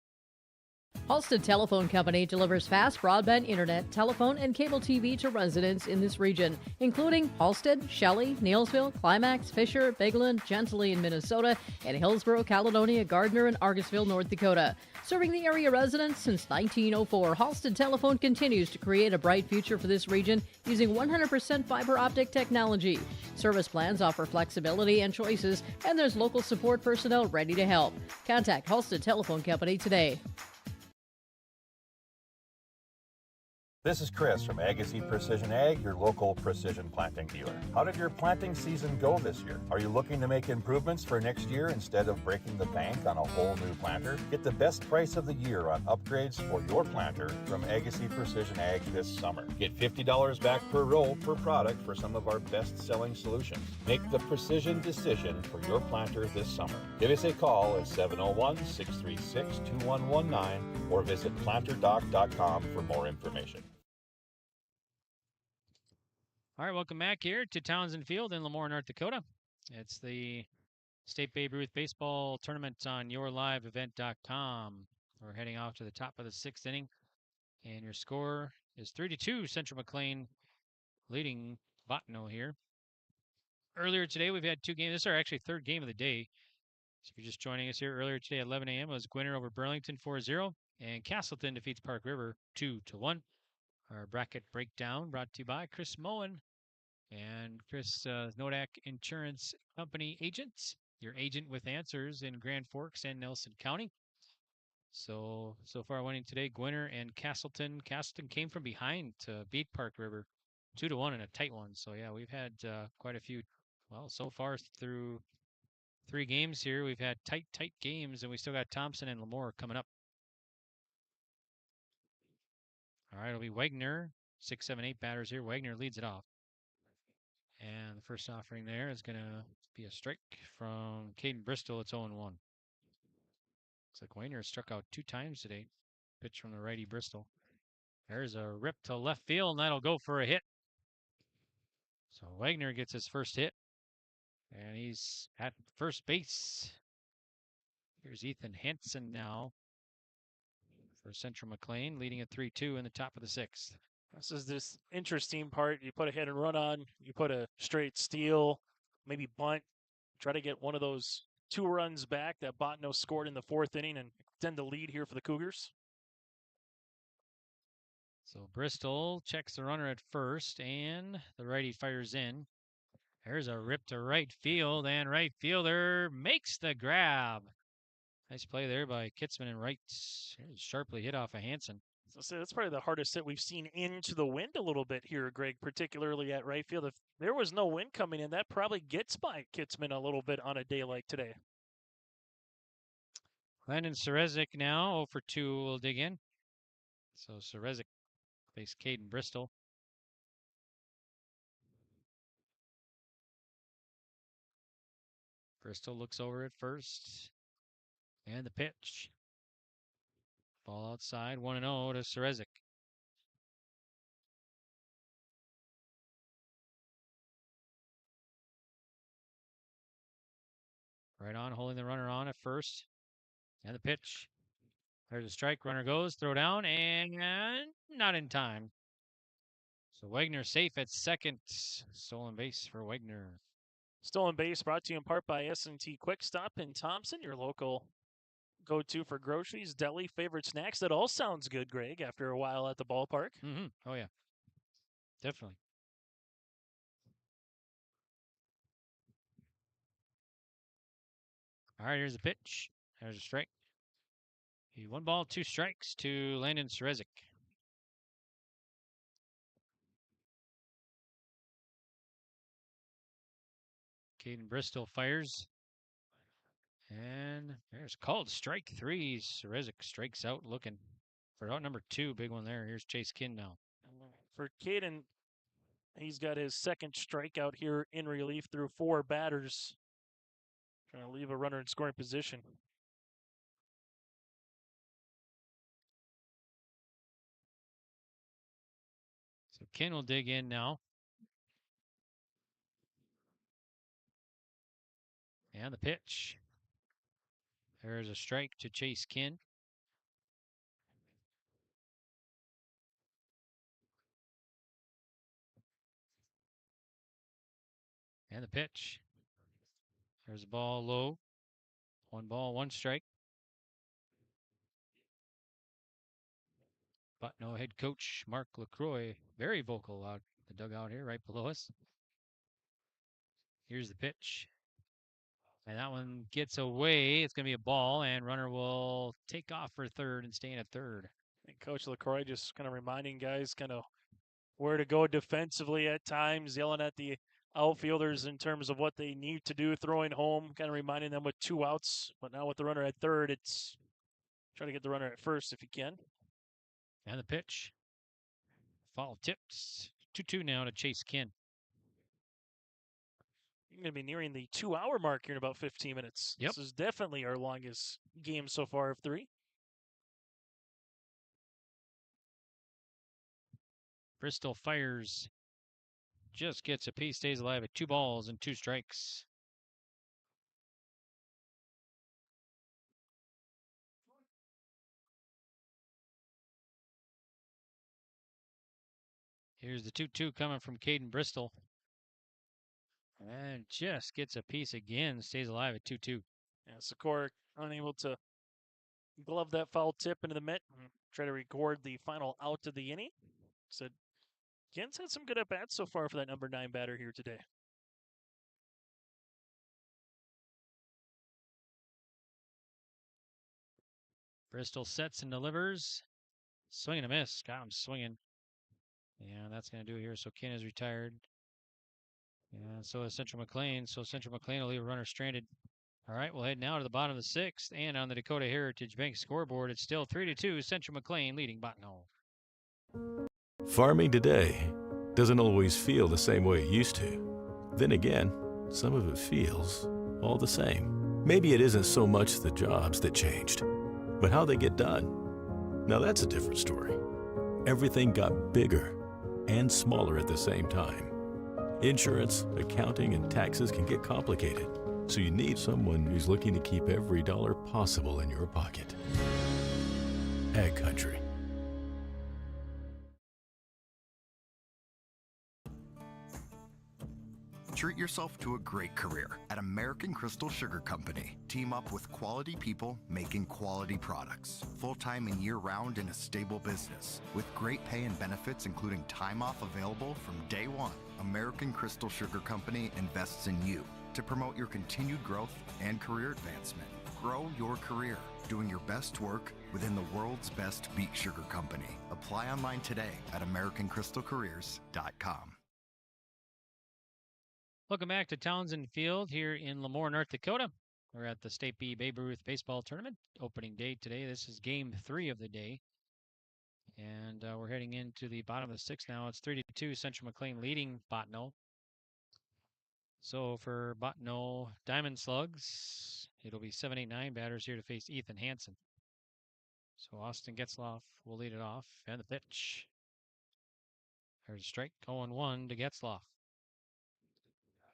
Halstead Telephone Company delivers fast broadband internet, telephone, and cable TV to residents in this region, including Halstead, Shelley, Neilsville, Climax, Fisher, Bigland, Gentilly in Minnesota, and Hillsborough, Caledonia, Gardner, and Argosville, North Dakota. Serving the area residents since 1904, Halstead Telephone continues to create a bright future for this region using 100% fiber optic technology. Service plans offer flexibility and choices, and there's local support personnel ready to help. Contact Halstead Telephone Company today. This is Chris from Agassiz Precision Ag, your local precision planting dealer. How did your planting season go this year? Are you looking to make improvements for next year instead of breaking the bank on a whole new planter? Get the best price of the year on upgrades for your planter from Agassiz Precision Ag this summer. Get $50 back per roll per product for some of our best-selling solutions. Make the precision decision for your planter this summer. Give us a call at 701-636-2119 or visit planterdoc.com for more information. All right, welcome back here to Townsend Field in Lemoore, North Dakota. It's the State Babe Ruth Baseball Tournament on yourliveevent.com. We're heading off to the top of the 6th inning, and your score is 3-2, Central McLean leading Bottineau here. Earlier today, we've had 2 games. This is our actually 3rd game of the day. So if you're just joining us here, earlier today at 11 a.m. was Gwinner over Burlington 4-0, and Castleton defeats Park River 2-1. Our bracket breakdown brought to you by Chris Moen and Chris Nodak Insurance Company agents, your agent with answers in Grand Forks and Nelson County. So far winning today, Gwinner and Castleton. Castleton came from behind to beat Park River 2-1 and a tight one. So, yeah, we've had quite a few. Well, so far through 3 games here, we've had tight games, and we still got Thompson and Lemoore coming up. All right, it'll be Wagner. 6, 7, 8 batters here. Wagner leads it off. And the first offering there is going to be a strike from Caden Bristol. It's 0-1. Looks like Wagner struck out 2 times today. Pitch from the righty Bristol. There's a rip to left field, and that'll go for a hit. So Wagner gets his first hit, and he's at first base. Here's Ethan Hansen now for Central McLean, leading at 3-2 in the top of the 6th. This is this interesting part. You put a hit and run on, you put a straight steal, maybe bunt, try to get one of those 2 runs back that Bottineau scored in the 4th inning and extend the lead here for the Cougars. So Bristol checks the runner at first, and the righty fires in. There's a rip to right field, and right fielder makes the grab. Nice play there by Kitzman and right. Sharply hit off of Hansen. So that's probably the hardest hit we've seen into the wind a little bit here, Greg, particularly at right field. If there was no wind coming in, that probably gets by Kitzman a little bit on a day like today. Landon Serezik now 0 for 2 will dig in. So Serezik face Caden Bristol. Bristol looks over at first. And the pitch. Ball outside, 1-0 to Serezik. Right on, holding the runner on at first. And the pitch. There's a strike, runner goes, throw down, and not in time. So Wagner safe at second. Stolen base for Wagner. Stolen base brought to you in part by S&T Quick Stop in Thompson, your local go-to for groceries, deli, favorite snacks. That all sounds good, Greg, after a while at the ballpark. Mm-hmm. Oh, yeah. Definitely. All right, here's the pitch. There's a strike. 1 ball, 2 strikes to Landon Serezik. Caden Bristol fires. And there's called strike 3. Serezik strikes out looking for out number 2. Big one there. Here's Chase Kinn now. For Caden, he's got his 2nd strikeout here in relief through 4 batters. Trying to leave a runner in scoring position. So Kinn will dig in now. And the pitch. There's a strike to Chase Kinn. And the pitch. There's a ball low. 1 ball, 1 strike. Bottineau head coach Mark LaCroix, very vocal out the dugout here, right below us. Here's the pitch. And that one gets away. It's going to be a ball, and runner will take off for third and stay in at third. And Coach LaCroix just kind of reminding guys kind of where to go defensively at times, yelling at the outfielders in terms of what they need to do, throwing home, kind of reminding them with 2 outs. But now with the runner at third, it's try to get the runner at first if you can. And the pitch. Foul tips. 2-2 now to Chase Kinn. You're going to be nearing the 2-hour mark here in about 15 minutes. Yep. This is definitely our longest game so far of 3. Bristol fires. Just gets a piece, stays alive at 2 balls and 2 strikes. Here's the 2-2 coming from Caden Bristol. And just gets a piece again, stays alive at 2-2. Yeah, Sikora unable to glove that foul tip into the mitt and try to record the final out of the inning. Said Kinn's had some good at-bats so far for that number 9 batter here today. Bristol sets and delivers. Swing and a miss. Got him swinging. And that's going to do it here. So Ken is retired. And so is Central McLean. So Central McLean will leave a runner stranded. All right, we'll head now to the bottom of the sixth. And on the Dakota Heritage Bank scoreboard, it's still 3-2. Central McLean leading Bottineau. Farming today doesn't always feel the same way it used to. Then again, some of it feels all the same. Maybe it isn't so much the jobs that changed, but how they get done. Now that's a different story. Everything got bigger and smaller at the same time. Insurance, accounting, and taxes can get complicated, so you need someone who's looking to keep every dollar possible in your pocket. Ag Country. Treat yourself to a great career at American Crystal Sugar Company. Team up with quality people making quality products. Full-time and year-round in a stable business. With great pay and benefits including time off available from day one. American Crystal Sugar Company invests in you to promote your continued growth and career advancement. Grow your career doing your best work within the world's best beet sugar company. Apply online today at AmericanCrystalCareers.com. Welcome back to Townsend Field here in Lemoore, North Dakota. We're at the State B Babe Ruth Baseball Tournament. Opening day today. This is game 3 of the day. And we're heading into the bottom of the sixth now. It's 3-2. Central McLean leading Bottineau. So for Bottineau Diamond Slugs, it'll be 7-8-9 batters here to face Ethan Hansen. So Austin Getzloff will lead it off. And the pitch. There's a strike. 0-1 to Getzloff.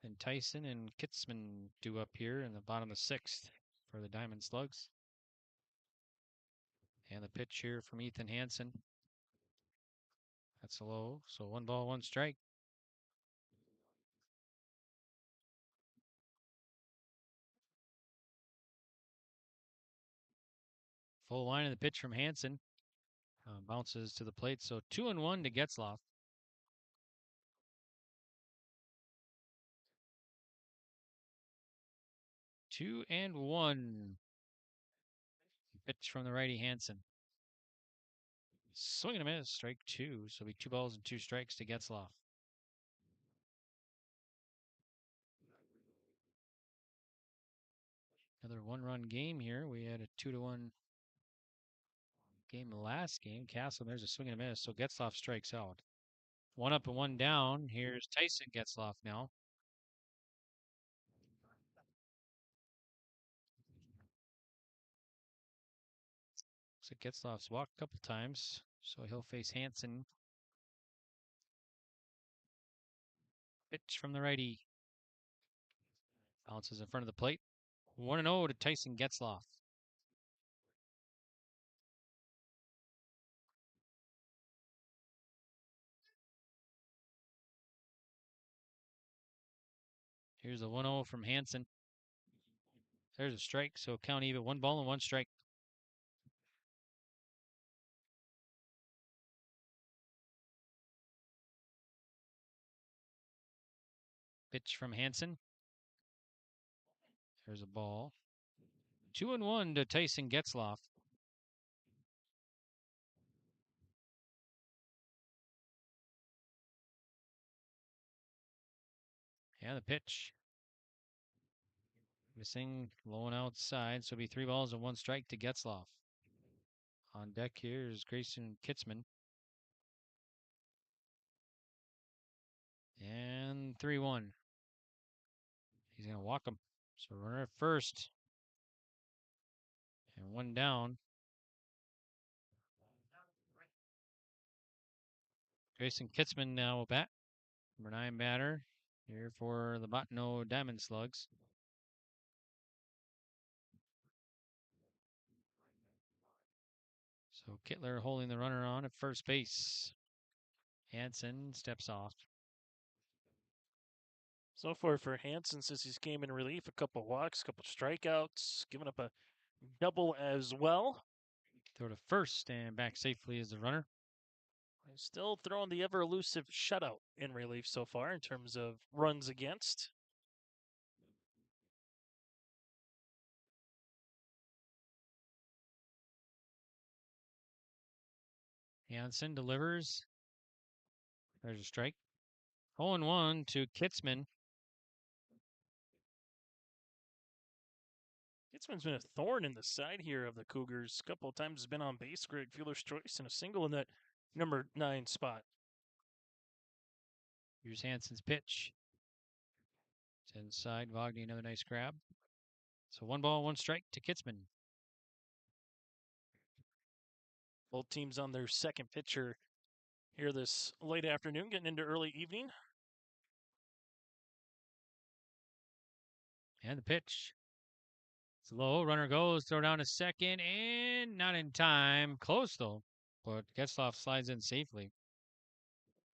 And Tyson and Kitzman due up here in the bottom of the sixth for the Diamond Slugs. And the pitch here from Ethan Hansen. That's low. So 1 ball, 1 strike. Full line of the pitch from Hansen. Bounces to the plate. So 2-1 to Getzloff. Two and one. Pitch from the righty Hansen. Swing and a miss. Strike 2. So it'll be 2 balls and 2 strikes to Getzloff. Another 1-run game here. We had a 2-1 game last game. Castle, there's a swing and a miss. So Getzloff strikes out. 1 up and 1 down. Here's Tyson Getzloff now. So Getzloff's walked a couple times. So he'll face Hansen. Pitch from the righty. Bounces in front of the plate. 1-0 to Tyson Getzloff. Here's a 1-0 from Hansen. There's a strike, so count even. 1 ball and 1 strike. Pitch from Hansen. There's a ball. 2-1 to Tyson Getzloff. Yeah, the pitch. Missing, low and outside, so it'll be 3 balls and 1 strike to Getzloff. On deck here is Grayson Kitzman. And 3-1. He's going to walk him. So runner at first. And 1 down. Grayson Kitzman now will bat. Number 9 batter here for the Bottineau Diamond Slugs. So Kittler holding the runner on at first base. Hansen steps off. So far for Hansen, since he's came in relief, a couple walks, a couple strikeouts, giving up a double as well. Throw to first and back safely as the runner. He's still throwing the ever elusive shutout in relief so far in terms of runs against. Hansen delivers. There's a strike. 0-1 to Kitzman. Kitzman's been a thorn in the side here of the Cougars. A couple of times has been on base. Greg Fueller's choice and a single in that number 9 spot. Here's Hansen's pitch. It's inside. Wagner, another nice grab. So 1-1 strike to Kitzman. Both teams on their second pitcher here this late afternoon, getting into early evening. And the pitch. It's low. Runner goes. Throw down to second. And not in time. Close, though. But Getzlaf slides in safely.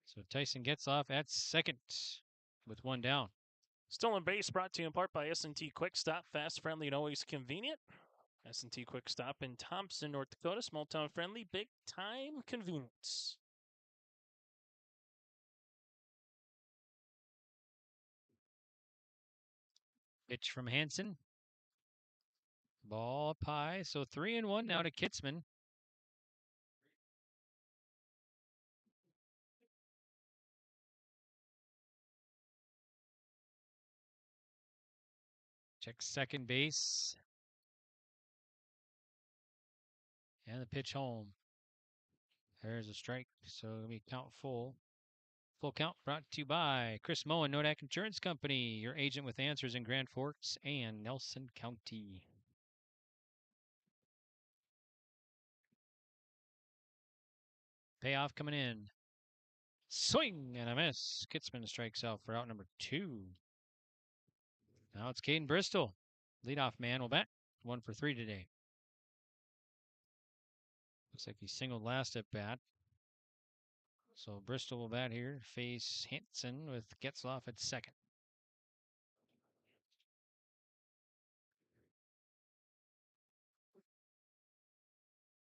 So Tyson Getzlaf at second with one down. Stolen base brought to you in part by S&T Quick Stop. Fast, friendly, and always convenient. S&T Quick Stop in Thompson, North Dakota. Small town friendly, big time convenience. Pitch from Hansen. Ball up high. So 3-1 now to Kitzman. Check second base. And the pitch home. There's a strike. So let me count full. Full count brought to you by Chris Moen, Nodak Insurance Company, your agent with answers in Grand Forks and Nelson County. Payoff coming in. Swing and a miss. Kitzman strikes out for out number 2. Now it's Caden Bristol. Leadoff man will bat. 1 for 3 today. Looks like he singled last at bat. So Bristol will bat here. Face Hansen with Getzlaf at second.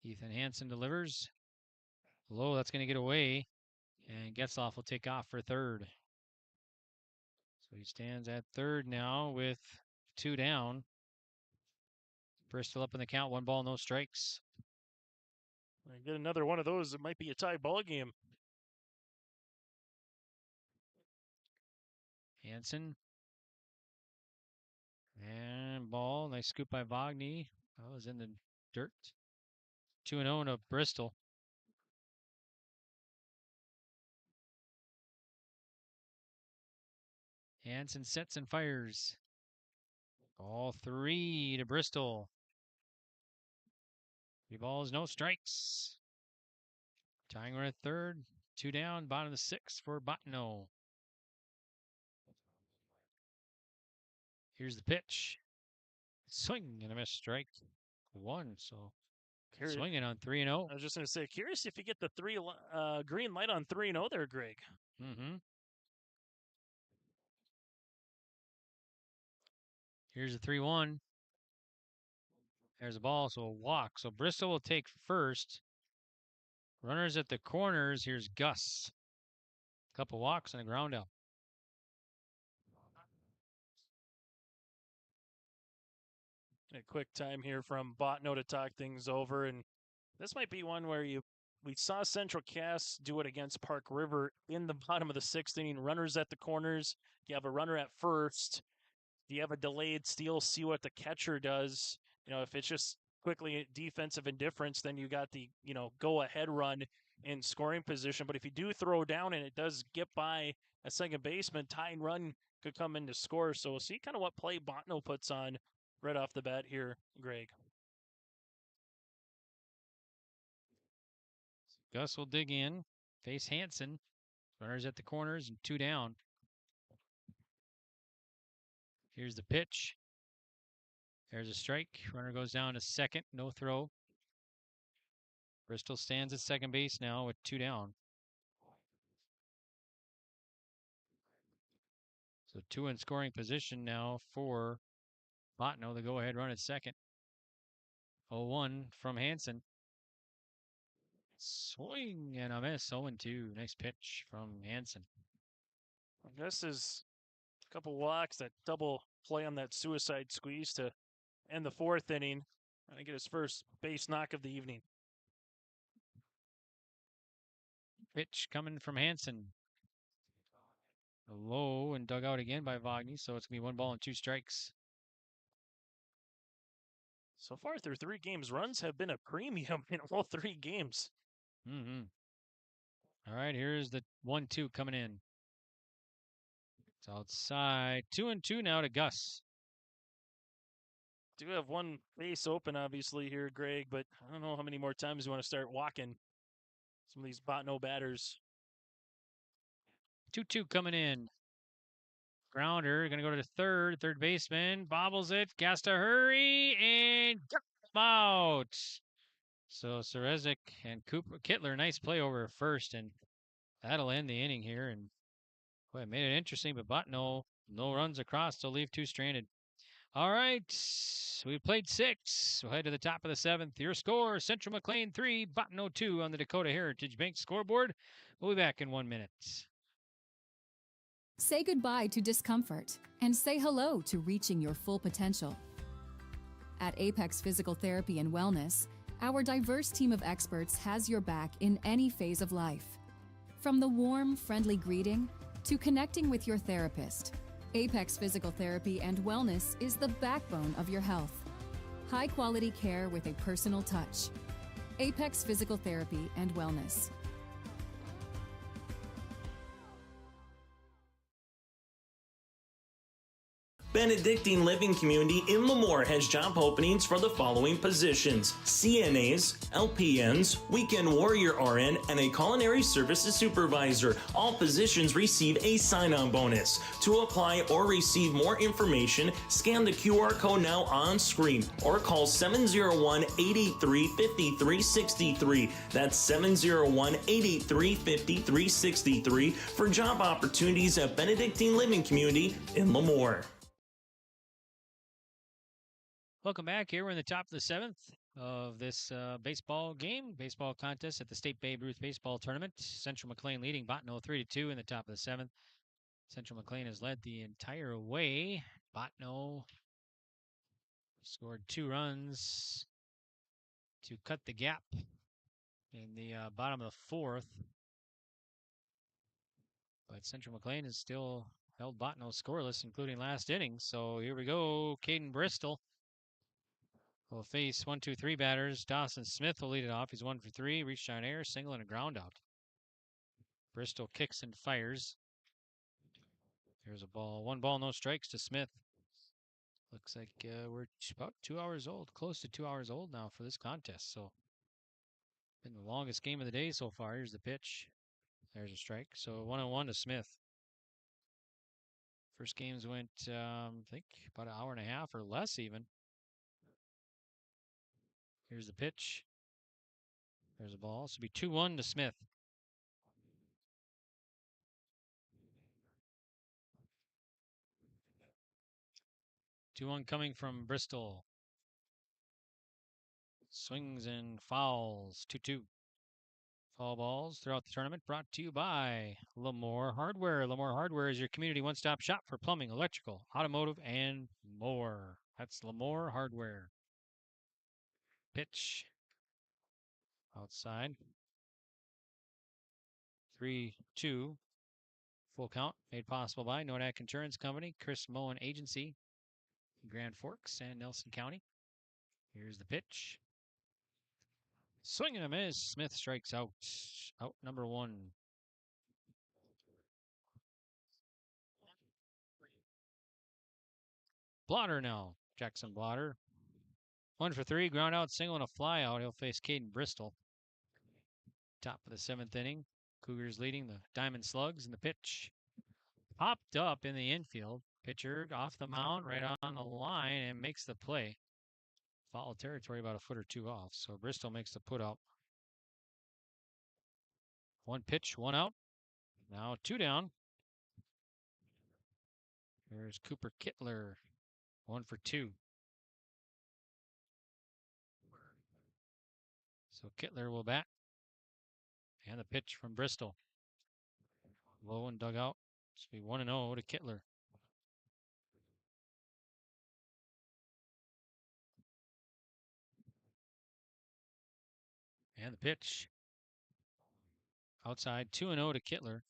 Ethan Hansen delivers. Low, that's going to get away. And Getzlaf will take off for third. So he stands at third now with 2 down. Bristol up in the count. 1 ball, no strikes. I get another one of those. It might be a tie ball game. Hansen. And ball. Nice scoop by Wagner. That was in the dirt. 2-0 to Bristol. Hansen sets and fires. All 3 to Bristol. 3 balls, no strikes. Tying run at third. 2 down, bottom of the 6th for Bottineau. Here's the pitch. Swing and a miss, strike 1. So swinging on 3-0. I was just going to say, curious if you get the green light on 3-0 there, Greg. Mm-hmm. Here's the 3-1. There's a ball, so a walk. So Bristol will take first. Runners at the corners. Here's Gus. Couple walks and a ground out. A quick time here from Bottineau to talk things over, and this might be one where we saw Central Cass do it against Park River in the bottom of the 6th inning. Runners at the corners. You have a runner at first. You have a delayed steal. See what the catcher does. If it's just quickly defensive indifference, then you got the go ahead run in scoring position. But if you do throw down and it does get by a second baseman, tying run could come in to score. So we'll see kind of what play Bottineau puts on right off the bat here, Greg. Gus will dig in, face Hansen. Runners at the corners and 2 down. Here's the pitch. There's a strike. Runner goes down to second. No throw. Bristol stands at second base now with 2 down. So 2 in scoring position now for Bottineau. The go-ahead run at second. 0-1 from Hansen. Swing and a miss. 0-2. Nice pitch from Hansen. This is a couple walks, that double play on that suicide squeeze to end the 4th inning. Trying to get his first base knock of the evening. Pitch coming from Hansen. Low and dug out again by Vogny, so it's going to be 1 ball and 2 strikes. So far through 3 games, runs have been a premium in all 3 games. Mm-hmm. All right, here's the 1-2 coming in. It's outside. 2-2 now to Gus. Do have one base open, obviously, here, Greg, but I don't know how many more times you want to start walking some of these Bottineau batters. 2-2 coming in. Grounder, going to go to the third baseman, bobbles it, gas to hurry, and out. So Serezik and Kittler, nice play over first, and that'll end the inning here. And boy, it made it interesting, but Bottineau, no runs across, so leave 2 stranded. All right, we played 6. We'll head to the top of the 7th. Your score, Central McLean 3, Bottineau 2 on the Dakota Heritage Bank scoreboard. We'll be back in 1 minute. Say goodbye to discomfort and say hello to reaching your full potential. At Apex Physical Therapy and Wellness, our diverse team of experts has your back in any phase of life. From the warm, friendly greeting to connecting with your therapist, Apex Physical Therapy and Wellness is the backbone of your health. High-quality care with a personal touch. Apex Physical Therapy and Wellness. Benedictine Living Community in Lemoore has job openings for the following positions: CNAs, LPNs, Weekend Warrior RN, and a Culinary Services Supervisor. All positions receive a sign-on bonus. To apply or receive more information, scan the QR code now on screen or call 701-883-5363. That's 701-883-5363 for job opportunities at Benedictine Living Community in Lemoore. Welcome back. Here we're in the top of the 7th of this baseball contest at the State Babe Ruth Baseball Tournament. Central McLean leading Bottineau 3-2 in the top of the 7th. Central McLean has led the entire way. Bottineau scored 2 runs to cut the gap in the bottom of the 4th. But Central McLean has still held Bottineau scoreless, including last inning. So here we go. Caden Bristol will face 1-2-3 batters. Dawson Smith will lead it off. He's 1 for 3. Reached on air, single and a ground out. Bristol kicks and fires. Here's a ball. 1 ball, no strikes to Smith. Looks like we're about 2 hours old, close to 2 hours old now for this contest. So, been the longest game of the day so far. Here's the pitch. There's a strike. So 1-1 to Smith. First games went, I think, about an hour and a half or less even. Here's the pitch. There's a ball. So it'll be 2-1 to Smith. Two one coming from Bristol. Swings and fouls. 2-2. Foul balls throughout the tournament brought to you by Lemoore Hardware. Lemoore Hardware is your community one-stop shop for plumbing, electrical, automotive, and more. That's Lemoore Hardware. Pitch. Outside. 3-2. Full count made possible by Nodak Insurance Company, Chris Moen Agency, Grand Forks, and Nelson County. Here's the pitch. Swing and a miss. Smith strikes out. Out number 1. Blotter now. Jackson Blotter. 1 for 3. Ground out, single, and a fly out. He'll face Caden Bristol. Top of the 7th inning. Cougars leading the Diamond Slugs in the pitch. Popped up in the infield. Pitcher off the mound, right on the line, and makes the play. Foul territory about a foot or 2 off. So Bristol makes the put out. 1 pitch, 1 out. Now 2 down. There's Cooper Kittler. 1 for 2. So Kittler will bat. And the pitch from Bristol. Low and dug out. This will be 1-0 to Kittler. And the pitch. Outside, 2-0 to Kittler.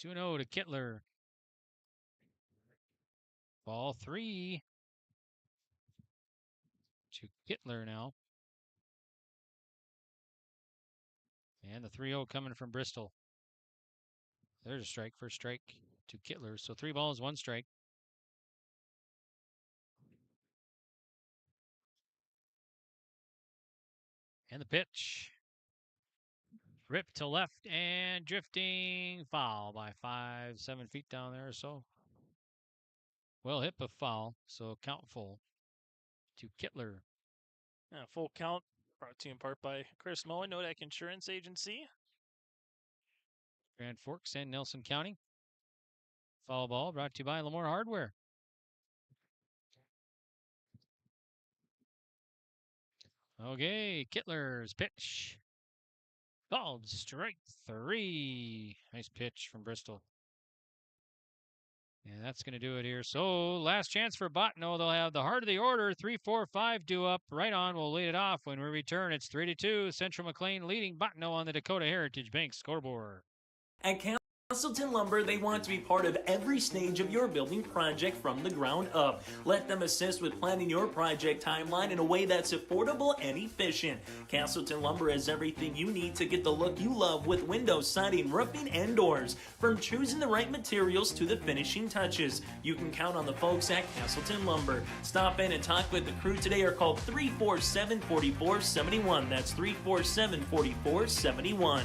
2-0 to Kittler. Ball 3 to Kittler now. And the 3-0 coming from Bristol. There's a strike, first strike to Kittler. So 3 balls, 1 strike. And the pitch. Ripped to left and drifting. Foul by 5-7 feet down there or so. Well hit, but foul. So count full to Kittler. Full count brought to you in part by Chris Moen, Nodak Insurance Agency. Grand Forks and Nelson County. Foul ball brought to you by Lemoore Hardware. Okay, Kittler's pitch. Called strike 3. Nice pitch from Bristol. And that's going to do it here. So last chance for Bottineau. They'll have the heart of the order. 3, 4, 5 due up. Right on. We'll lead it off when we return. It's 3-2. Central McLean leading Bottineau on the Dakota Heritage Bank scoreboard. At Castleton Lumber, they want to be part of every stage of your building project from the ground up. Let them assist with planning your project timeline in a way that's affordable and efficient. Castleton Lumber has everything you need to get the look you love with windows, siding, roofing, and doors. From choosing the right materials to the finishing touches, you can count on the folks at Castleton Lumber. Stop in and talk with the crew today or call 347-4471. That's 347-4471.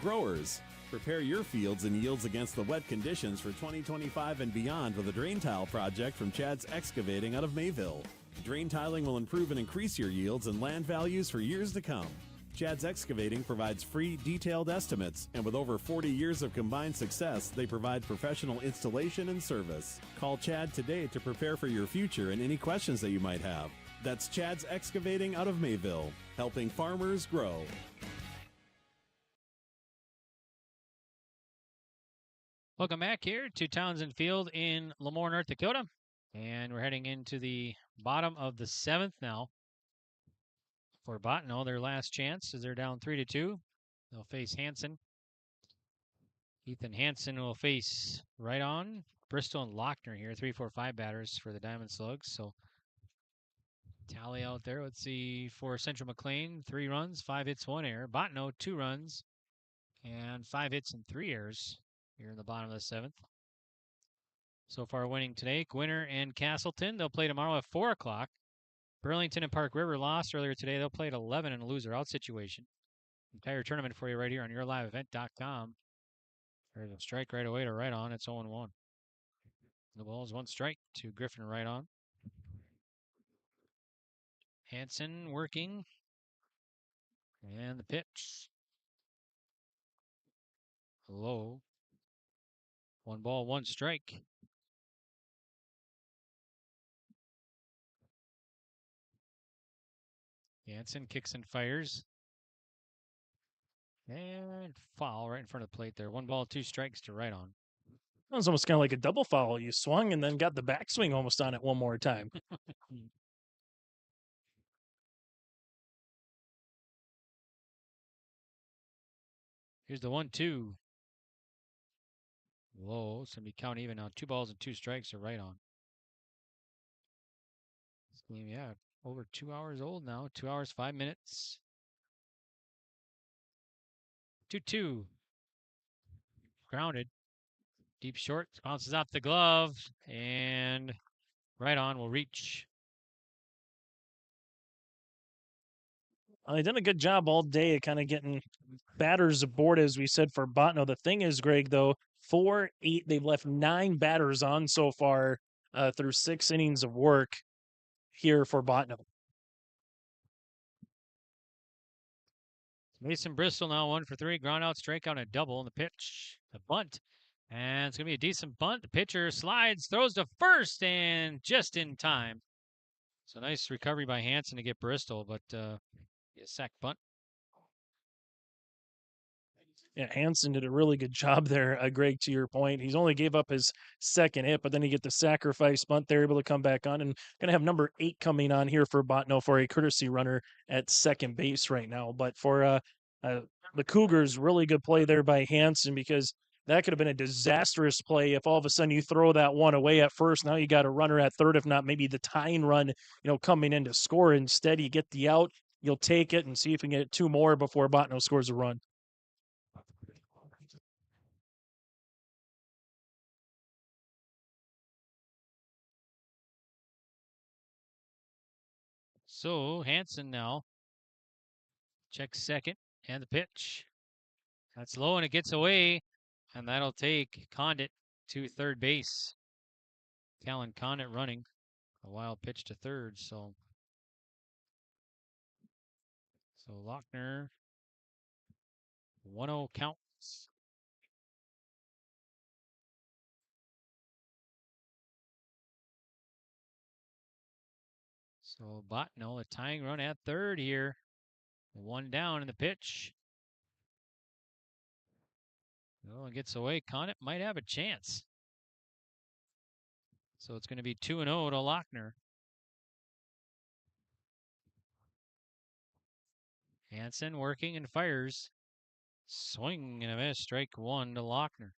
Growers, prepare your fields and yields against the wet conditions for 2025 and beyond with a drain tile project from Chad's Excavating out of Mayville. Drain tiling will improve and increase your yields and land values for years to come. Chad's Excavating provides free, detailed estimates, and with over 40 years of combined success, they provide professional installation and service. Call Chad today to prepare for your future and any questions that you might have. That's Chad's Excavating out of Mayville, helping farmers grow. Welcome back here to Townsend Field in Lemoore, North Dakota. And we're heading into the bottom of the 7th now. For Bottineau, their last chance as they're down 3-2. They'll face Hanson. Ethan Hanson will face right on Bristol and Lochner here. 3, 4, 5 batters for the Diamond Slugs. So tally out there. Let's see, for Central McLean, 3 runs, 5 hits, 1 error. Bottineau, 2 runs and 5 hits and 3 errors here in the bottom of the 7th. So far winning today, Gwinner and Castleton. They'll play tomorrow at 4 o'clock. Burlington and Park River lost earlier today. They'll play at 11 in a loser-out situation. Entire tournament for you right here on yourliveevent.com. There's a strike right away to right on. It's 0-1. The ball is 1 strike to Griffin right on. Hanson working. And the pitch. Low. 1 ball, 1 strike. Hanson kicks and fires. And foul right in front of the plate there. 1 ball, 2 strikes to right on. That was almost kind of like a double foul. You swung and then got the backswing almost on it one more time. Here's the 1-2. Low. It's going to be count even now. 2 balls and 2 strikes are right on. This game, yeah, over 2 hours old now. 2 hours, 5 minutes. 2-2. Grounded. Deep short. Bounces off the glove. And right on will reach. They did a good job all day kind of getting batters aboard, as we said, for Bottineau. The thing is, Greg, though, 4-8, they've left 9 batters on so far through 6 innings of work here for Bottineau. Mason Bristol now 1 for 3. Ground out, strikeout, and a double in the pitch. The bunt. And it's going to be a decent bunt. The pitcher slides, throws to first, and just in time. So nice recovery by Hanson to get Bristol, but a sack bunt. Yeah, Hansen did a really good job there, Greg, to your point. He's only gave up his second hit, but then he get the sacrifice bunt. They're able to come back on, and going to have number 8 coming on here for Bottineau for a courtesy runner at second base right now. But for the Cougars, really good play there by Hansen, because that could have been a disastrous play if all of a sudden you throw that one away at first. Now you got a runner at third, if not maybe the tying run, coming in to score. Instead, you get the out, you'll take it and see if you can get 2 more before Bottineau scores a run. So Hansen now checks second, and the pitch. That's low, and it gets away, and that'll take Condit to third base. Callan Condit running. A wild pitch to third, so Lochner, 1-0 counts. So Bottineau, a tying run at third here. 1 down in the pitch. Oh, and gets away. Condit might have a chance. So it's going to be 2-0 to Lochner. Hansen working and fires. Swing and a miss. Strike 1 to Lochner.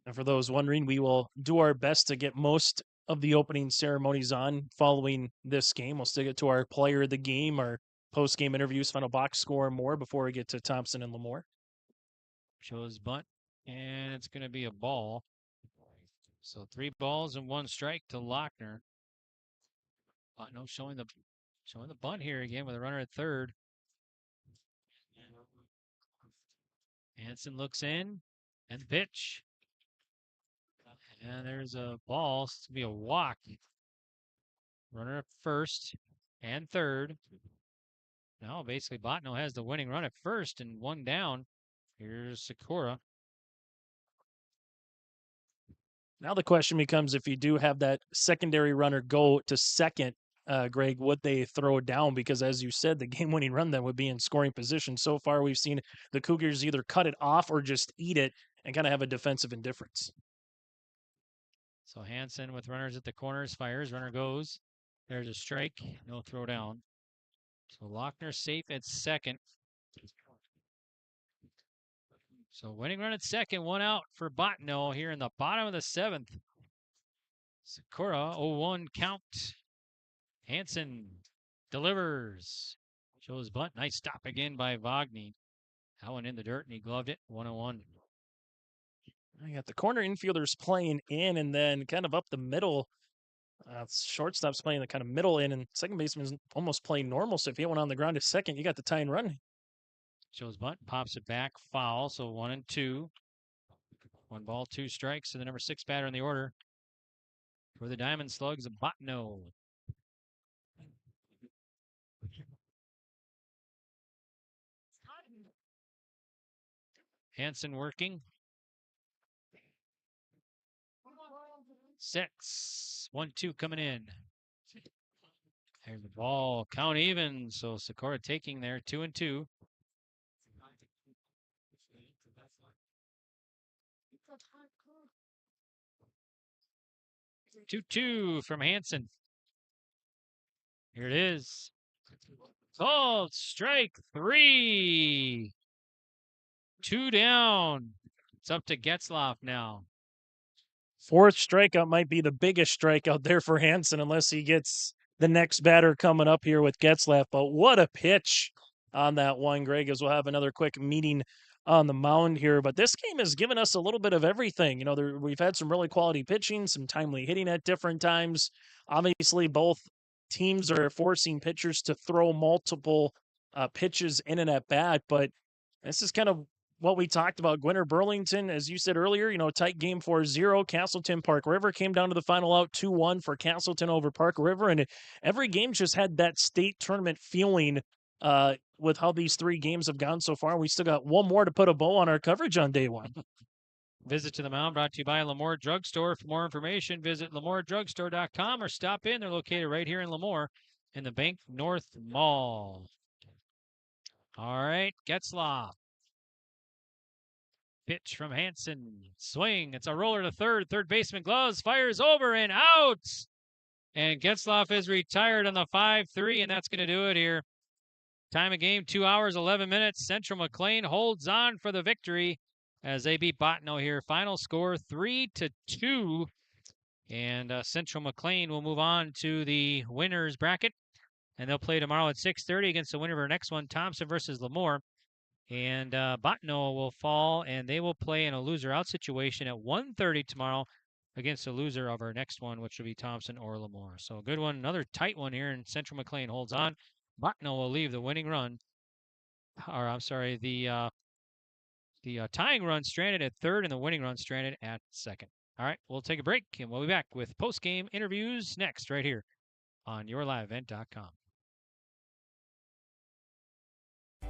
And for those wondering, we will do our best to get most of the opening ceremonies on following this game. We'll still get to our player of the game, our post-game interviews, final box score, and more before we get to Thompson and Lemoore. Shows bunt, and it's going to be a ball. So 3 balls and 1 strike to Lochner. Bottineau showing the bunt here again with a runner at third. Hansen looks in, and the pitch. And there's a ball. It's going to be a walk. Runner at first and third. Now basically Bottineau has the winning run at first and 1 down. Here's Sakura. Now the question becomes, if you do have that secondary runner go to second, Greg, would they throw down? Because as you said, the game-winning run then would be in scoring position. So far, we've seen the Cougars either cut it off or just eat it and kind of have a defensive indifference. So Hansen with runners at the corners, fires, runner goes. There's a strike, no throw down. So Lochner safe at second. So winning run at second, 1 out for Bottineau here in the bottom of the 7th. Sakura, 0-1 count. Hansen delivers. Shows bunt. Nice stop again by Vagny. That one in the dirt, and he gloved it. 1-1. You got the corner infielders playing in, and then kind of up the middle. Shortstop's playing the kind of middle in, and second baseman's almost playing normal. So if you hit one on the ground to second, you got the tying run. Shows bunt, pops it back, foul. So 1-2. 1 ball, 2 strikes to the number 6 batter in the order for the Diamond Slugs of Bottineau. Hansen working. 6. 1-2 coming in. There's the ball. Count even. So Sakura taking there. 2-2. 2-2 from Hansen. Here it is. Called strike 3. 2 down. It's up to Getzlaff now. 4th strikeout might be the biggest strikeout there for Hansen, unless he gets the next batter coming up here with Getzlaff. But what a pitch on that one, Greg, as we'll have another quick meeting on the mound here. But this game has given us a little bit of everything. We've had some really quality pitching, some timely hitting at different times. Obviously, both teams are forcing pitchers to throw multiple pitches in and at bat. But this is kind of what we talked about. Gwinner Burlington, as you said earlier, tight game 4-0. Castleton Park River came down to the final out 2-1 for Castleton over Park River. And every game just had that state tournament feeling with how these 3 games have gone so far. We still got one more to put a bow on our coverage on day 1. Visit to the mound brought to you by Lemoore Drugstore. For more information, visit LemooreDrugstore.com or stop in. They're located right here in Lemoore in the Bank North Mall. All right, Getzlaff. Pitch from Hansen. Swing. It's a roller to third. Third baseman gloves. Fires over and out. And Getzlaff is retired on the 5-3, and that's going to do it here. Time of game, 2 hours, 11 minutes. Central McLean holds on for the victory as they beat Bottineau here. Final score 3-2. And Central McLean will move on to the winners bracket. And they'll play tomorrow at 6:30 against the winner of our next one, Thompson versus Lemoore. And Bottineau will fall, and they will play in a loser-out situation at 1:30 tomorrow against the loser of our next one, which will be Thompson or Lemoore. So a good one, another tight one here, and Central McLean holds on. Bottineau will leave the winning run, or I'm sorry, the tying run stranded at third and the winning run stranded at second. All right, we'll take a break, and we'll be back with post-game interviews next right here on YourLiveEvent.com.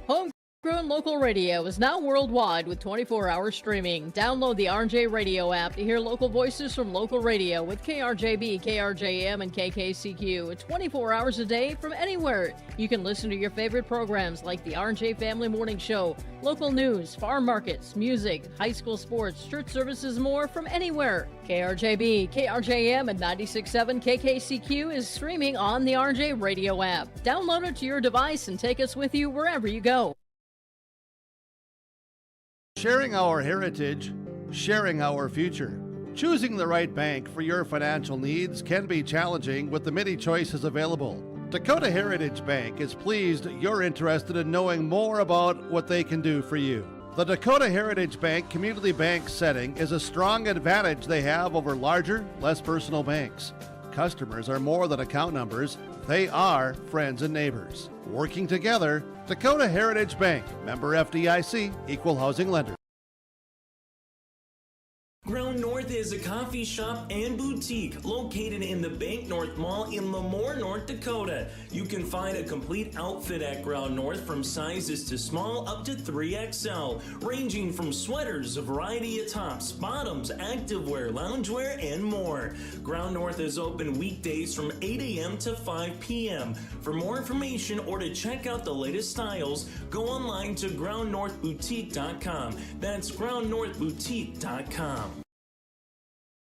Homegrown local radio is now worldwide with 24-hour streaming. Download the RJ Radio app to hear local voices from local radio with KRJB, KRJM, and KKCQ 24 hours a day from anywhere. You can listen to your favorite programs like the RJ Family Morning Show, local news, farm markets, music, high school sports, church services, more from anywhere. KRJB, KRJM, and 96.7 KKCQ is streaming on the RJ Radio app. Download it to your device and take us with you wherever you go. Sharing our heritage, sharing our future. Choosing the right bank for your financial needs can be challenging with the many choices available. Dakota Heritage Bank is pleased you're interested in knowing more about what they can do for you. The Dakota Heritage Bank community bank setting is a strong advantage they have over larger, less personal banks. Customers are more than account numbers, they are friends and neighbors. Working together, Dakota Heritage Bank, member FDIC, equal housing lender. Ground North is a coffee shop and boutique located in the Bank North Mall in Lemoore, North Dakota. You can find a complete outfit at Ground North from sizes to small up to 3XL, ranging from sweaters, a variety of tops, bottoms, activewear, loungewear, and more. Ground North is open weekdays from 8 a.m. to 5 p.m. For more information or to check out the latest styles, go online to groundnorthboutique.com. That's groundnorthboutique.com.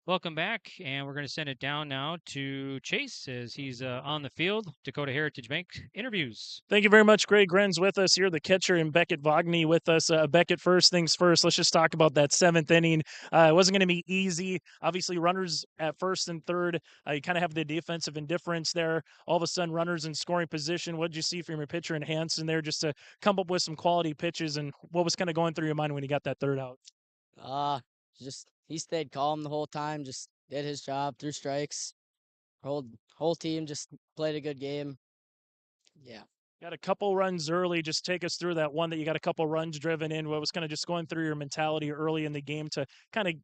Welcome back, and we're going to send it down now to Chase as he's on the field. Dakota Heritage Bank interviews. Thank you very much. Greg Grenz with us here, the catcher, and Beckett Vogney with us. Beckett, first things first, let's just talk about that seventh inning. It wasn't going to be easy. Obviously, runners at first and third. You kind of have the defensive indifference there. All of a sudden, runners in scoring position. What did you see from your pitcher and Hansen there just to come up with some quality pitches, and what was kind of going through your mind when you got that third out? He stayed calm the whole time, just did his job, threw strikes. Whole team just played a good game. Yeah. Got a couple runs early. Just take us through that one that you got a couple runs driven in. What was kind of just going through your mentality early in the game to kind of,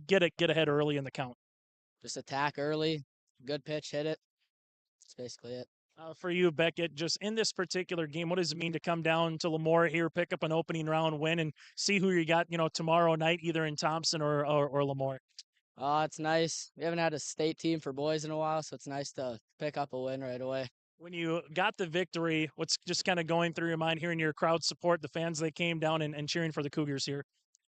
get ahead early in the count? Just attack early, good pitch, hit it. That's basically it. For you, Beckett, just in this particular game, what does it mean to come down to Lemoore here, pick up an opening round win, and see who you got, tomorrow night, either in Thompson or Lemoore? It's nice. We haven't had a state team for boys in a while, so it's nice to pick up a win right away. When you got the victory, what's just kind of going through your mind, hearing your crowd support, the fans that came down and cheering for the Cougars here?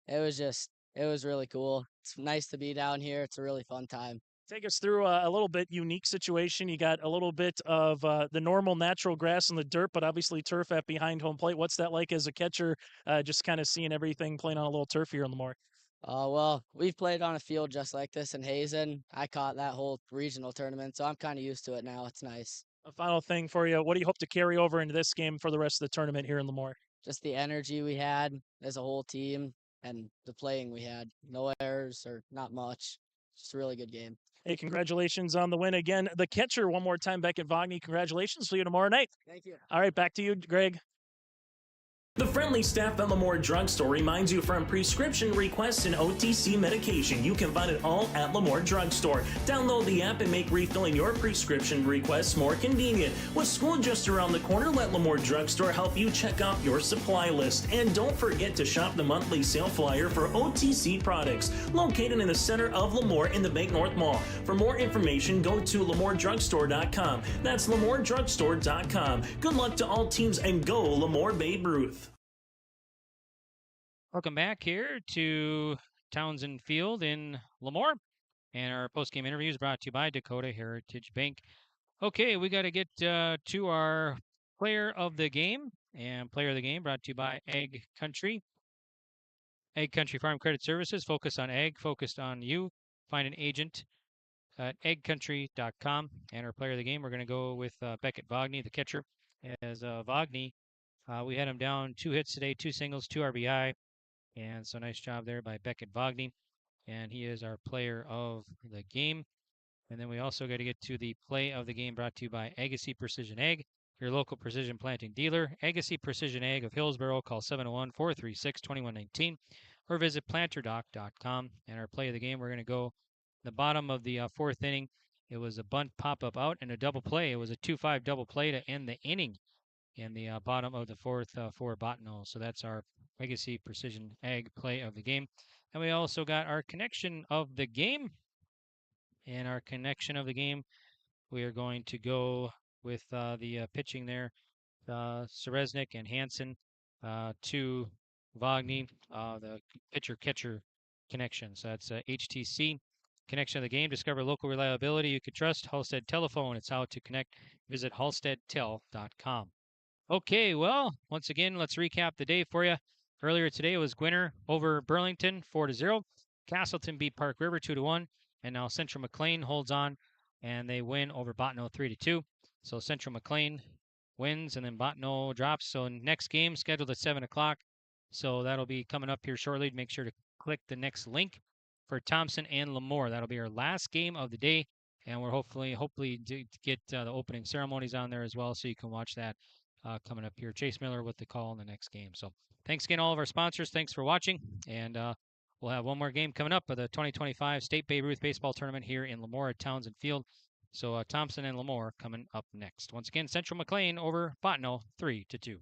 It was really cool. It's nice to be down here. It's a really fun time. Take us through a little bit unique situation. You got a little bit of the normal natural grass in the dirt, but obviously turf at behind home plate. What's that like as a catcher, just kind of seeing everything playing on a little turf here in Lemoore? Well, we've played on a field just like this in Hazen. I caught that whole regional tournament, so I'm kind of used to it now. It's nice. A final thing for you. What do you hope to carry over into this game for the rest of the tournament here in Lemoore? Just the energy we had as a whole team and the playing we had. No errors or not much. Just a really good game. Hey, congratulations on the win again. The catcher, one more time, Beckett Vogney. Congratulations. See you tomorrow night. Thank you. All right, back to you, Greg. The friendly staff at Lemoore Drugstore reminds you from prescription requests and OTC medication. You can find it all at Lemoore Drugstore. Download the app and make refilling your prescription requests more convenient. With school just around the corner, let Lemoore Drugstore help you check out your supply list. And don't forget to shop the monthly sale flyer for OTC products, located in the center of Lemoore in the Bank North Mall. For more information, go to LemooreDrugstore.com. That's LemooreDrugstore.com. Good luck to all teams and go Lemoore Babe Ruth. Welcome back here to Townsend Field in Lemoore. And our post-game interview is brought to you by Dakota Heritage Bank. Okay, we got to get to our player of the game. And player of the game brought to you by Ag Country. Ag Country Farm Credit Services, focused on ag, focused on you. Find an agent at agcountry.com. And our player of the game, we're going to go with Beckett Vogney, the catcher. As Vogney, we had him down 2 hits today, 2 singles, 2 RBI. And so nice job there by Beckett Vogney. And he is our player of the game. And then we also got to get to the play of the game brought to you by Agassi Precision Ag, your local precision planting dealer. Agassi Precision Ag of Hillsboro. Call 701-436-2119 or visit planterdoc.com. And our play of the game, we're going to go the bottom of the 4th inning. It was a bunt pop-up out and a double play. It was a 2-5 double play to end the inning in the bottom of the 4th for Bottineau. So that's our Legacy Precision Ag play of the game. And we also got our connection of the game. And our connection of the game, we are going to go with the pitching there, Sereznik and Hansen to Vogney, the pitcher-catcher connection. So that's HTC. Connection of the game. Discover local reliability you can trust. Halstead Telephone. It's how to connect. Visit halsteadtel.com. Okay, well, once again, let's recap the day for you. Earlier today, it was Gwinner over Burlington, 4-0. Castleton beat Park River 2-1. And now Central McLean holds on, and they win over Bottineau 3-2. So Central McLean wins, and then Bottineau drops. So next game scheduled at 7 o'clock. So that'll be coming up here shortly. Make sure to click the next link for Thompson and Lemoore. That'll be our last game of the day, and we're hopefully to get the opening ceremonies on there as well, so you can watch that coming up here. Chase Miller with the call in the next game. So thanks again, all of our sponsors. Thanks for watching, and we'll have one more game coming up of the 2025 State Babe Ruth Baseball Tournament here in Lemoore at Townsend Field. So Thompson and Lemoore coming up next. Once again, Central McLean over Bottineau 3-2.